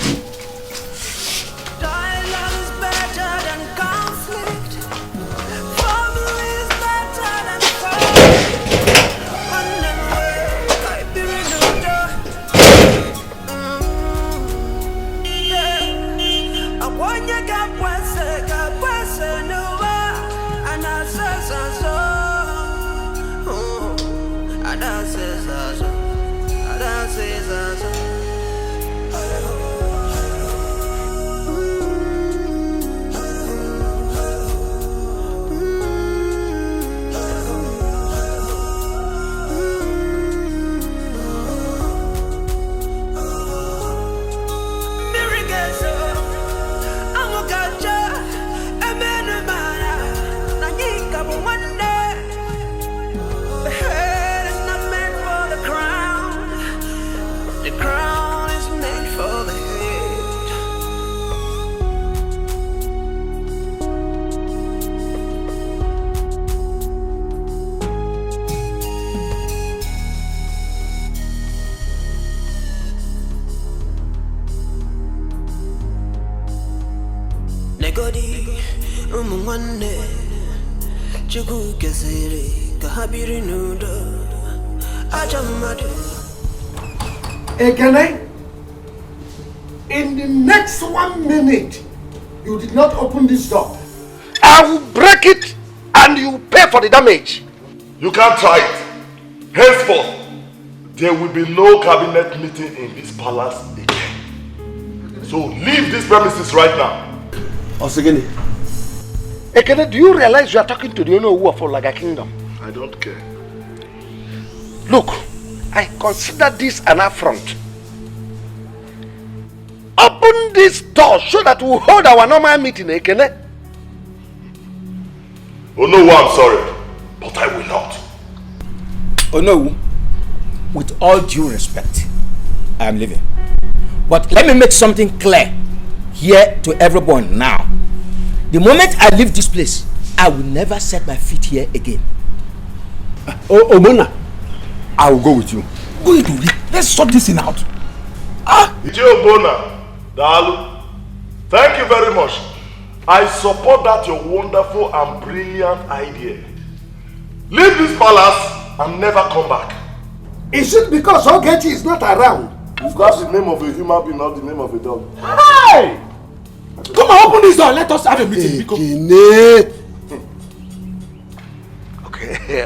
Ekene, in the next 1 minute, you did not open this door. I will break it and you pay for the damage. You can't try it. Henceforth, there will be no cabinet meeting in this palace again. So leave this premises right now. Osegene. Ekene, do you realize you are talking to the owner of Olaga Kingdom? I don't care. Look, I consider this an affront. Open this door so that we'll hold our normal meeting, Ekene. Oh no, I'm sorry, but I will not. Oh no, with all due respect, I am leaving. But let me make something clear here to everyone now. The moment I leave this place, I will never set my feet here again. Oh, Mona, I will go with you. Go into it. Let's sort this thing out. Bona, Dalu, thank you very much. I support that your wonderful and brilliant idea. Leave this palace and never come back. Is it because Ogechi is not around? You've got the name of a human being, not the name of a dog. Hey! Come on, open this door. Let us have a meeting. Okay,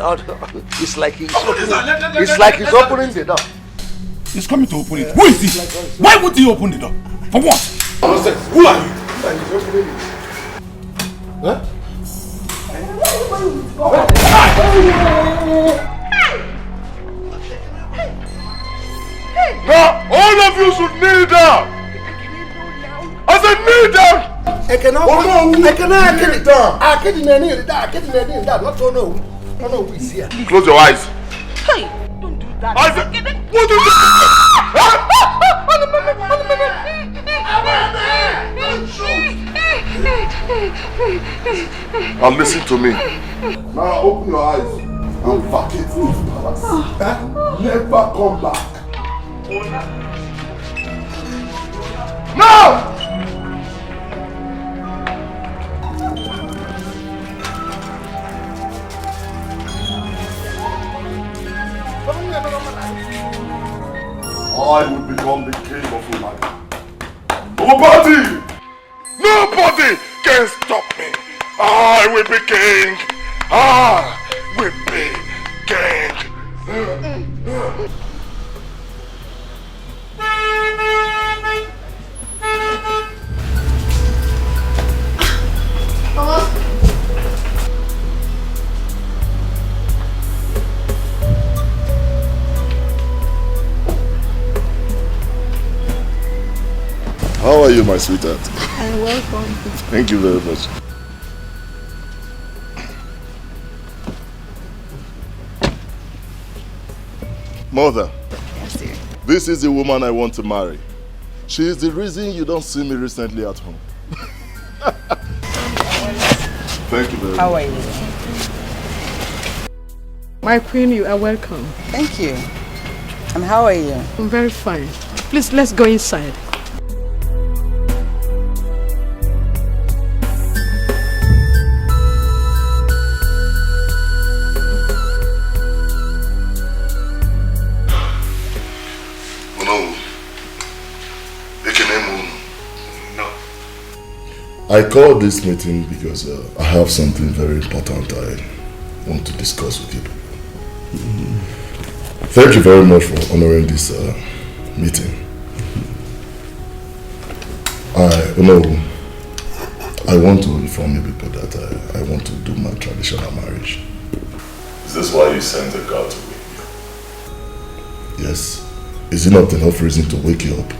it's like he's opening. It's like he's opening the door. He's coming to open it. Who is he? Why would he open the door? For what? Who are you? He's opening it. Huh? Now, all of you should kneel down. I said kneel down. Close your eyes. Hey, don't do that. I said, what is it? Now listen to me. Now open your eyes and vacate this palace. Never come back. Now! I will become the king of Ulaya. Nobody can stop me. I will be king. I will be king. How are you, my sweetheart? I'm welcome. Thank you very much. Mother, Yes, dear. this is the woman I want to marry. She is the reason you don't see me recently at home. Thank you very much. How are you? My queen, you are welcome. Thank you. And how are you? I'm very fine. Please, let's go inside. I called this meeting because I have something very important I want to discuss with you. Thank you very much for honoring this meeting. I want to inform you people that I want to do my traditional marriage. Is this why you sent a girl to wake me up? Yes. Is it not enough reason to wake you up?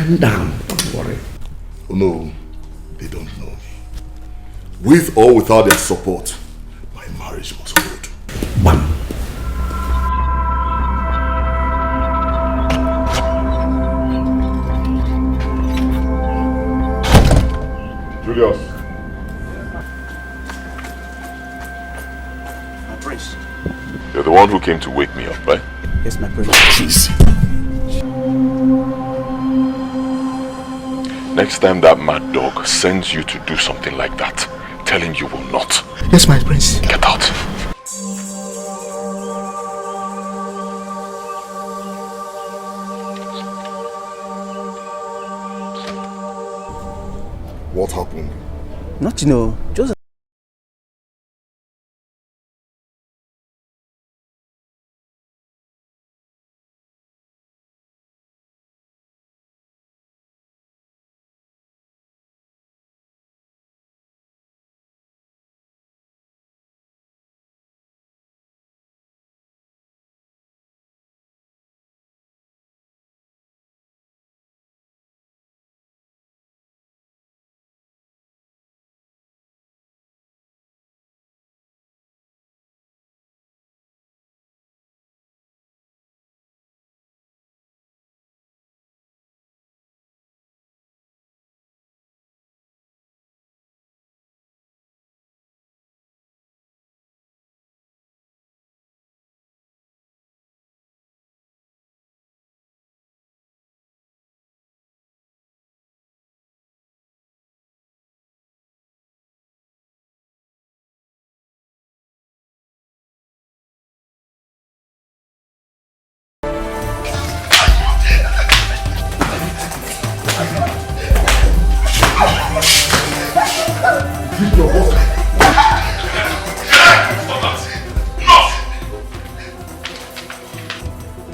Calm down, don't worry. Oh no, they don't know me. With or without their support, my marriage must hold. One. Julius. My prince. You're the one who came to wake me up, right? Yes, my prince. Please. Next time that mad dog sends you to do something like that, tell him you will not. Yes, my prince. Get out. What happened? Not, just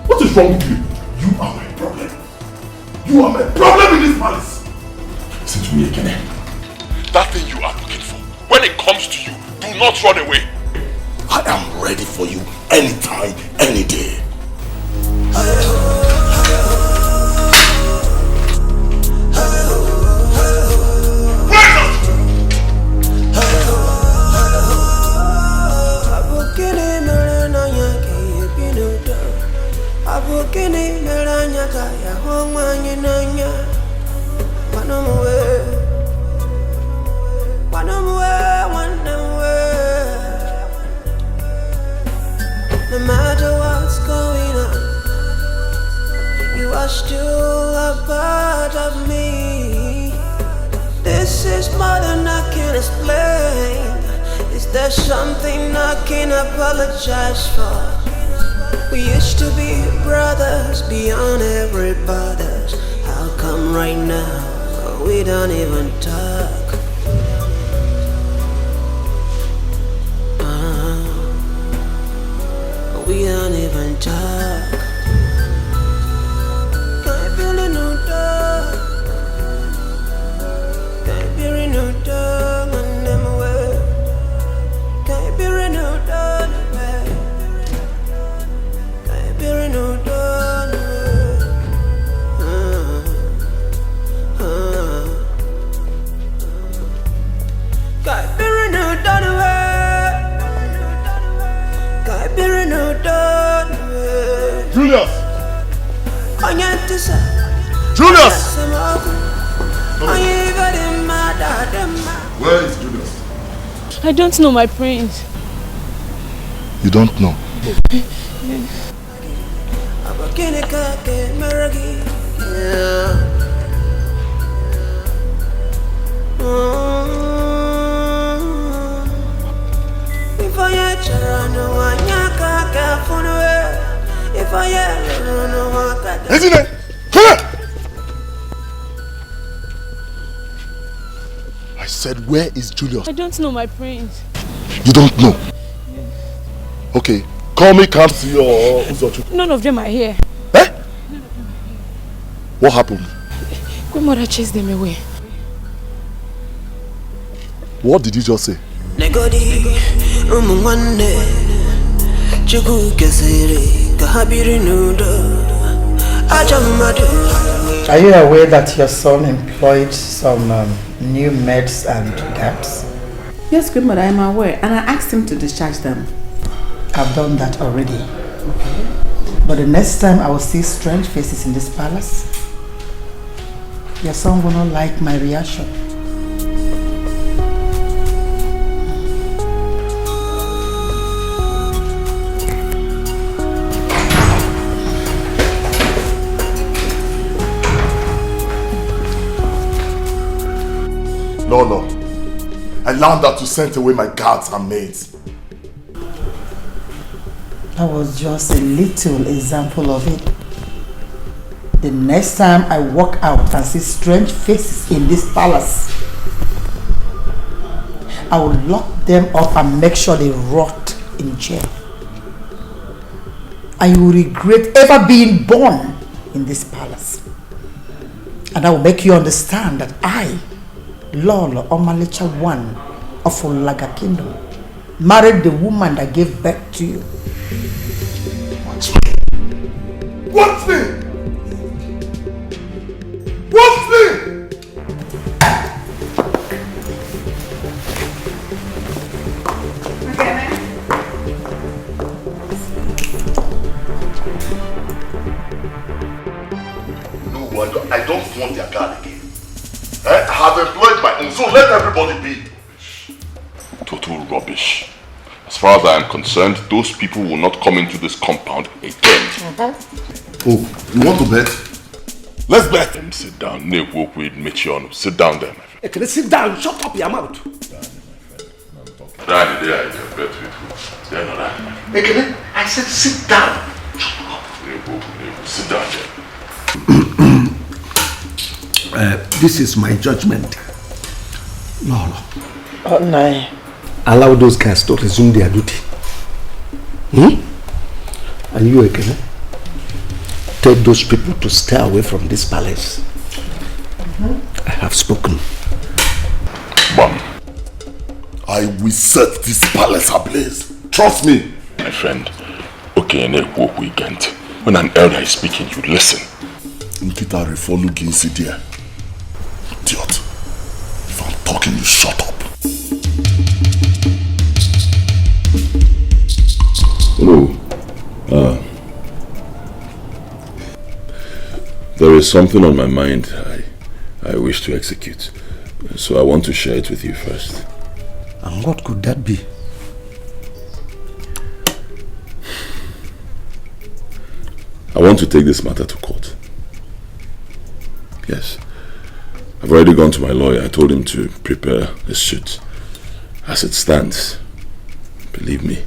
What is wrong with you? You are my problem. You are my problem in this palace. Listen to me again. That thing you are looking for, when it comes to you, do not run away. I am ready for you anytime, any day. Abukini meranya kaya hongwanyi nanya Wanamuwe No matter what's going on You are still a part of me This is more than I can explain Is there something I can apologize for? We used to be brothers beyond every borders. How come right now we don't even talk? We don't even talk. Can't be renewed, can't be renewed, and them away. Can't be renewed, Julius! Julius! Where is Julius? I don't know, my prince. You don't know? Isn't it? Come here! I said, where is Julius? I don't know, my prince. You don't know? Okay, call me Kamsi or Uzochu. None of them are here. What happened? Grandmother chased them away. What did you just say? Are you aware that your son employed some new maids and guards? Yes, Grandmother, I am aware, and I asked him to discharge them. I've done that already. Okay. But the next time I will see strange faces in this palace, your son will not like my reaction. No. I learned that to send away my guards and maids. That was just a little example of it. The next time I walk out and see strange faces in this palace, I will lock them up and make sure they rot in jail. And you will regret ever being born in this palace. And I will make you understand that I, Lolo Omalicha I of Olaga Kingdom, married the woman that gave birth to you. What's me? No, I don't want their guard again. I have employed my own, so let everybody be. Total rubbish. As far as I am concerned, those people will not come into this compound again. Oh, you want to bet? Let's bet. Then sit down. Sit down there, my friend. Can you sit down? Shut up your mouth. Danny, there I can bet with you. They're not that. Ekene, I said sit down. Sit down there. This is my judgment. Lolo. Oh, no. Allow those guys to resume their duty. And you, Ekene, tell those people to stay away from this palace. I have spoken. Bam. I will set this palace ablaze. Trust me. My friend, okay, weekend. When an elder is speaking, you listen. Nkita refolu ginsi there. Idiot. If I'm talking, you shut up. Hello. There is something on my mind I wish to execute. So I want to share it with you first. And what could that be? I want to take this matter to court. Yes. I've already gone to my lawyer. I told him to prepare a suit. As it stands, believe me,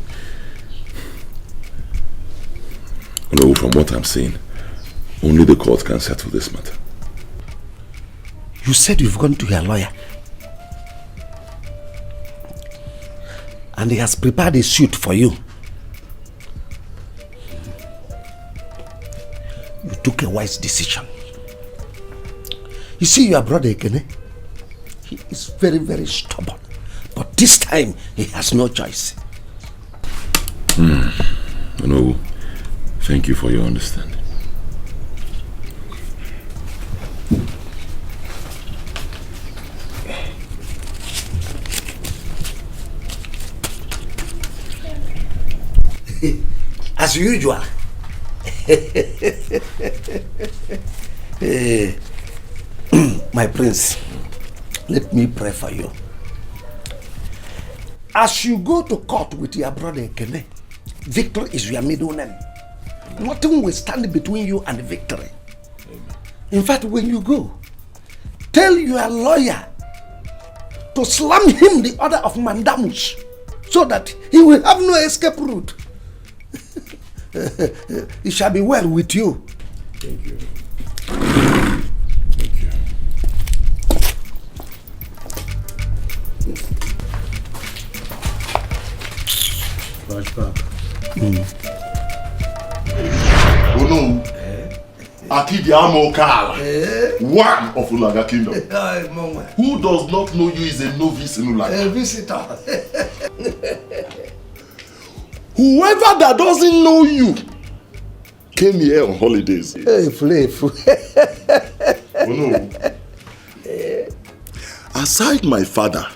from what I'm seeing, only the court can settle this matter. You said you've gone to your lawyer. And he has prepared a suit for you. You took a wise decision. You see your brother Ekene, he is very, very stubborn. But this time, he has no choice. Thank you for your understanding. As usual, My prince, let me pray for you. As you go to court with your brother Ekene, Victor is your middle name. Nothing will stand between you and victory. In fact, when you go, tell your lawyer to slam him the order of mandamus so that he will have no escape route. It shall be well with you. Thank you. Flashback. Oh no. Akidi Amokala, one of Ulaga Kingdom. Who does not know you is a novice in Ulaga? A visitor. Whoever that doesn't know you came here on holidays. Hey, Flave. Oh no. Aside my father,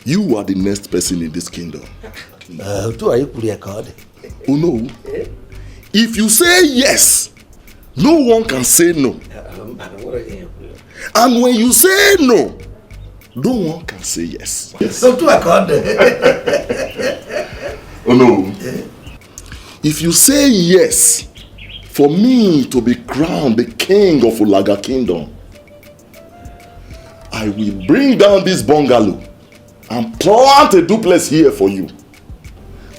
you are the next person in this kingdom. Oh no. If you say yes, no one can say no. And when you say no, no one can say yes. So to accord. Oh no. If you say yes, for me to be crowned the king of Ulaga Kingdom, I will bring down this bungalow and plant a duplex here for you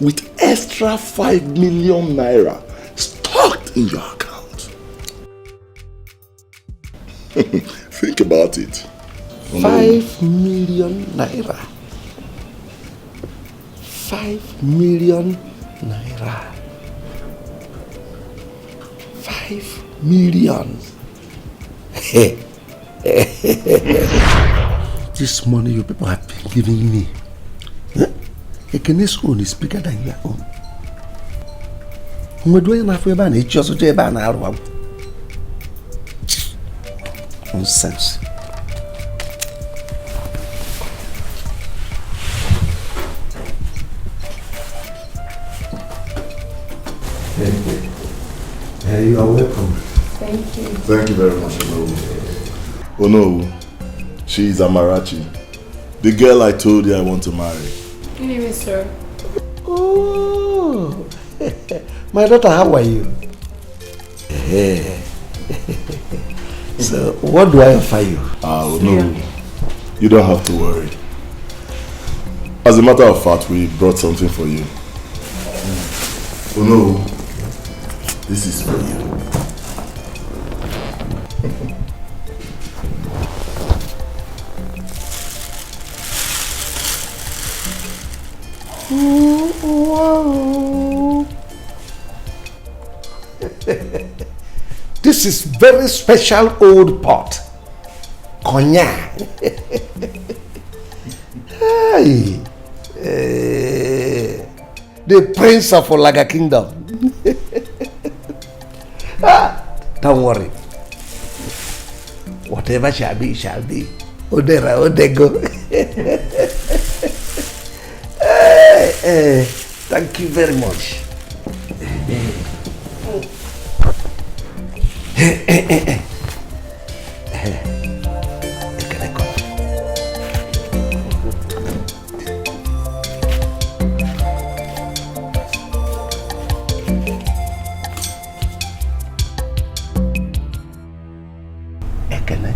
with extra 5 million naira stocked in your account. Think about it. 5 million naira. 5 million naira. 5 million. This money you people have been giving me, Ekene's own is bigger than your own. Nonsense. You are welcome. Thank you. Thank you very much, Ono. Oh no, she is Amarachi, the girl I told you I want to marry. Good evening, sir. Oh, my daughter, how are you? So, what do I offer you? Oh no, you don't have to worry. As a matter of fact, we brought something for you. Oh no, this is for you. This is very special old pot. Cognac. Hey. The Prince of Ulaga Kingdom. Don't worry. Whatever shall be, shall be. Odera, Odego. Thank you very much. Ekene,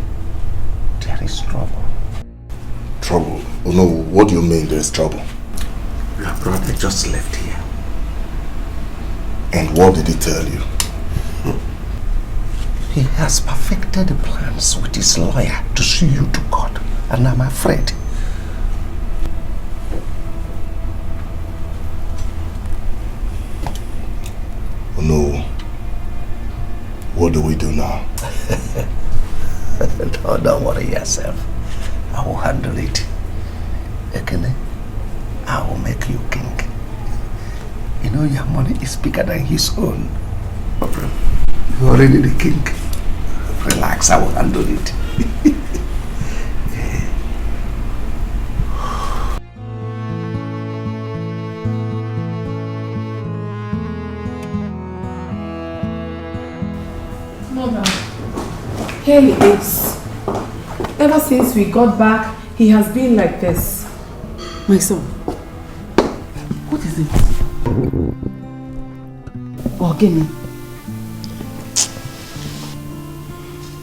there is trouble. Trouble? Oh no, what do you mean there is trouble? Your brother just left here. And what did he tell you? He has perfected the plans with his lawyer to sue you to court, and I'm afraid. Oh no. What do we do now? Don't worry yourself. I will handle it. Ekene, I will make you king. You know your money is bigger than his own. You're already the king. Relax, I will handle it. Mother, here he is. Ever since we got back, he has been like this. My son, what is it? Oh, give me.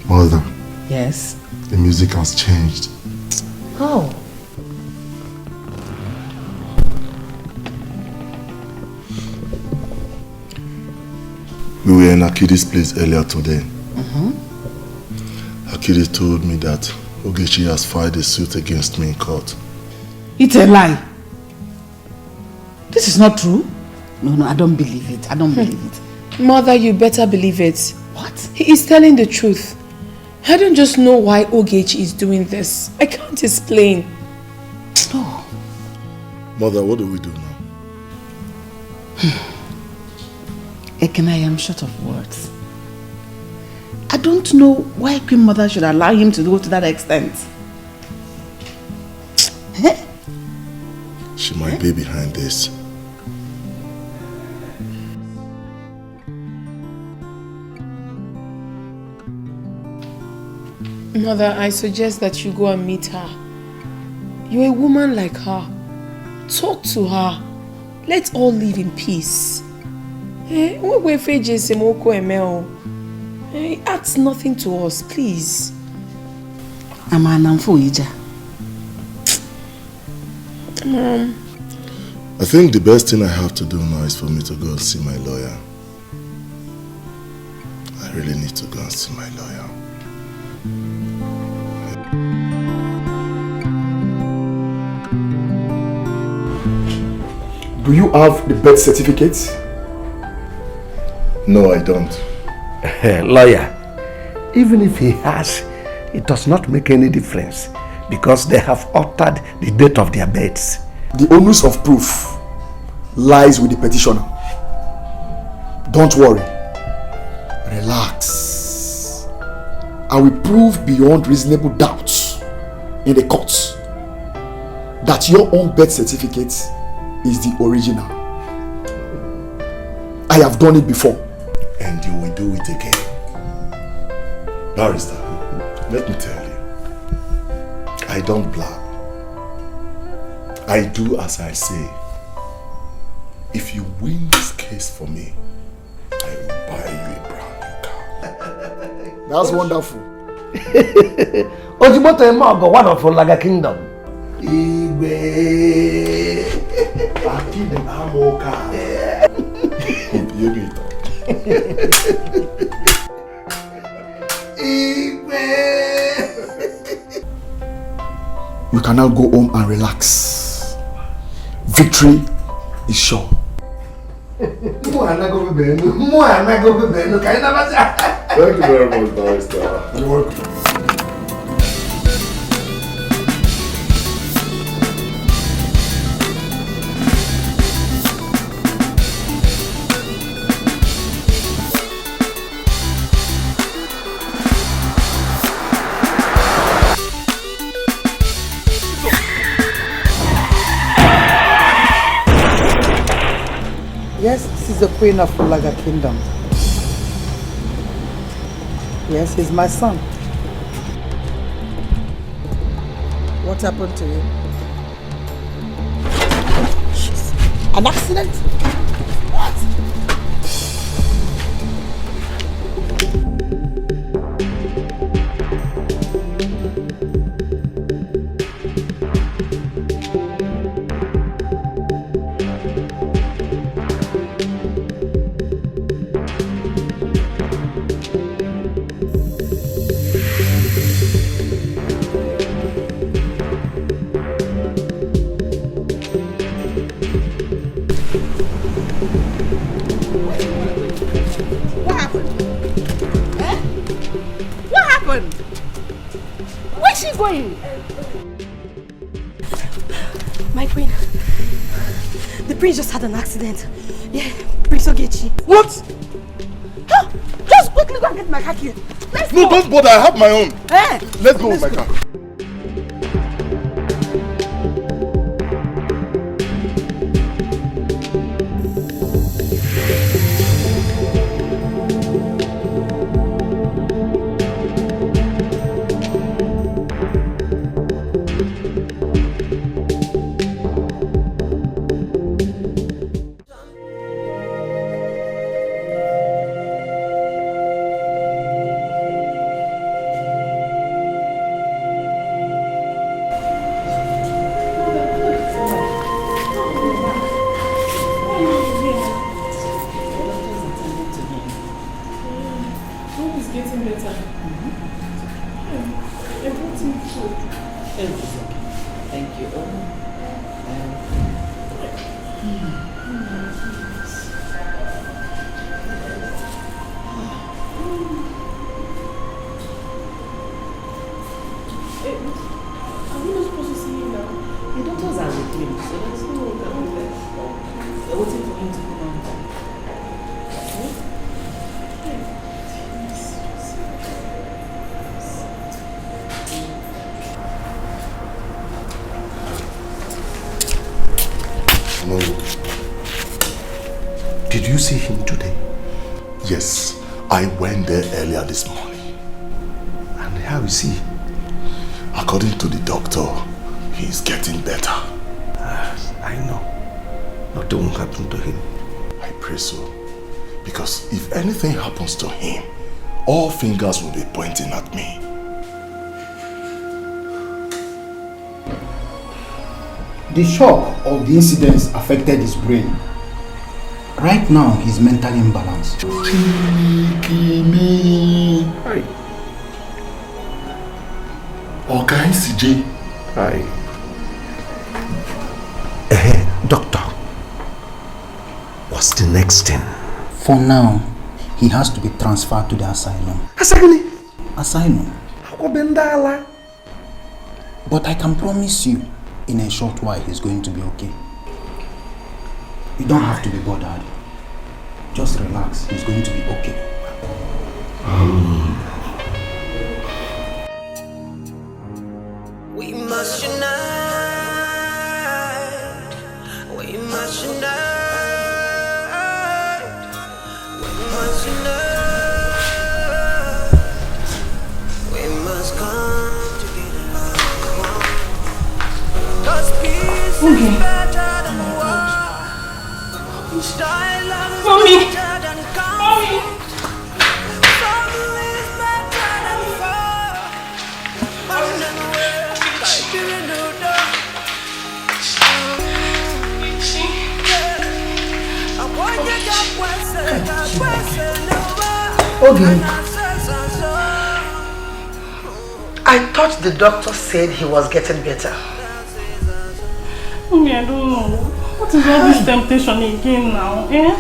Mother. Yes? The music has changed. How? We were in Akidi's place earlier today. Akidi told me that Ogechi has filed a suit against me in court. It's a lie. This is not true. No, I don't believe it. I don't believe it. Mother, you better believe it. What? He is telling the truth. I don't just know why Ogechi is doing this. I can't explain. Oh. Mother, what do we do now? Ekene, I am short of words. I don't know why Queen Mother should allow him to go to that extent. She might be behind this. Mother, I suggest that you go and meet her. You're a woman like her. Talk to her. Let's all live in peace. It adds nothing to us, please. Mom. I think the best thing I have to do now is for me to go and see my lawyer. I really need to go and see my lawyer. Do you have the birth certificate? No, I don't. Lawyer, even if he has, it does not make any difference because they have altered the date of their births. The onus of proof lies with the petitioner. Don't worry. Relax. I will prove beyond reasonable doubt in the courts that your own birth certificate is the original. I have done it before. And you will do it again. Barrister, let me tell you, I don't blab. I do as I say. If you win this case for me, I will buy you a brand new car. That's wonderful. Ojimoto Emago, one of Olaga Kingdom. Igwe. Akide Amoka. You can now go home and relax. Victory is sure. Thank you very much, Barrister. You're welcome. Yes, this is the Queen of Ulaga Kingdom. Yes, he's my son. What happened to you? An accident? What? My queen, the prince just had an accident. Yeah, Prince Ogechi. What? Huh? Just quickly go and get my car key. Let's No, go. don't bother. I have my own. Eh? Let's go with my car. Everything's okay. Thank you. Are we not supposed to see him now? The doctors are with him, so there's no one that will let. They're waiting for him to come out. No. Did you see him today? Yes, I went there earlier this morning. And how is he? According to the doctor, he's getting better. I know. Nothing will happen to him. I pray so. Because if anything happens to him, all fingers will be pointing at me. The shock of the incidents affected his brain. Right now, he's mentally imbalanced. Hi. Okay, CJ. Hi. Doctor, what's the next thing? For now, he has to be transferred to the asylum. Asylum. But I can promise you, in a short while, he's going to be okay. You don't have to be bothered. Just relax, he's going to be okay. We must unite. We must unite. We must unite. We must come together as one. 'Cause peace is better than war. Dialogue is better than conflict. Family is better than war. One and one, like you know that. I want you to I thought the doctor said he was getting better. Mommy, I don't know. What is all this temptation again now, eh?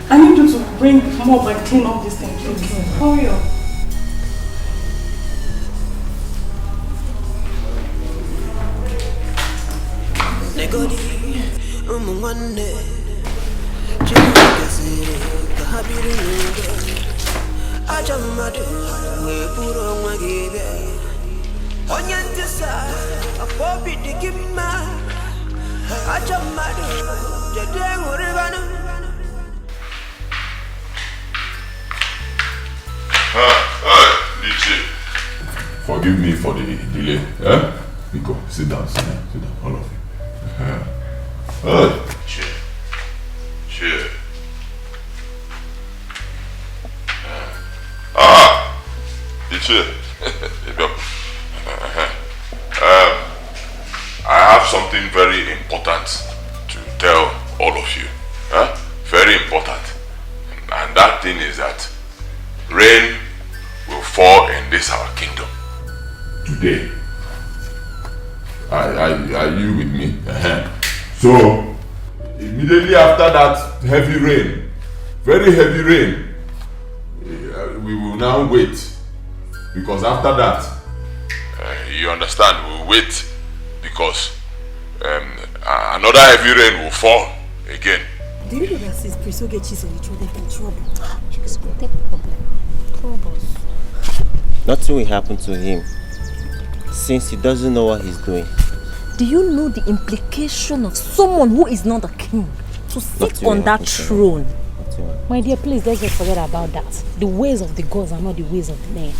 I need you to bring more and clean up this thing, please. Hurry up. Forgive me for the delay. Eh? Nico, sit down, all of you. Cheer. Teacher. I have something very important to tell all of you. Very important. And that thing is that rain will fall in this our kingdom today. Are you with me? So, immediately after that heavy rain, very heavy rain, we will now wait. Because after that, you understand, we'll wait because another heavy rain will fall again. Do you know that since Prince Ogechi is on the throne, they're in trouble? Nothing will happen to him since he doesn't know what he's doing. Do you know the implication of someone who is not a king to sit on that throne? anything. My dear, please let's just forget about that. The ways of the gods are not the ways of the men.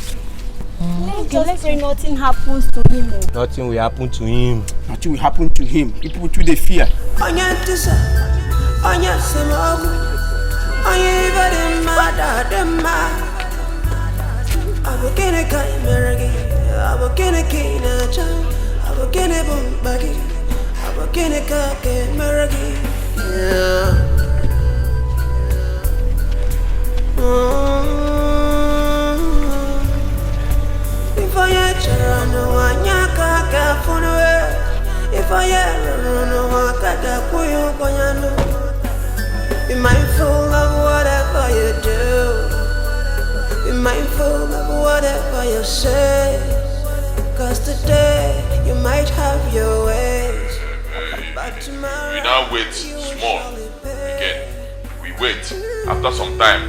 Let's pray nothing happens to him. Nothing will happen to him. Nothing will happen to him. People to the fear. If I ever know I be mindful of whatever you do. Be mindful of whatever you say. Cause today you might have your ways. But tomorrow We now wait small again. We wait. After some time,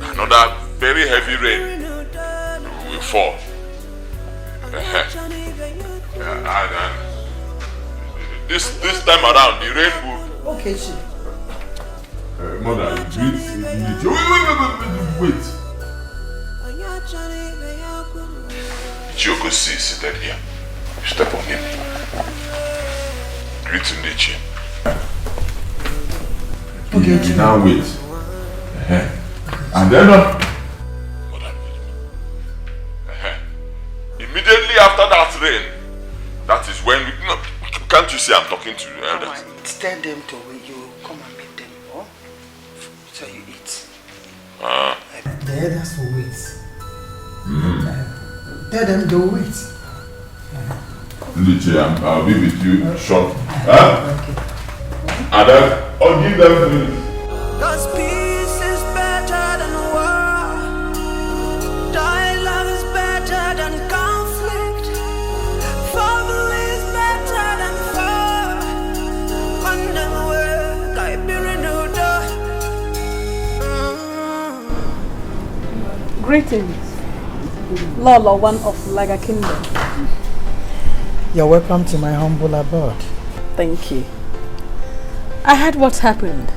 another very heavy rain will fall. And this time around, the rain will. Okay, she. Mother, wait. Joko seated here. You step on him. Greet Ndichi. Okay, you now wait. And then immediately after that rain, that is when we, no, can't you see I'm talking to the elders? Tell them to wait. You come and meet them, oh? So you eat. The elders will wait. Tell them to wait. Ndichi, I'll be with you short. Okay. And then I'll give them the. Cause peace is better than war. Dialogue is better than conflict. Family is better than war. And then work, I be renewed. Greetings, Lolo, one of Laga Kingdom. You're welcome to my humble abode. Thank you. I heard what happened.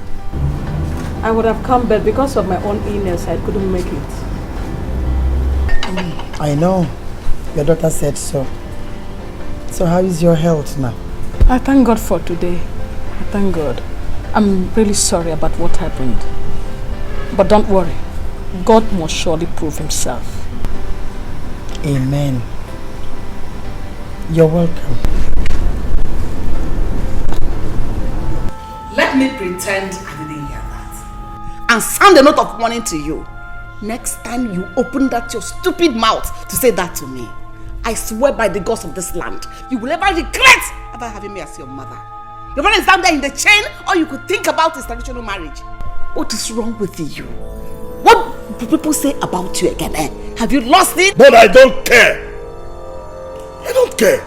I would have come, but because of my own illness, I couldn't make it. I know. Your daughter said so. So how is your health now? I thank God for today. I thank God. I'm really sorry about what happened. But don't worry. God must surely prove himself. Amen. You're welcome. Let me pretend I didn't hear that. And sound a note of warning to you. Next time you open that your stupid mouth to say that to me, I swear by the gods of this land, you will ever regret ever having me as your mother. Your brother is down there in the chain, or you could think about his traditional marriage. What is wrong with you? What do people say about you again? Have you lost it? But I don't care. I don't care.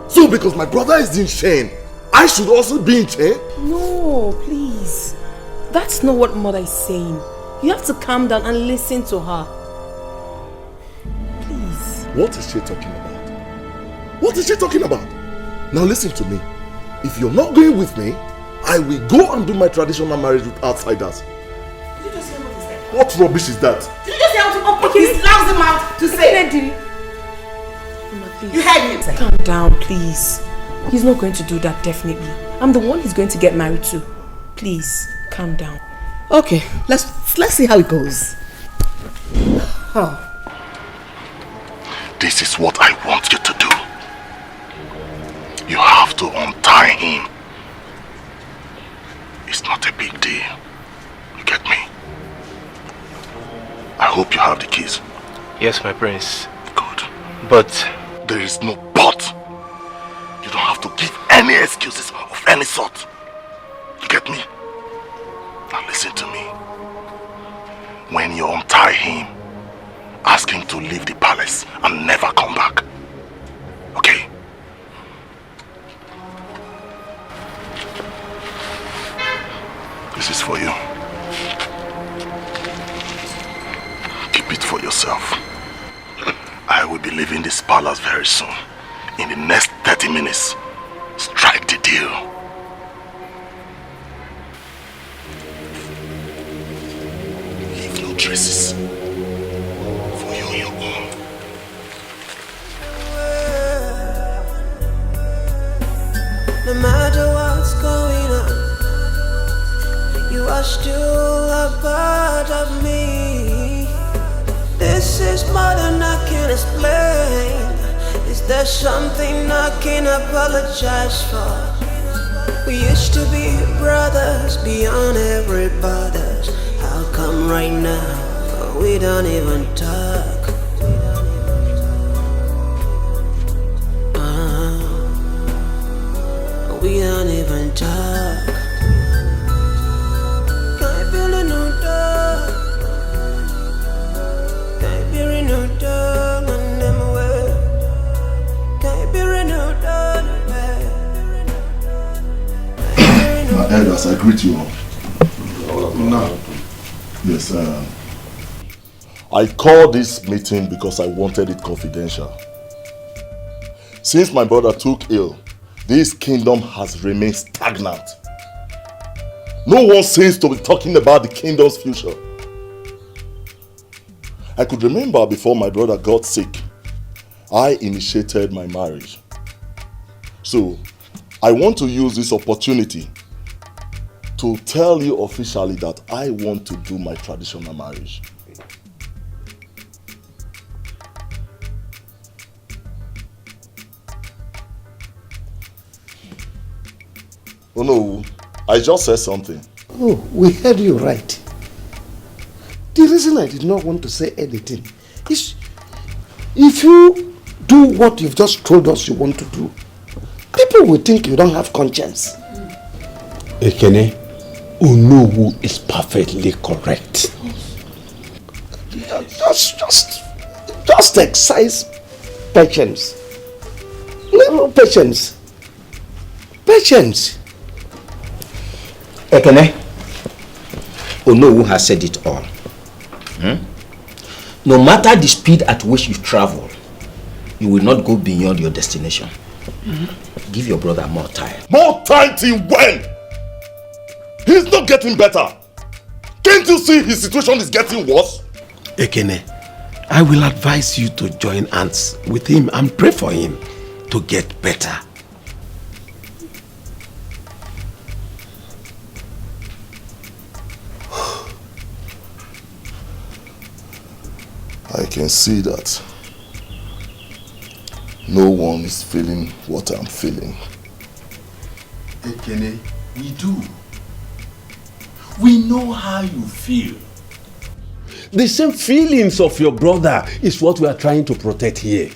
So because my brother is in chain, I should also be in chain? No, please. That's not what mother is saying. You have to calm down and listen to her. Please. What is she talking about? What is she talking about? Now listen to me. If you're not going with me, I will go and do my traditional marriage with outsiders. Did you just hear what he said? What rubbish is that? Did you just hear how to open his lousy mouth to say? Please. You heard him. Calm down, please. He's not going to do that, definitely. I'm the one he's going to get married to. Please, calm down. Okay, let's see how it goes. Huh. This is what I want you to do. You have to untie him. It's not a big deal. You get me? I hope you have the keys. Yes, my prince. Good. But there is no but. You don't have to give any excuses of any sort. You get me? Now listen to me. When you untie him, ask him to leave the palace and never come back. Okay? This is for you. Keep it for yourself. I will be leaving this palace very soon. In the next 30 minutes, strike the deal. traces. For you and your own. No matter what's going on, you are still a part of me. This is more than I can explain. Is there something I can apologize for? We used to be brothers beyond every borders. How come right now we don't even talk? We don't even talk. Can't feel a new dog. Can't be renewed dog and them away. Can't be renewed dog. My elders, I greet you all. Now, Yes, I called this meeting because I wanted it confidential. Since my brother took ill, this kingdom has remained stagnant. No one seems to be talking about the kingdom's future. I could remember before my brother got sick, I initiated my marriage. So, I want to use this opportunity to tell you officially that I want to do my traditional marriage. Oh no, I just said something. Oh, we heard you right. The reason I did not want to say anything is if you do what you've just told us you want to do, people will think you don't have conscience. Ekene, Onowu is perfectly correct. Just exercise patience. Little patience. Patience. Ekene, Onowu has said it all. No matter the speed at which you travel, you will not go beyond your destination. Give your brother more time. More time till when? He's not getting better. Can't you see his situation is getting worse? Ekene, I will advise you to join hands with him and pray for him to get better. I can see that no one is feeling what I'm feeling. Ekene, we do. We know how you feel. The same feelings of your brother is what we are trying to protect here.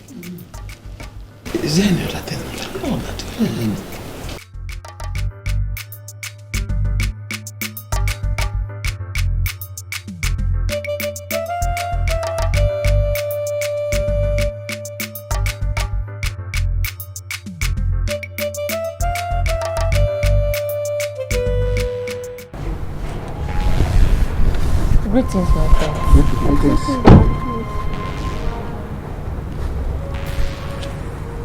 Is there any other thing? No, nothing. Greetings, my friend.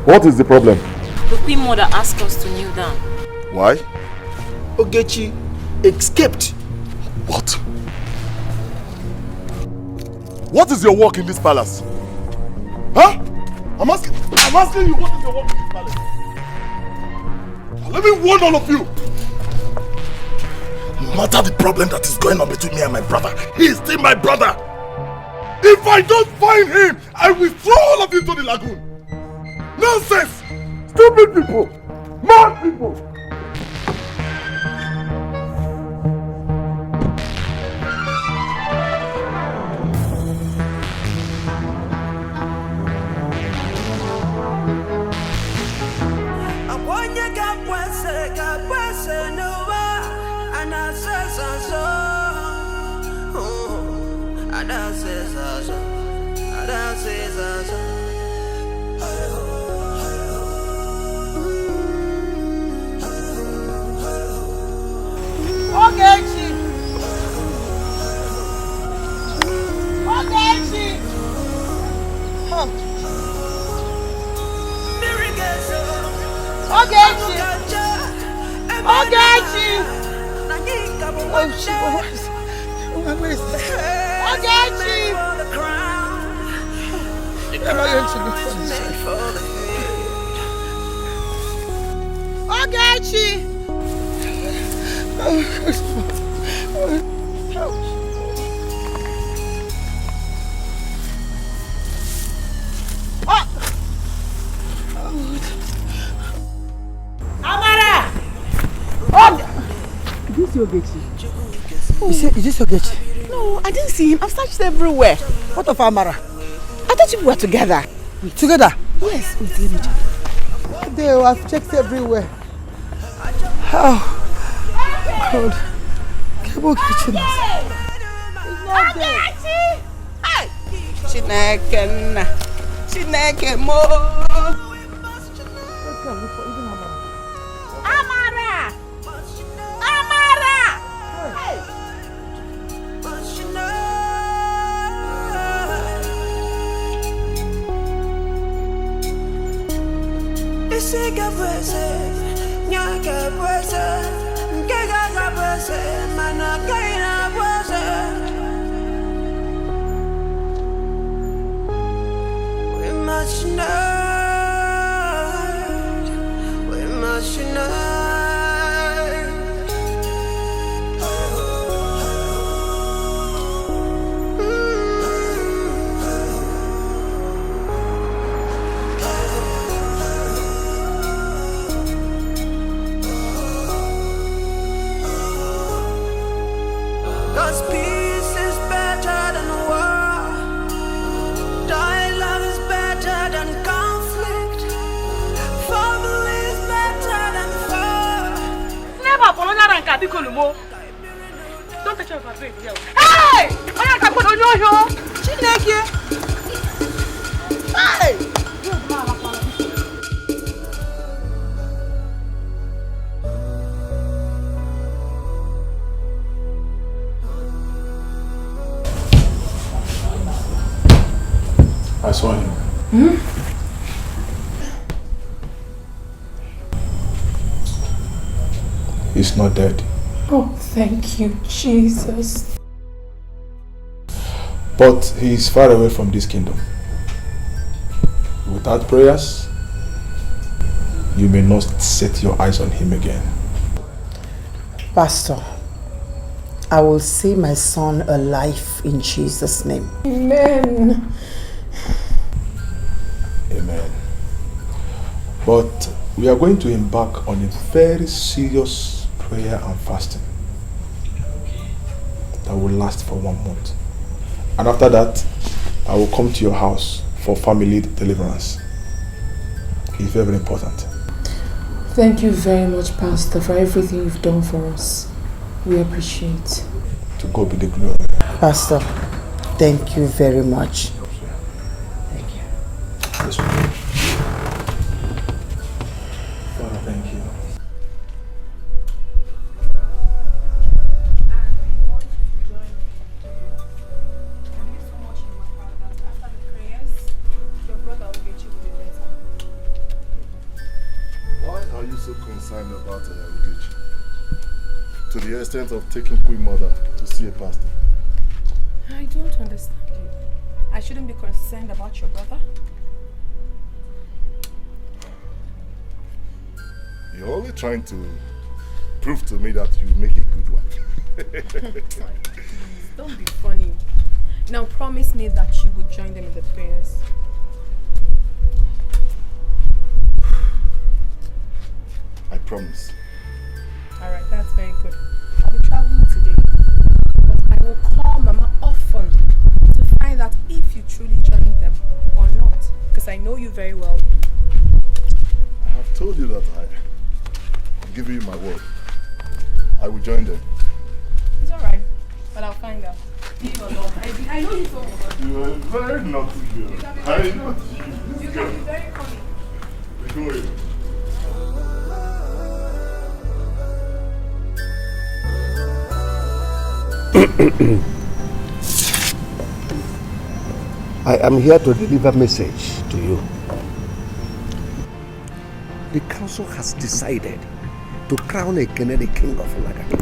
What is the problem? The Queen Mother asked us to kneel down. Why? Ogechi escaped. What? What is your work in this palace? Huh? I'm asking you, what is your work in this palace? Let me warn all of you. No matter the problem that is going on between me and my brother, he is still my brother. If I don't find him, I will throw all of you to the lagoon. Nonsense! Stupid people! Mad people! Ogechi! Ogechi! Ogechi! Ogechi! Oh, where is that? Ogechi! Amara! Is this Ogechi? Is this Ogechi? No, I didn't see him. I've searched everywhere. What of Amara? I thought you were together. Together? Yes, wait, let me check. There, I've checked everywhere. Oh, God. Ogechi is not there. Hey! Chineke mo. Amara! Amara! Hey! Isiga pwese, nyaka pwese, ngega pwese, mana kaina pwese. We must unite, we must unite. Cause peace is better than war. Dialogue is better than conflict. Family is better than war. Never Polonia and Kadikolumo. Don't touch your face. Hey! I can't put on your show. Chineke. Hey! I saw him. He's not dead. Oh, thank you, Jesus. But he is far away from this kingdom. Without prayers, you may not set your eyes on him again. Pastor, I will see my son alive in Jesus' name. Amen. Amen. But we are going to embark on a very serious prayer and fasting that will last for 1 month. And after that, I will come to your house for family deliverance. It's very, very important. Thank you very much, Pastor, for everything you've done for us. We appreciate. To God be the glory. Pastor, thank you very much. Thank you. Father, thank you. Why are you so concerned about Ugechi? To the extent of taking Queen Mother to see a pastor? I don't understand you. I shouldn't be concerned about your brother. You're only trying to prove to me that you make a good wife. Don't be funny. Now promise me that you would join them in the prayers. I promise. Alright, that's very good. I'll be traveling today. But I will call Mama often to find out if you truly joined them or not. Because I know you very well. I have told you that I'm giving you my word. I will join them. It's alright. But I'll find out. Leave alone. I know you so well. You are very naughty girl. I know you. You can be very funny. Don't worry. I am here to deliver a message to you. The council has decided to crown Ekene the king of Nagaki.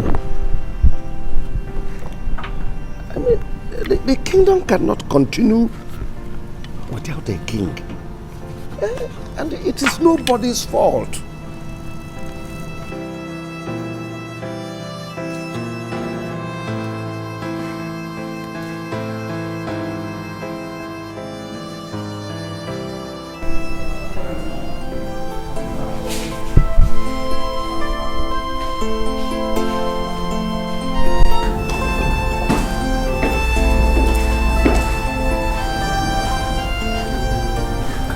I mean, The kingdom cannot continue without a king. And it is nobody's fault.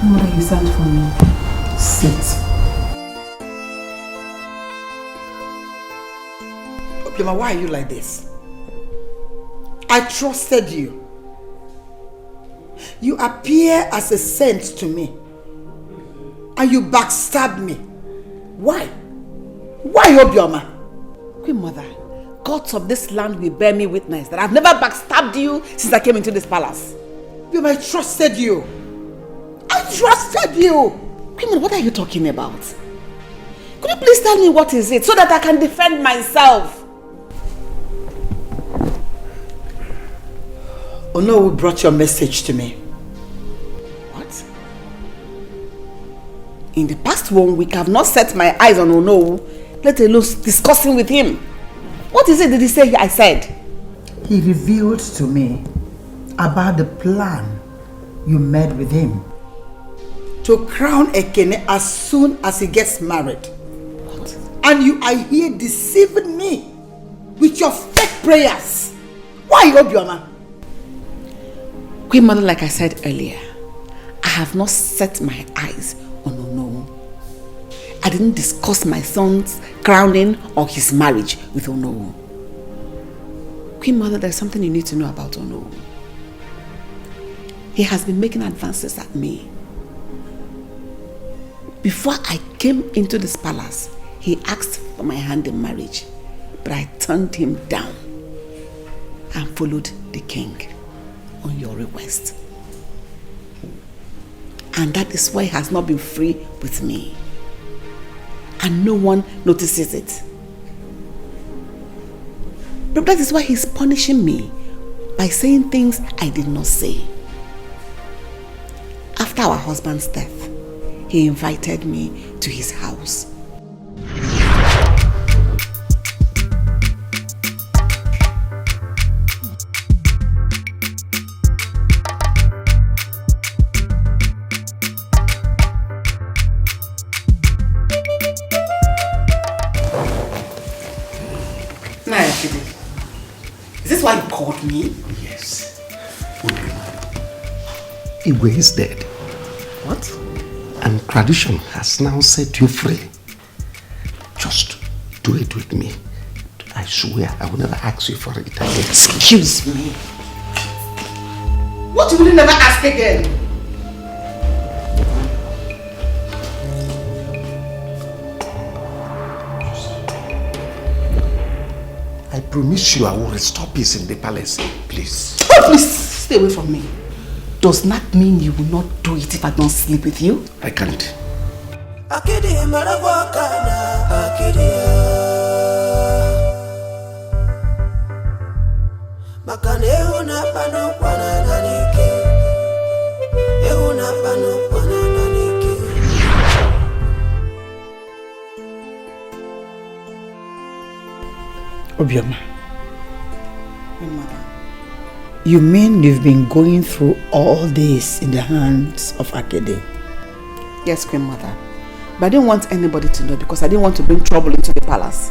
Mother, you sent for me. Sit. Obioma, why are you like this? I trusted you. You appear as a saint to me. And you backstabbed me. Why? Why, Obioma? Queen Mother, gods of this land will bear me witness that I've never backstabbed you since I came into this palace. Obioma, I trusted you. I trusted you! Queen Mother, what are you talking about? Could you please tell me what is it so that I can defend myself? Onowu brought your message to me. What? In the past 1 week, I've not set my eyes on Onowu, let alone discussing with him. What is it did he say I said? He revealed to me about the plan you made with him to crown Ekene as soon as he gets married. What? And you are here deceiving me with your fake prayers. Why, Obioma? Queen Mother, like I said earlier, I have not set my eyes on Onowu. I didn't discuss my son's crowning or his marriage with Onowu. Queen Mother, there's something you need to know about Onowu. He has been making advances at me. Before I came into this palace, he asked for my hand in marriage, but I turned him down and followed the king on your request. And that is why he has not been free with me. And no one notices it. But that is why he's punishing me by saying things I did not say. After our husband's death, he invited me to his house. Is this why you called me? Yes. Igwe is dead. What? And tradition has now set you free. Just do it with me. I swear I will never ask you for it again. Excuse me. What will you never ask again? I promise you I will restore peace in the palace. Please. Oh, please stay away from me. Does not mean you will not do it if I don't sleep with you. I can't. Obioma. You mean you've been going through all this in the hands of Akede? Yes, Queen Mother. But I didn't want anybody to know because I didn't want to bring trouble into the palace.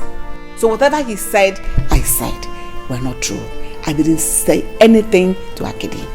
So whatever he said, I said were not true. I didn't say anything to Akede.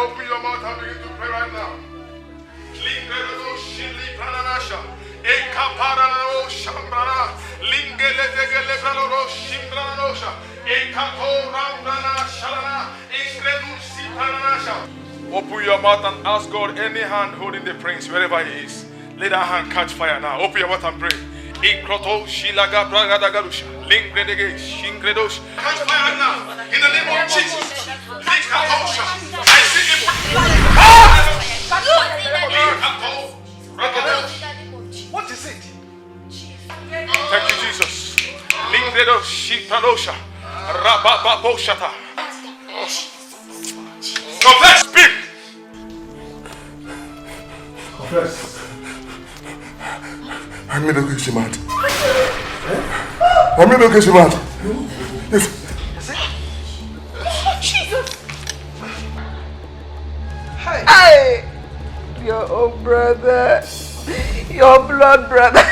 Open your mouth and begin to pray right now. Ekaparano Shambrana, Lingele Degelebrano Shimbranosha, Ekato Rambrana Shalana, Ingredusi Paranasha. Open your mouth and ask God any hand holding the prince wherever he is. Let that hand catch fire now. Open your mouth and pray. Ikroto Shilaga Bragadarusha, Lingredege, Shingredosh. Catch fire now. In the name of Jesus. Likatosha. I see him. What is it? Thank you, Jesus. Lingredo Shipalosha. Rabababoshata. Confess, speak. Confess. I'm in the case mad. I'm in the case mad. Jesus! Hey! Your own brother. Your blood brother.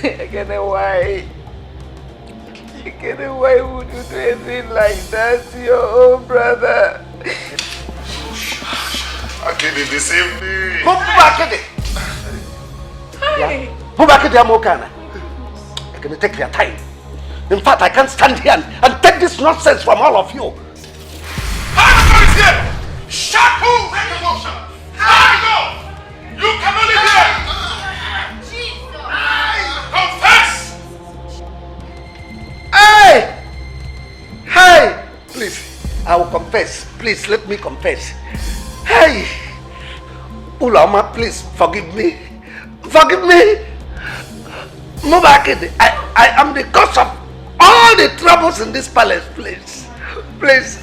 Again, why? Again, why would you do anything like that to your own brother? I can't deceive me. Go back in. Go back in the Amokana. I can take your time. In fact, I can't stand here and take this nonsense from all of you. Pastor is here! Shaku! Go! You cannot live here! Confess! Hey! Hey! Please, I will confess. Please, let me confess. Hey! Ulama, please, forgive me. Forgive me. Mubakid, I am the cause of all the troubles in this palace, please. Please,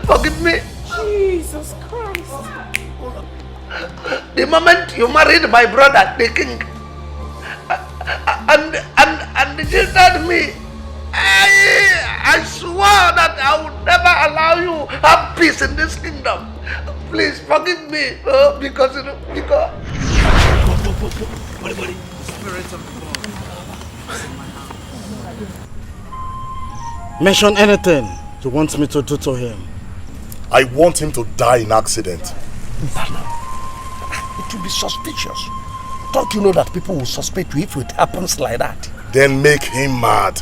forgive me. Jesus Christ. The moment you married my brother, the king, and jilted me, I swore that I would never allow you to have peace in this kingdom. Please forgive me, because. Mention anything you want me to do to him. I want him to die in accident. It will be suspicious. Don't you know that people will suspect you if it happens like that? Then make him mad.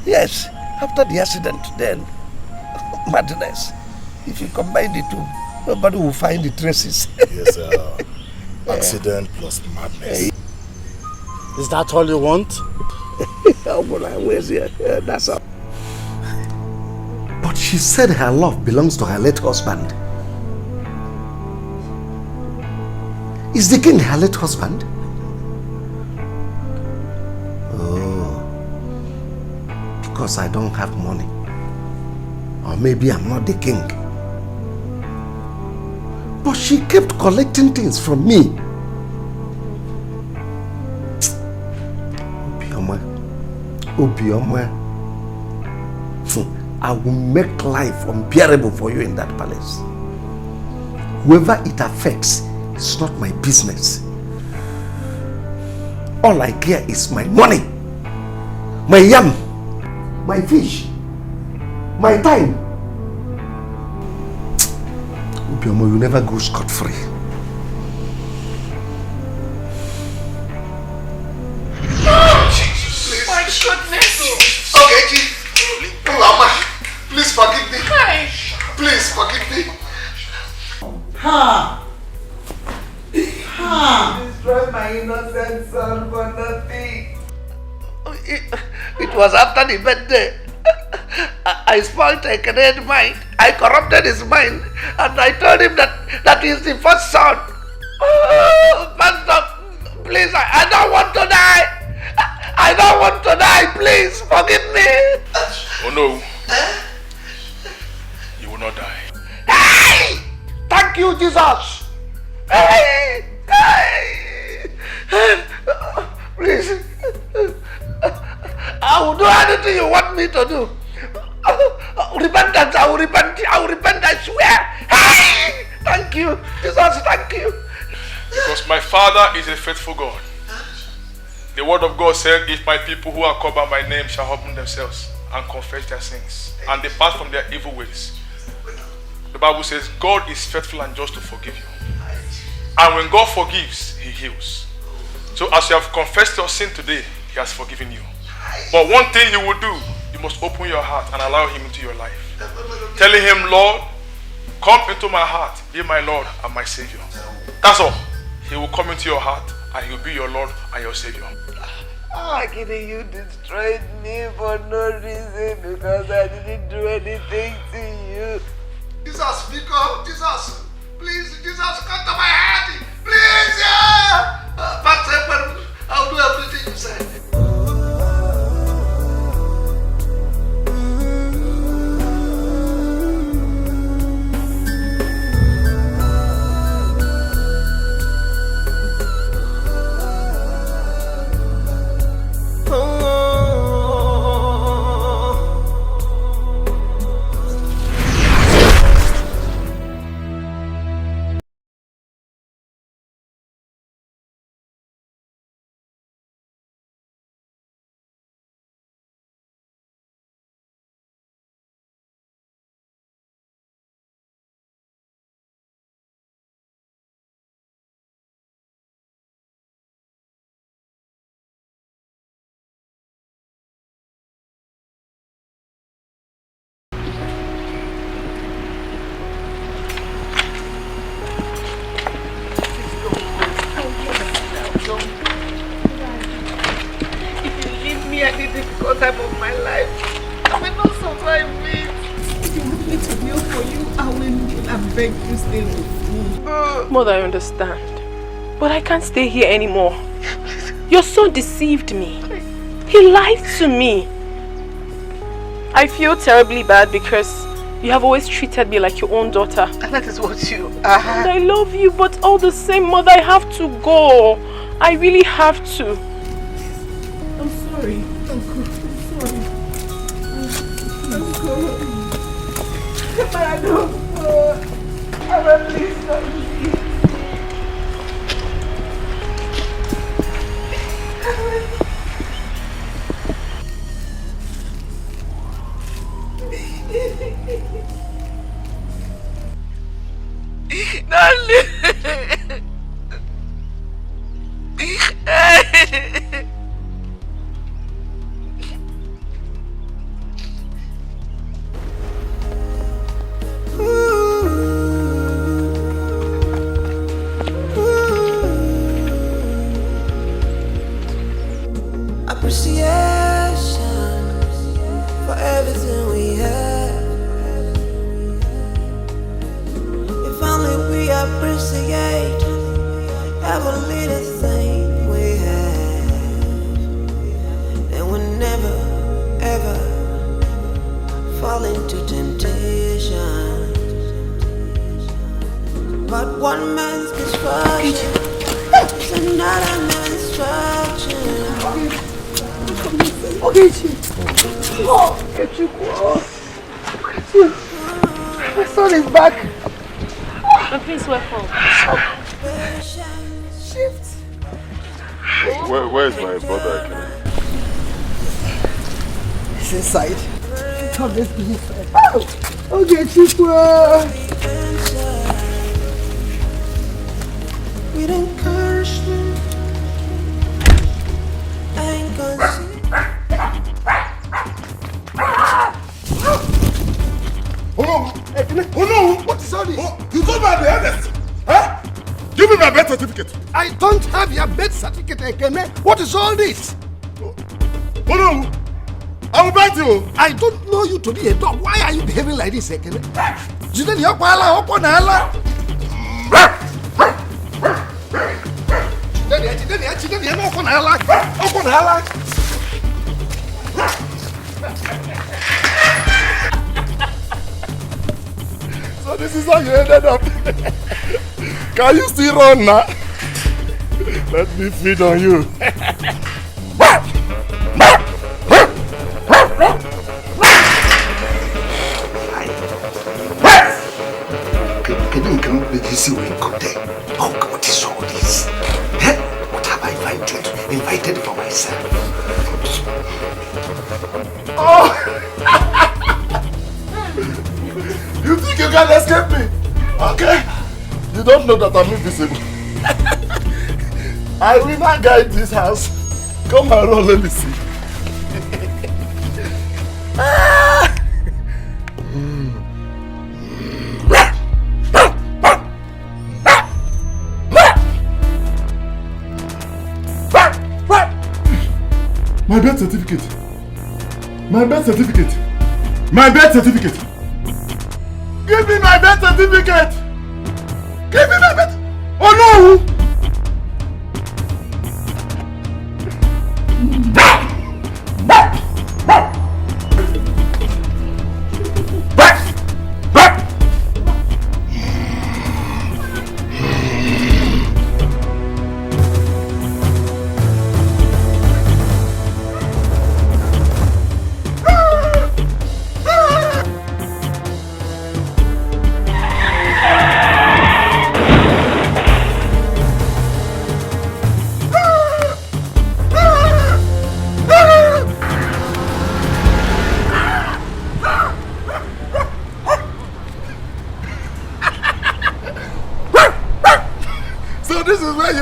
Yes, after the accident, then madness. If you combine the two, nobody will find the traces. Yes, sir. Accident plus madness. Is that all you want? That's all. But she said her love belongs to her late husband. Is the king her late husband? Oh, because I don't have money. Or maybe I'm not the king. But she kept collecting things from me. Obioma, I will make life unbearable for you in that palace. Whoever it affects, it's not my business. All I care is my money, my yam, my fish, my time. Obioma, you never go scot-free. Goodness! Okay, Chief. Mama, please forgive me. Please forgive me. Ha! Destroy my innocent son for nothing. It was after the birthday. I spoiled a great mind. I corrupted his mind, and I told him that he's the first son. Oh, Pastor, please, I don't want to die. I don't want to die, please forgive me. Oh no. You will not die. Hey! Thank you, Jesus. Hey! Hey! Please. I will do anything you want me to do. Repentance, I will repent, I swear. Hey! Thank you, Jesus, thank you. Because my Father is a faithful God. The word of God said, if my people who are called by my name shall humble themselves and confess their sins and depart from their evil ways. The Bible says God is faithful and just to forgive you. And when God forgives, He heals. So as you have confessed your sin today, He has forgiven you. But one thing you will do, you must open your heart and allow Him into your life. Telling Him, Lord, come into my heart, be my Lord and my Savior. That's all. He will come into your heart and He will be your Lord and your Savior. Akini, you destroyed me for no reason because I didn't do anything to you. Jesus, because Jesus, please, Jesus, come to my heart, please, yeah. But I'll do everything you said. Time of my life. I will not survive it. If you want me to kneel for you, I will kneel and beg you stay with me. Mother, I understand. But I can't stay here anymore. Your son deceived me. He lied to me. I feel terribly bad because you have always treated me like your own daughter. And that is what you are. And I love you, but all the same, Mother, I have to go. I really have to. I'm sorry. But I don't know. I'm at least not leave. Where's my brother? He's inside. Come, let's be inside. Oh, okay, Chikwa. We don't curse me. I ain't gonna see. Oh no! What is all this? You told me I'm the eldest. Huh? Give me my birth certificate. I don't have your birth certificate, Ekene. What is all this? Oh no! I will bite you. I don't know you to be a dog. Why are you behaving like this, Ekene? Jide ni ọ̀pọ̀ ala, ọ̀pọ̀ na ala. Jide ni ọ̀pọ̀ na ala, ọ̀pọ̀ na ala. So this is how you ended up. Can you still run now? Let me feed on you. Can you see where you go there? Oh, what is all this? What have I invited for myself? Oh! You think you can escape me? Okay. You don't know that I'm invisible. I will not guide this house. Come and roll, let me see. My birth certificate. My birth certificate. My birth certificate. Give me my birth certificate. Give me my birth. Oh no!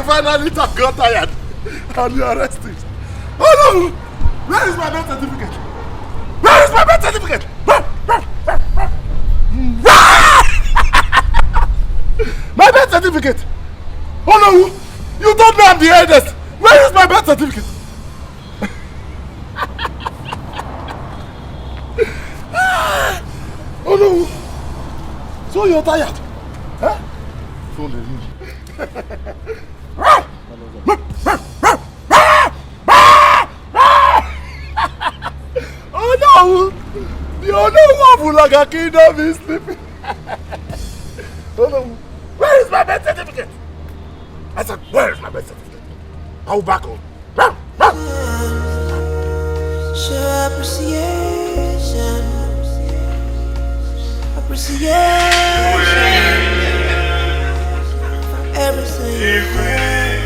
Finally got tired and you arrested. Oh no! Where is my birth certificate? Where is my birth certificate? My birth certificate! Oh no! You told me I'm the eldest! Where is my birth certificate? Oh no! So you're tired? Huh? Oh no! The only one like a kingdom is sleeping. Oh no! Where is my birth certificate? I said, where is my birth certificate? I'll back home. Show appreciation. Appreciation. Everything you have.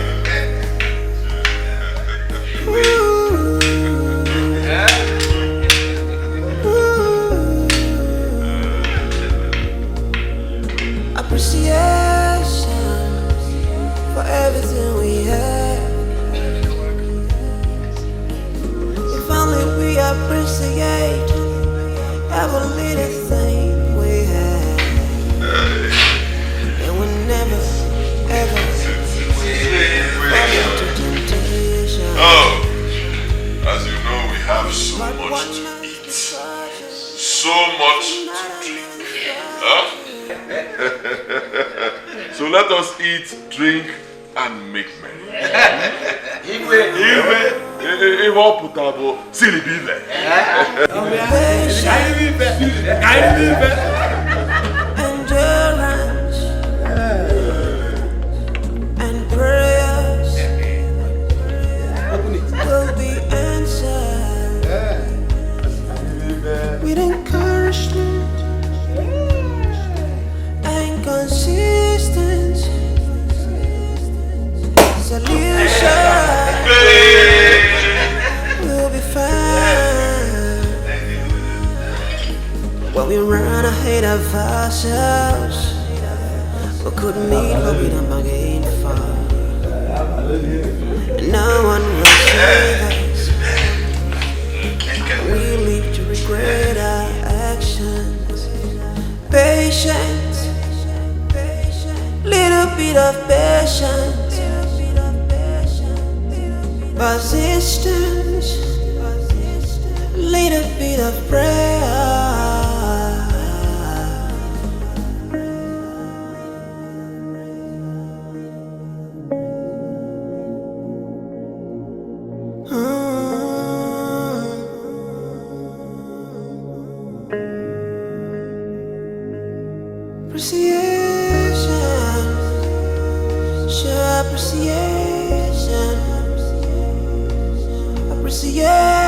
Appreciation for everything we have. If only we appreciate every little thing we have, and we never ever fall into temptation. Oh, as you know, we have so much to eat, so much to drink. Huh? So let us eat, drink, and make merry. Endurance and prayers will be answered with encouragement and consistency. Solution will be found when we run ahead of ourselves. We could meet what we don't bargain for. No one will save us. We live to regret our actions. Patience, little bit of patience. Persistence, little bit of prayer. Appreciation, show appreciation. Appreciation.